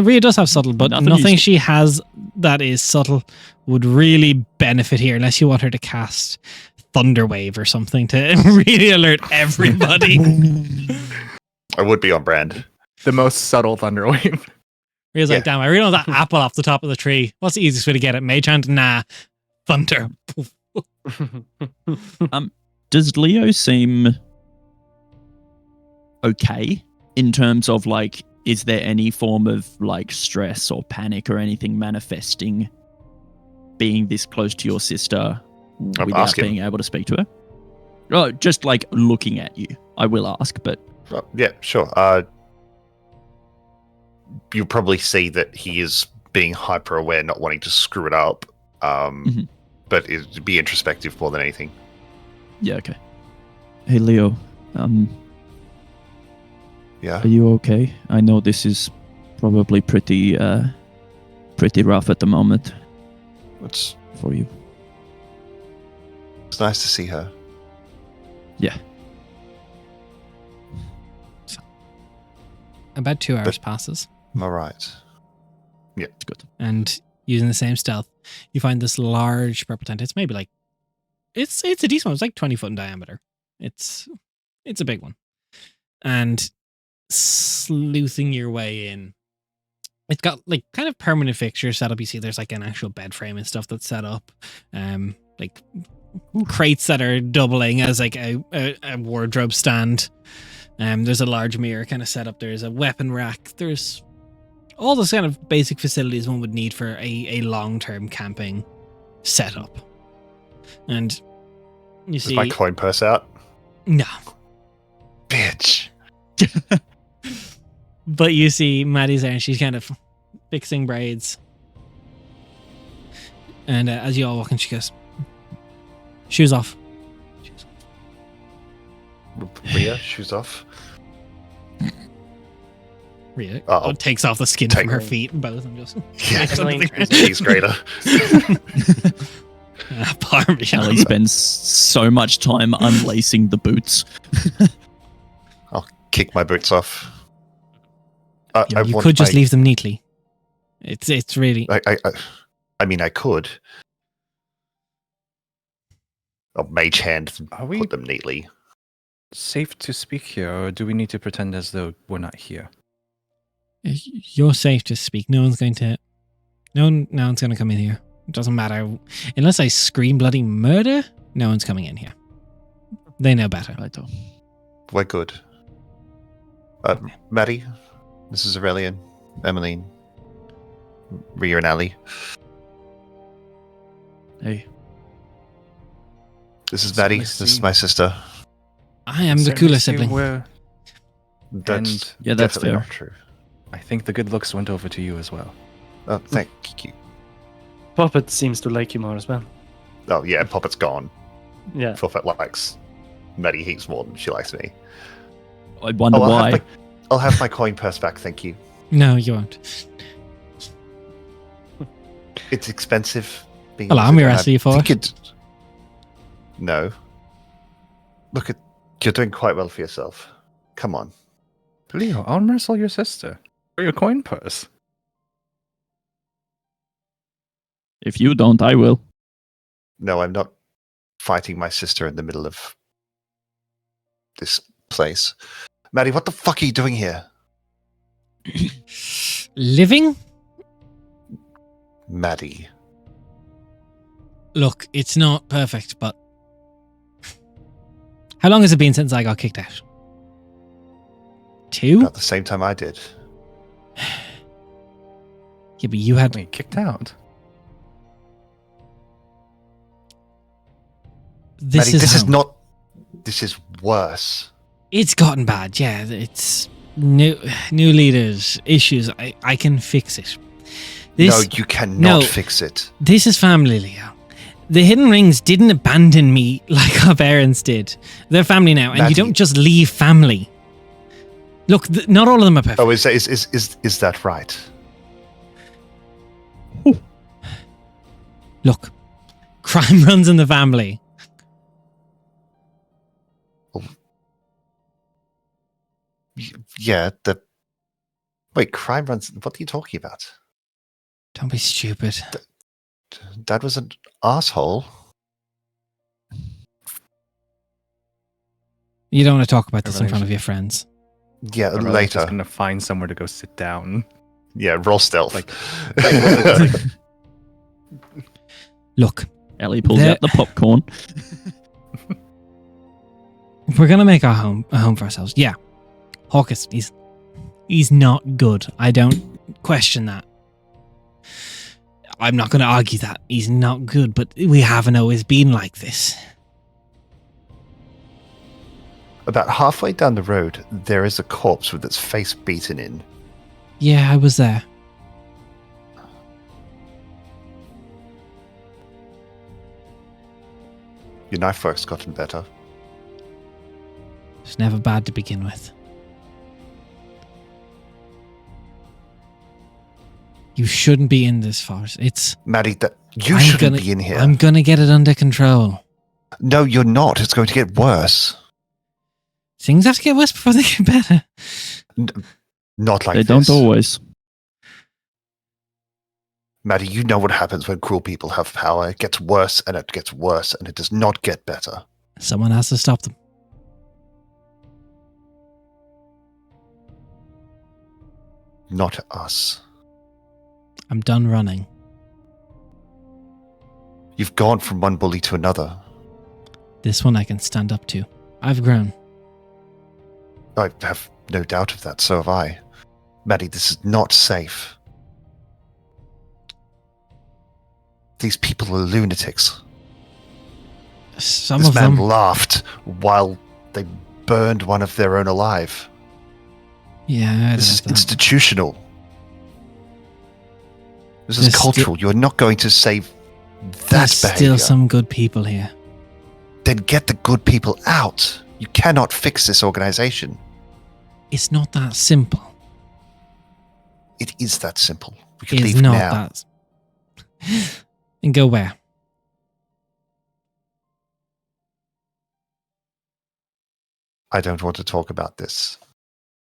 Rhea does have subtle, but Nothing nothing useful. she has that is subtle would really benefit here, unless you want her to cast Thunderwave or something to really alert everybody. I would be on brand. The most subtle Thunderwave. Rhea's Yeah. like, damn, I really want that apple off the top of the tree. What's the easiest way to get it? Mage hand? Nah. Thunder. Does Leo seem okay in terms of like, is there any form of like stress or panic or anything manifesting being this close to your sister without ask him. being able to speak to her? Oh, just like looking at you. I will ask, but Yeah, sure. You'll probably see that he is being hyper aware, not wanting to screw it up. Mhm. But it'd be introspective more than anything. yeah, okay. Hey Leo, Yeah. are you okay? I know this is probably pretty rough at the moment It's for you. nice to see her. Yeah. About 2 hours passes, All right. It's good. and using the same stealth, you find this large purple tent. It's maybe like it's a decent one. It's like 20 foot in diameter. It's a big one, and sleuthing your way in, it's got like kind of permanent fixtures set up. You see, there's like an actual bed frame and stuff that's set up, like crates that are doubling as like a wardrobe stand. There's a large mirror kind of set up. There's a weapon rack. There's all the kind of basic facilities one would need for a long-term camping setup. And you Is see, my coin purse out? no, Bitch. but you see Maddie's there and she's kind of fixing braids. And as you all walk in, she goes, shoes off. Rhea, shoes off. Rhea Oh. takes off the skin Take- from her feet, both, and just Yeah. Emily- Cheese grater. Parmesan. Ellie spends so much time unlacing the boots. Kick my boots off. You could just leave them neatly. It's really I mean, I could. I'll mage hand them, Are we put them neatly. safe to speak here, or do we need to pretend as though we're not here? You're safe to speak. No one's going to No one's going to come in here. It doesn't matter. Unless I scream bloody murder, no one's coming in here. They know better. Righto. We're good. Maddie, this is Aurelian, Emmeline, Rhea and Ali. Hey. This is So Maddie. I This is see. my sister. I am the Certainly cooler see sibling. where- That's Yeah, that's definitely fair. not true. I think the good looks went over to you as well. Oh, thank you. Puppet seems to like you more as well. Oh yeah, Puppet's gone. Yeah. Puppet likes Maddie heaps more than she likes me. I wonder Oh, why. I'll have my coin purse back, thank you. No, you won't. It's expensive. Being Hello, a I'm your visitor, and I SV4. think it- No. Look at you're doing quite well for yourself. Come on. Leo, arm wrestle your sister for your coin purse. If you don't, I will. No, I'm not fighting my sister in the middle of this place. Maddie, what the fuck are you doing here? Living? Maddie. Look, it's not perfect, but... How long has it been since I got kicked out? 2? About the same time I did. Yeah, but you had... Wait, kicked out? This Maddie, is this is how- not this is worse. It's gotten bad, yeah. It's new leaders, issues. I can fix it. No, you cannot no. fix it. This is family, Leo. The Hidden Rings didn't abandon me like our parents did. They're family now, and Maddie. you don't just leave family. Look, not all of them are perfect. Oh, is that right? Look, crime runs in the family. Yeah, wait, crime runs. What are you talking about? Don't be stupid. Dad was an asshole. You don't want to talk about this in Everything's- front of your friends. Yeah, Or rather, later. just gonna find somewhere to go sit down. Yeah, roll stealth. Like- Look, Ellie pulls There- out the popcorn. we're gonna make a home for ourselves. Yeah, Hawkins, he's not good. I don't question that. I'm not going to argue that he's not good, but we haven't always been like this. About halfway down the road, there is a corpse with its face beaten in. Yeah, I was there. Your knife work's gotten better. It's never bad to begin with. You shouldn't be in this farce. It's Maddie, you I'm shouldn't gonna- be in here. I'm gonna get it under control. No, you're not. It's going to get worse. Things have to get worse before they get better. Not like They this. don't always. Maddie, you know what happens when cruel people have power. It gets worse and it gets worse and it does not get better. Someone has to stop them. Not us. I'm done running. You've gone from one bully to another. This one I can stand up to. I've grown. I have no doubt of that, so have I. Maddie, this is not safe. These people are lunatics. Some This of man them. laughed while they burned one of their own alive. Yeah, I heard This is about that. institutional. This is There's cultural. You're not going to save that There's behavior. still some good people here. Then get the good people out. You cannot fix this organization. It's not that simple. It is that simple. We can It's leave not now. that. And go where? I don't want to talk about this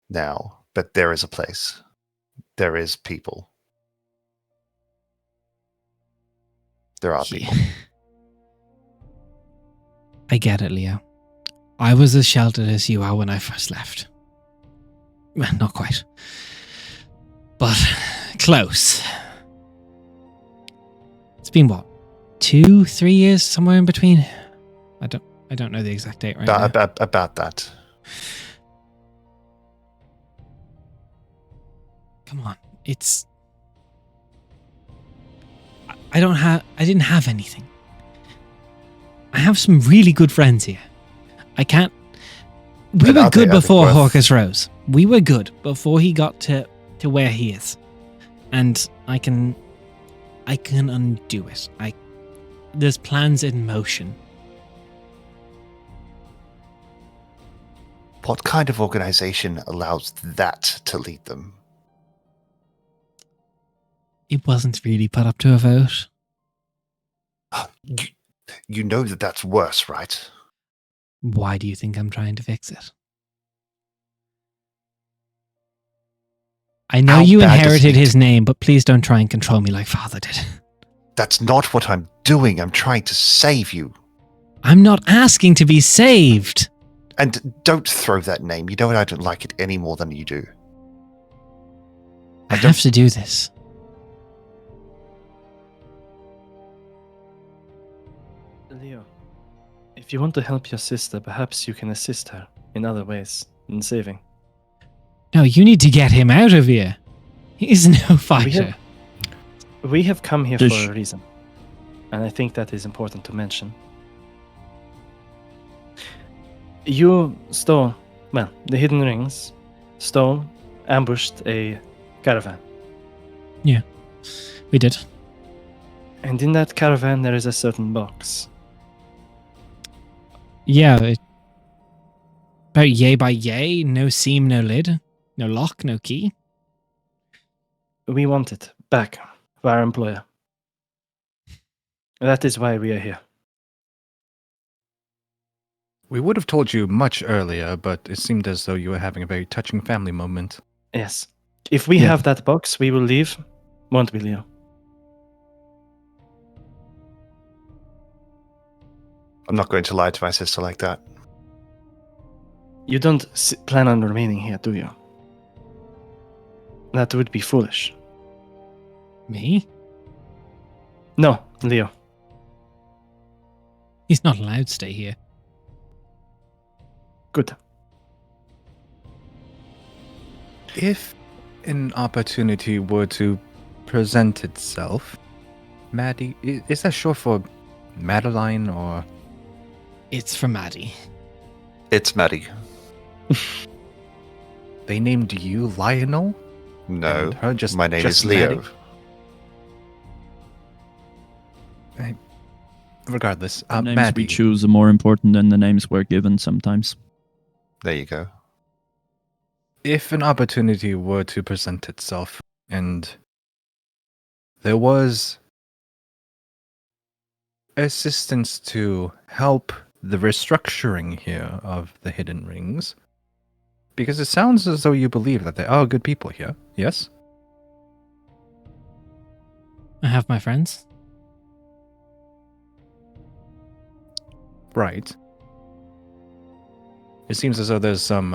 now, but there is a place. There is people. There are people. I get it, Leo. I was as sheltered as you are when I first left. Well, not quite. But close. been what? 2-3 years, somewhere in between. I don't know the exact date right now. About that. Come on, it's. I didn't have anything. I have some really good friends here. I can't. We And were are good they before worth- Hawkins Rose. We were good before he got to where he is, and I can undo it. There's plans in motion. What kind of organization allows that to lead them? It wasn't really put up to a vote. You know that that's worse, right? Why do you think I'm trying to fix it? I know How you bad does it inherited need his to- name, but please don't try and control me like Father did. That's not what I'm doing. I'm trying to save you. I'm not asking to be saved. And don't throw that name. You know what? I don't like it any more than you do. I have to do this. Leo, if you want to help your sister, perhaps you can assist her in other ways than saving. No, you need to get him out of here. He's no fighter. We have come here Does for sh- a reason, and I think that is important to mention. You stole, well, the hidden rings, ambushed a caravan. We did. And in that caravan, there is a certain box. Yeah. About yay by yay. No seam, no lid. No lock, no key. We want it back for our employer. That is why we are here. We would have told you much earlier, but it seemed as though you were having a very touching family moment. Yes. If we Yeah. have that box, we will leave. Won't we, Leo? I'm not going to lie to my sister like that. You don't plan on remaining here, do you? That would be foolish. Me? No, Leo. He's not allowed to stay here. Good. If an opportunity were to present itself, Maddie, is that short for Madeline or? It's for Maddie. It's Maddie. They named you Lionel? No, And her just my name just is Leo. Maddie? Regardless, The names we Maddie, choose are more important than the names we're given sometimes. There you go. if an opportunity were to present itself and there was assistance to help the restructuring here of the hidden rings, because it sounds as though you believe that there are good people here, yes? I have my friends. Right. It seems as though there's some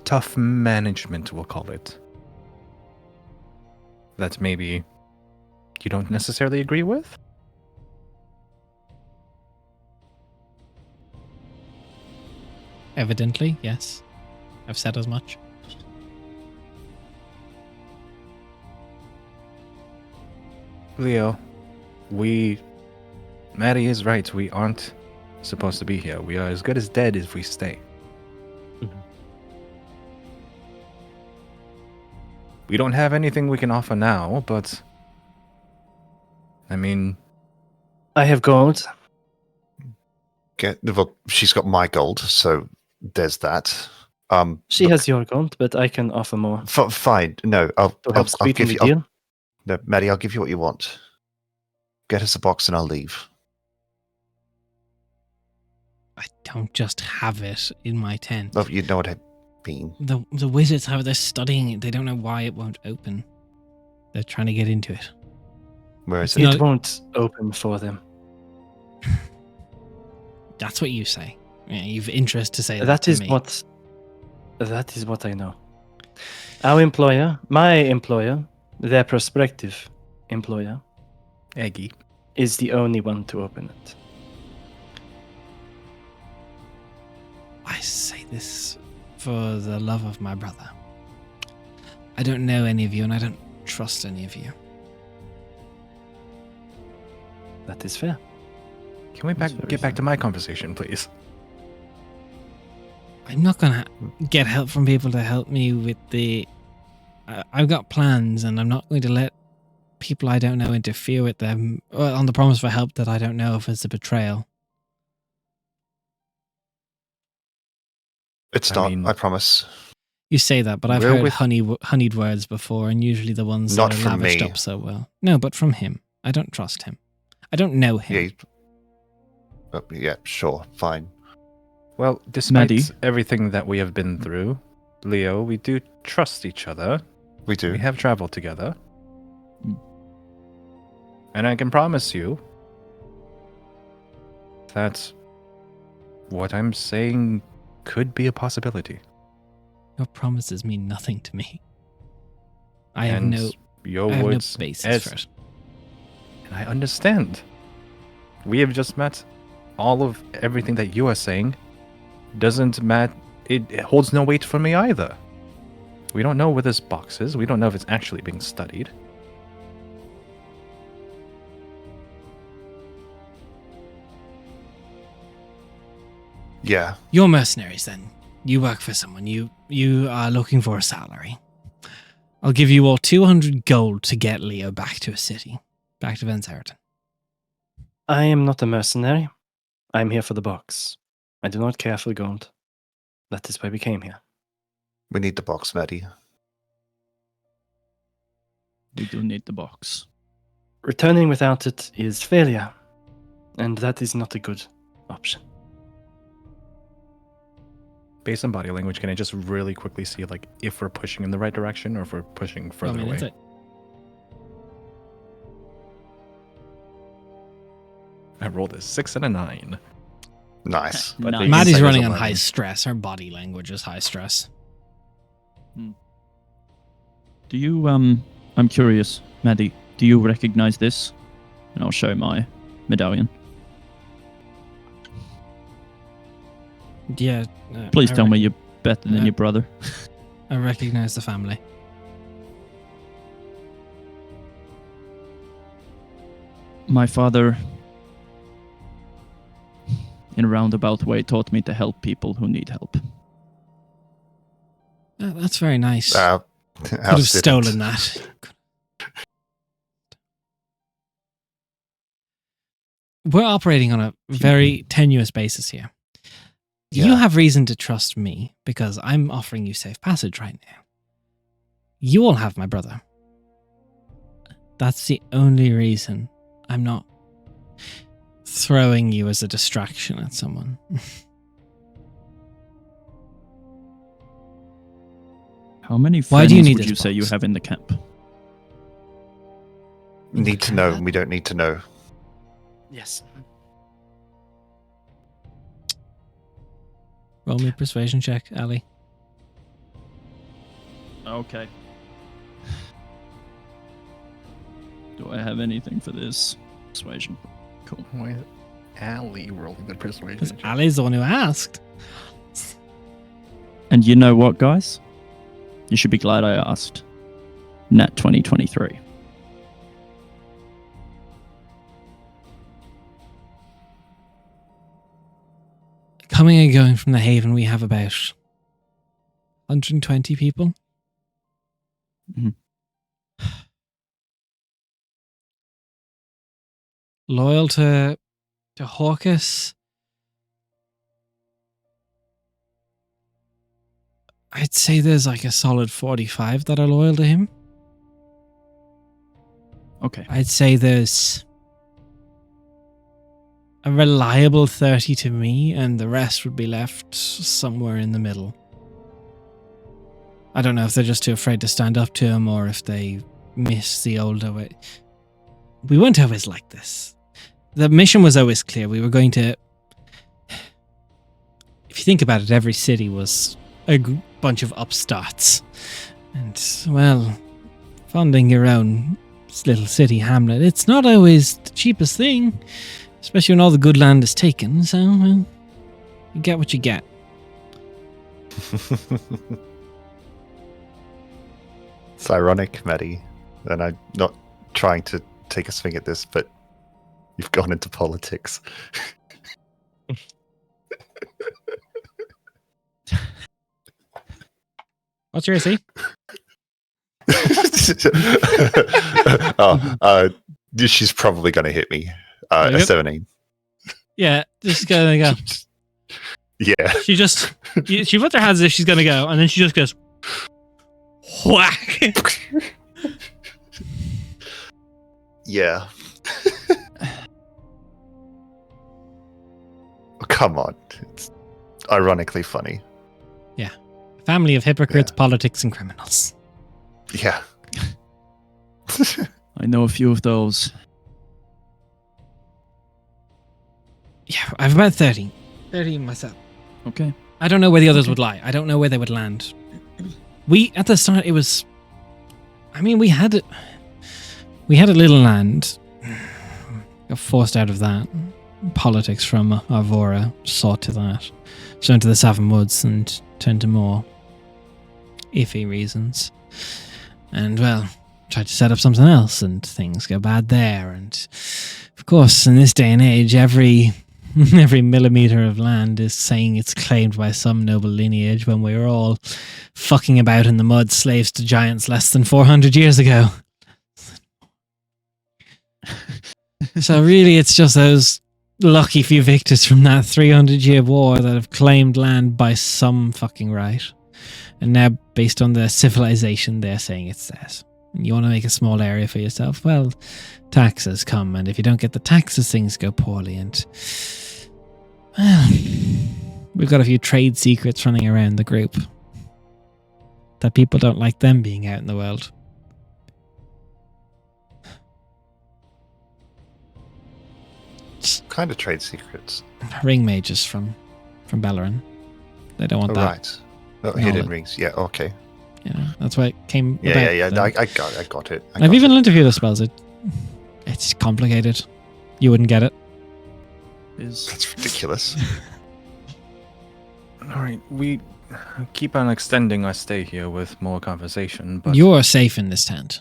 tough management, we'll call it, that maybe you don't necessarily agree with? Evidently, yes. I've said as much. Leo, Maddie is right. We aren't supposed to be here. We are as good as dead if we stay. Mhm. We don't have anything we can offer now, but I mean, I have gold. Well, she's got my gold, so there's that. She look, has your gold, but I can offer more fine. No, to help sweeten the deal. No, Maddie, I'll give you what you want. Get us a box and I'll leave. I don't just have it in my tent. Oh, you know what I mean. The wizards have they're studying it. They don't know why it won't open. They're trying to get into it. Where is It's it? not- It won't open for them. That's what you say. Yeah, you've interest to say that. That to is me. what I know. Our employer, my employer, their prospective employer, Eggy. is the only one to open it. I say this for the love of my brother. I don't know any of you, and I don't trust any of you. That is fair. Can we That's very get back fair. to my conversation, please? I'm not gonna get help from people to help me with the... I've got plans, and I'm not going to let people I don't know interfere with them on the promise for help that I don't know if it's a betrayal. It's I not, mean- I promise. You say that, but I've Well, heard with- honeyed words before, and usually the ones Not that are from lavished me. up so well. No, but from him. I don't trust him. I don't know him. Yeah, yeah, sure, fine. Well, despite Maddie? everything that we have been through, Leo, we do trust each other. We do. We have traveled together. Mm. And I can promise you that what I'm saying could be a possibility. Your promises mean nothing to me. I have And no your I have no words basis as- for it. And I understand. We have just met. All of everything that you are saying doesn't matter. It holds no weight for me either. We don't know where this box is. We don't know if it's actually being studied. Yeah, You're mercenaries then. You work for someone. You are looking for a salary. I'll give you all 200 gold to get Leo back to a city. Back to Venserton. I am not a mercenary. I am here for the box. I do not care for the gold. That is why we came here. we need the box, Maddie. We do need the box. Returning without it is failure, and that is not a good option. Based on body language, can I just really quickly see like if we're pushing in the right direction or if we're pushing further away? Insight. I rolled a 6 and a 9. Nice. But Nice. the Maddie's insight is running on 11. high stress. Her body language is high stress. Do you, I'm curious, Maddie, do you recognize this? And I'll show my medallion. Yeah. Please I tell me rec- you're better than Uh, your brother. I recognize the family. My father, in a roundabout way, taught me to help people who need help. That's very nice. Could Could have stolen that. We're operating on a very tenuous basis here. You Yeah. have reason to trust me because I'm offering you safe passage right now. You all have my brother. That's the only reason I'm not throwing you as a distraction at someone. How many Why friends do you need would this you say you box? have in the camp? Need to know. We don't need to know. Yes. Roll me a persuasion check, Ali. Okay. Do I have anything for this? Persuasion. Cool. Why is Allie rolling the Because persuasion? check? Ali's the one who asked. And you know what, guys? You should be glad I asked. Nat 2023. Coming and going from the Haven, we have about 120 people. Mhm. Loyal to Hawkes. I'd say there's like a solid 45 that are loyal to him. Okay. I'd say there's a reliable 30 to me, and the rest would be left somewhere in the middle. I don't know if they're just too afraid to stand up to him or if they miss the older way. We weren't always like this. The mission was always clear. We were going to... If you think about it, every city was a bunch of upstarts. And, well, funding your own this little city hamlet, it's not always the cheapest thing, especially when all the good land is taken. So well, you get what you get. It's ironic, Maddie, and I'm not trying to take a swing at this, but you've gone into politics. What's your AC? She's probably going to hit me. There you A go. 17. Yeah, just gonna go. Yeah. She puts her hands as if she's gonna go, and then she just goes whack. Yeah. Oh, come on. It's ironically funny. Family of hypocrites, politics, and criminals. Yeah. I know a few of those. Yeah, I have about 30. 30 myself. Okay. I don't know where the others would lie. I don't know where they would land. At the start, it was... I mean, we had a little land. Got forced out of that. Politics from Arvora sought to that. So into the Savin Woods and turned to more iffy reasons. And, well, tried to set up something else and things go bad there. And, of course, in this day and age, every millimeter of land is saying it's claimed by some noble lineage when we were all fucking about in the mud, slaves to giants less than 400 years ago. So really, it's just those lucky few victors from that 300-year war that have claimed land by some fucking right. And now, based on their civilization, they're saying it's theirs. And you want to make a small area for yourself? Well, taxes come, and if you don't get the taxes, things go poorly. And well, we've got a few trade secrets running around the group that people don't like them being out in the world. What kind of trade secrets? Ring mages from Bellerin. They don't want Oh, that. right. Oh, No, hidden but- rings. Yeah, okay. You know, that's why it came Yeah, about. yeah. So- I got it. I've even learned a few of the spells. It's complicated. You wouldn't get it. That's ridiculous. All right, we keep on extending our stay here with more conversation, but You're safe in this tent.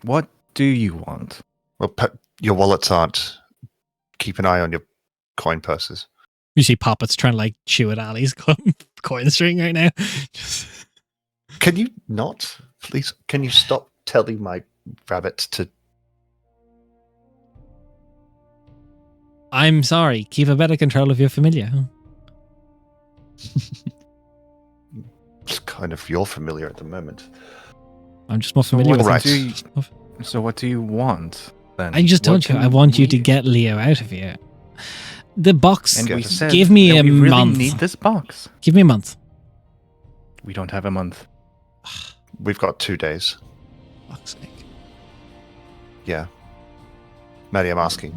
what do you want? Well, your wallets aren't. Keep an eye on your coin purses. You see Poppets trying to like chew at Ali's coin string right now. Just... Can you not? Please, can you stop telling my rabbit to... I'm sorry. Keep a better control of your familiar. It's kind of your familiar at the moment. I'm just more So familiar what with Right. do you, so what do you want then? I just told What you, can I want you to we- get Leo out of here. The box. And we Give said give me that a we really month. need this box. Give me a month. We don't have a month. We've got 2 days. Fuck's sake. Yeah. Maddie, I'm asking.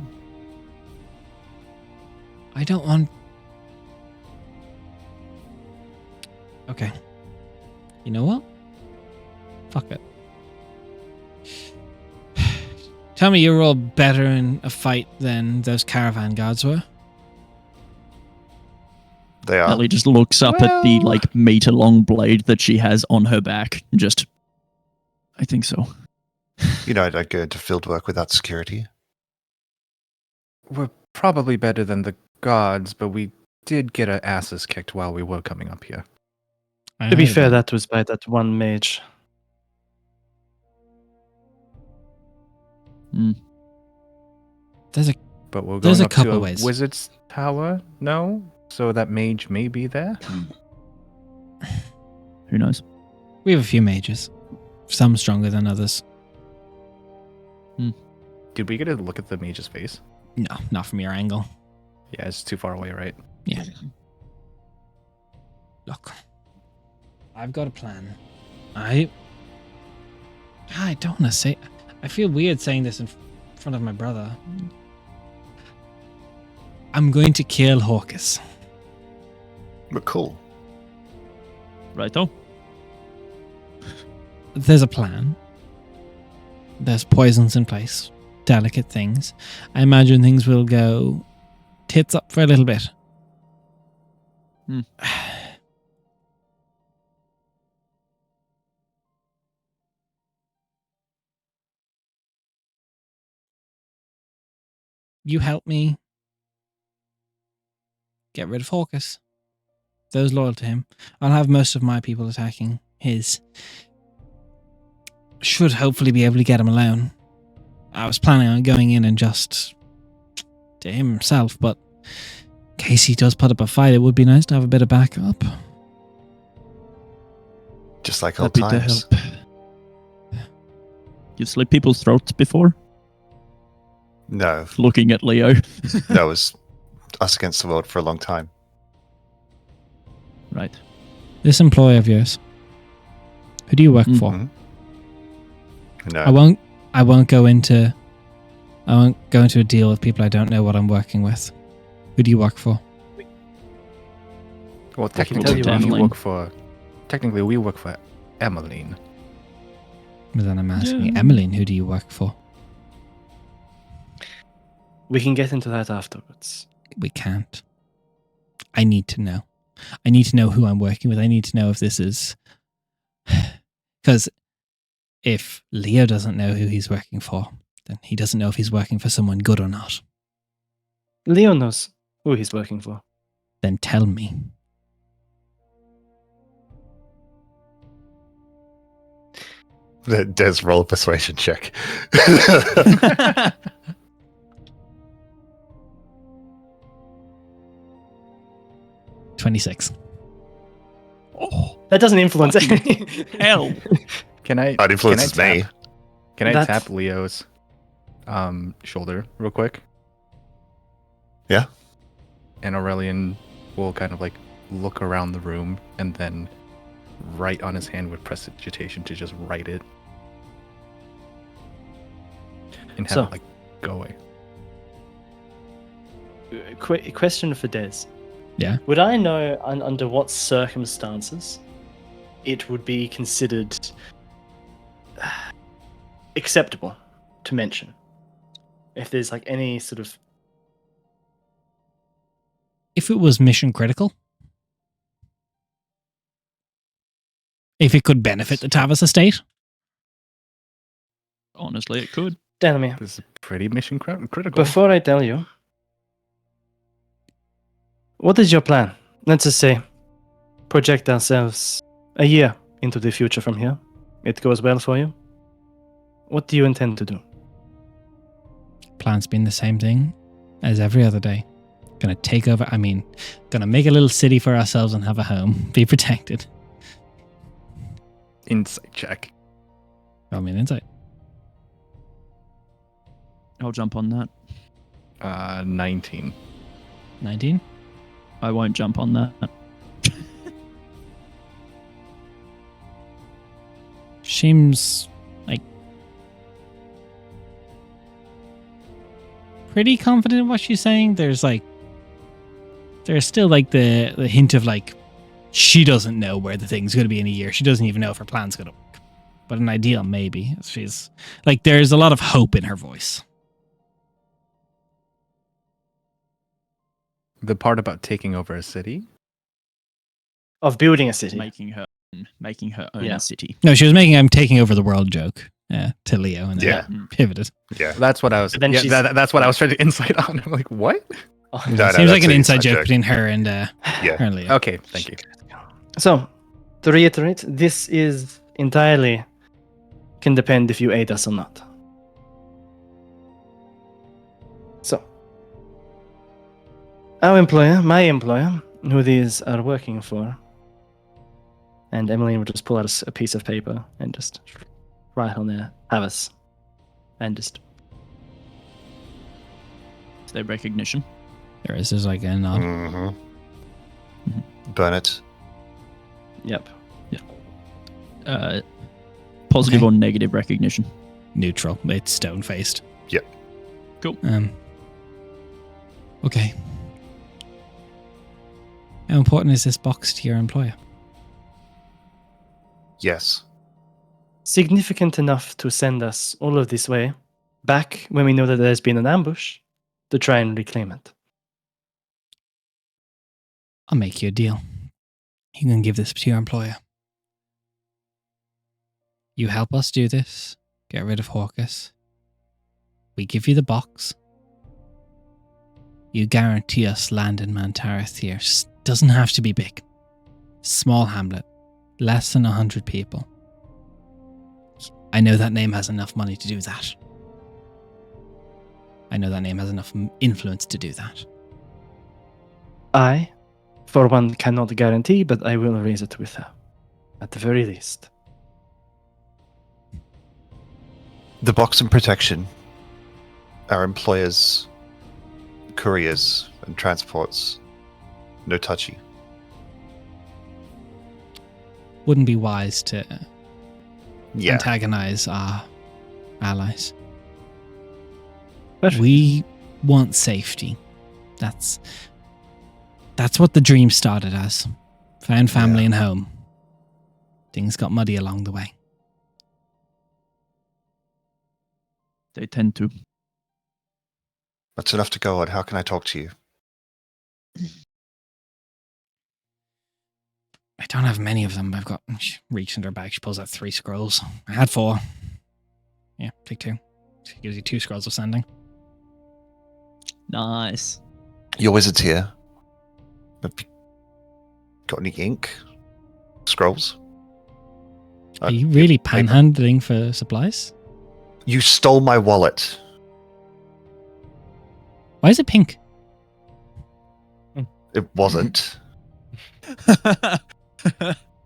I don't want. Okay. You know what? Fuck it. Tell me you're all better in a fight than those caravan guards were. They are. Ellie just looks up at the Well- like meter-long blade that she has on her back. And just, I think so. You know, I'd go into field work without security. We're probably better than the gods, but we did get our asses kicked while we were coming up here. To be fair, that was by that one mage. There's a But we're There's going a up couple to a ways. wizard's tower? No? So that mage may be there? Who knows? we have a few mages. Some stronger than others. Did we get a look at the mage's face? No, not from your angle. Yeah, it's too far away, right? Yeah. Look, I've got a plan. I don't want to say. I feel weird saying this in front of my brother. I'm going to kill Hawkes. But cool. Righto. There's a plan. There's poisons in place, delicate things. I imagine things will go tits up for a little bit. Hmm. You help me get rid of Hawkes. Those loyal to him. I'll have most of my people attacking his. Should hopefully be able to get him alone. I was planning on going in and just to him himself, but in case he does put up a fight, it would be nice to have a bit of backup. Just like old Happy to times. help. You've slit people's throats before? No, Looking at Leo. that was us against the world for a long time. Right. This employee of yours, who do you work for? Mhm. No, I won't go into a deal with people I don't know what I'm working with. Who do you work for? Well, tell technically, you we Emmeline. work for. Technically, we work for Emmeline. But then I'm asking you, Yeah. Emmeline, who do you work for? We can get into that afterwards. We can't. I need to know. I need to know who I'm working with. I need to know if this is... Because if Leo doesn't know who he's working for, then he doesn't know if he's working for someone good or not. Leo knows who he's working for. Then tell me. Des, roll a persuasion check. 26. Oh, That doesn't influence Fucking anything. hell. Can I? That influences can I me. tap, Can I That- tap Leo's shoulder real quick? Yeah. And Aurelian will kind of like look around the room and then write on his hand with prestidigitation to just write it. And have So- it like go away. Question for Des. Yeah. Would I know under what circumstances it would be considered acceptable to mention? If there's like any sort of If it was mission critical, if it could benefit the Tavis estate, Honestly, it could. tell me. This is pretty mission critical. Before I tell you, what is your plan? Let's just say, project ourselves a year into the future from here. It goes well for you. What do you intend to do? plan's been the same thing as every other day. Gonna take over, gonna make a little city for ourselves and have a home. Be protected. Insight check. Roll me an insight. I'll jump on that. 19. 19. I won't jump on that. Seems like pretty confident in what she's saying. There's still like the hint of like she doesn't know where the thing's going to be in a year. She doesn't even know if her plan's going to work. But an ideal maybe. She's like there's a lot of hope in her voice. The part about taking over a city? Of building a city. Making her own Yeah. city. No, she was making I'm taking over the world joke to Leo and then Yeah. pivoted. Yeah. That's what I was. But then Yeah, she's- that's what I was trying to insight on. I'm like, what? Oh, No, no, Seems like that's an an inside inside joke joke. between her and Yeah. her and Leo. Okay, thank you. So, to reiterate, this is entirely can depend if you aid us or not. So, our employer, my employer, who these are working for, and Emily will just pull out a piece of paper and just write on there, Havas, and just Is there recognition? There is just like a nod. Mm-hmm. Burn it. yep. Positive Okay. or negative recognition? Neutral. It's stone faced. Yep. Cool. Okay. How important is this box to your employer? Yes. significant enough to send us all of this way, back when we know that there's been an ambush, to try and reclaim it. I'll make you a deal. You can give this to your employer. You help us do this, get rid of Hawkus. We give you the box. You guarantee us land in Mantareth here. Doesn't have to be big. Small hamlet. Less than 100 people. I know that name has enough money to do that. I know that name has enough influence to do that. I, for one, cannot guarantee, but I will raise it with her. At the very least. The box and protection. Our employers, couriers, and transports. No touchy. Wouldn't be wise to Yeah. antagonize our allies. Perfect. We want safety. That's what the dream started as. Found family and home. Things got muddy along the way. They tend to. That's enough to go on. How can I talk to you? I don't have many of them. I've got... She reaches into her bag. She pulls out 3 scrolls. I had 4. Yeah, take 2. She gives you 2 scrolls of sending. Nice. Your wizard's here. Have you got any ink? Scrolls? Are you really panhandling for supplies? You stole my wallet. Why is it pink? It wasn't.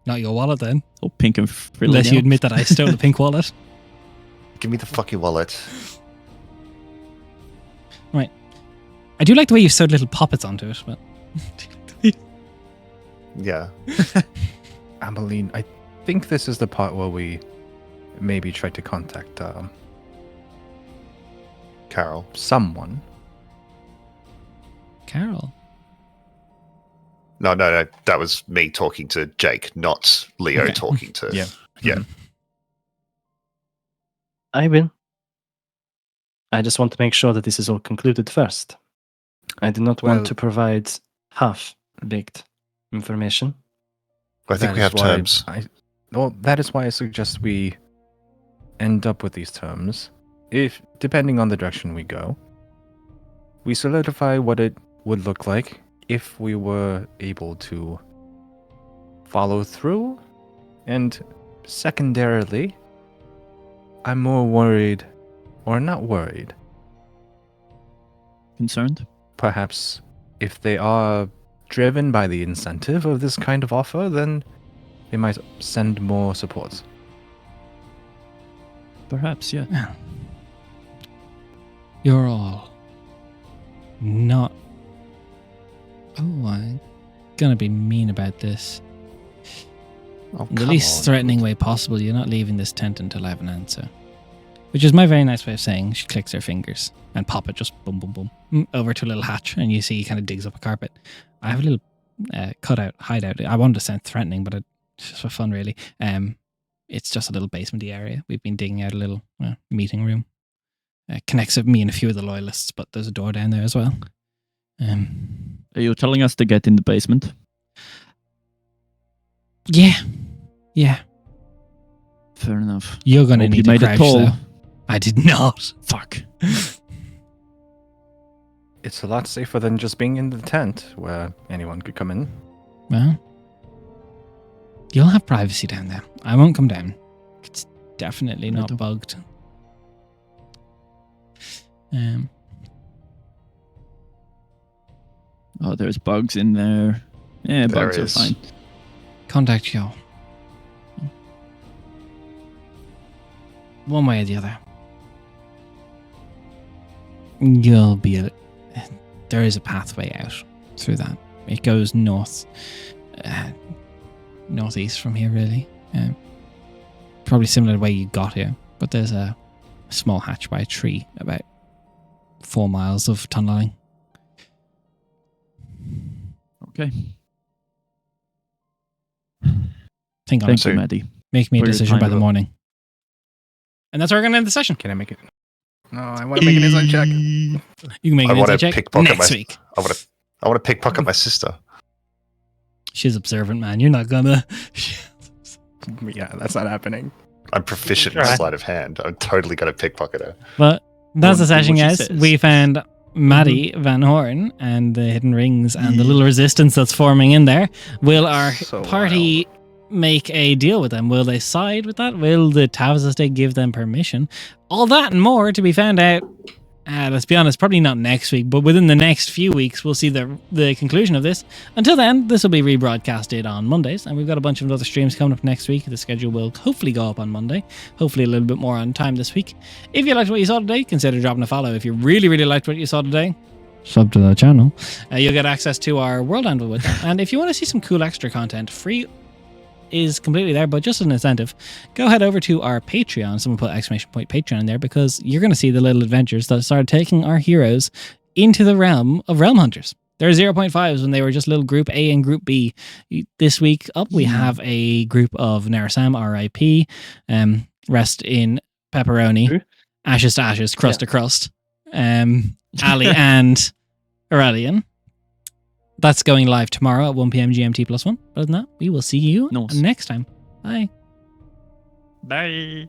Not your wallet then. All pink and frilly. Unless you now. admit that I stole the pink wallet. Give me the fucking wallet. Right. I do like the way you sewed little poppets onto it, but... Yeah. Ameline, I think this is the part where we maybe try to contact Carol. someone. Carol. No. That was me talking to Jake, not Leo Okay. talking to... Yeah. Yeah. I will. I just want to make sure that this is all concluded first. I do not Well- want to provide half-baked information. I think That we is have why terms. that is why I suggest we end up with these terms. If, depending on the direction we go, we solidify what it would look like if we were able to follow through. And secondarily, I'm more worried, or not worried, Concerned? perhaps if they are driven by the incentive of this kind of offer, then they might send more support. Perhaps, yeah. Well, you're all not... Oh, I'm gonna be mean about this. Oh, In the come least on. threatening way possible, you're not leaving this tent until I have an answer. Which is my very nice way of saying she clicks her fingers and pop it just boom, boom, boom, over to a little hatch, and you see he kind of digs up a carpet. I have a little cutout, hideout. I wanted to sound threatening, but it's just for fun, really. It's just a little basementy area. We've been digging out a little meeting room. Connects with me and a few of the loyalists, but there's a door down there as well. Are you telling us to get in the basement? Yeah. Fair enough. You're gonna Hope need you to made it crouch, tall. though. I did not. Fuck. It's a lot safer than just being in the tent where anyone could come in. Well, you'll have privacy down there. I won't come down. It's definitely not Righto. bugged. Oh, there's bugs in there. Yeah, There bugs is. are fine. Contact y'all. One way or the other. You'll be there is a pathway out through that. It goes northeast from here, really. Probably similar to the way you got here, but there's a small hatch by a tree about 4 miles of tunneling. Okay. Think on Thank it. you, Maddie. Make me a for your decision by time. the morning. And that's where we're going to end the session. Can I make it? No, I want to make an insight check. You can make I an want insight to check pickpocket next week. I want to pickpocket my sister. She's observant, man. You're not gonna. Yeah, that's not happening. I'm proficient in sleight of hand. I'm totally gonna pickpocket her. But that's Well, the session, what she guys. says. We found Maddie Van Horn and the hidden rings and the little resistance that's forming in there. Will our So party make a deal with them? Will they side with that? Will the Tavs estate give them permission? All that and more to be found out. Let's be honest, probably not next week, but within the next few weeks, we'll see the conclusion of this. Until then, this will be rebroadcasted on Mondays, and we've got a bunch of other streams coming up next week. The schedule will hopefully go up on Monday, hopefully a little bit more on time this week. If you liked what you saw today, consider dropping a follow. If you really, really liked what you saw today, sub to the channel. You'll get access to our World Anvil with that. And if you want to see some cool extra content, free is completely there, but just as an incentive, go head over to our Patreon. Someone put !Patreon in there because you're going to see the little adventures that started taking our heroes into the realm of Realmhunters. There are 0.5s when they were just little group A and group B. This week up, we have a group of Narasam, RIP, rest in pepperoni, Who? ashes to ashes, crust to crust, Ali and Aurelian. That's going live tomorrow at 1 p.m. GMT+1. Other than that, we will see you Nice. next time. Bye. Bye.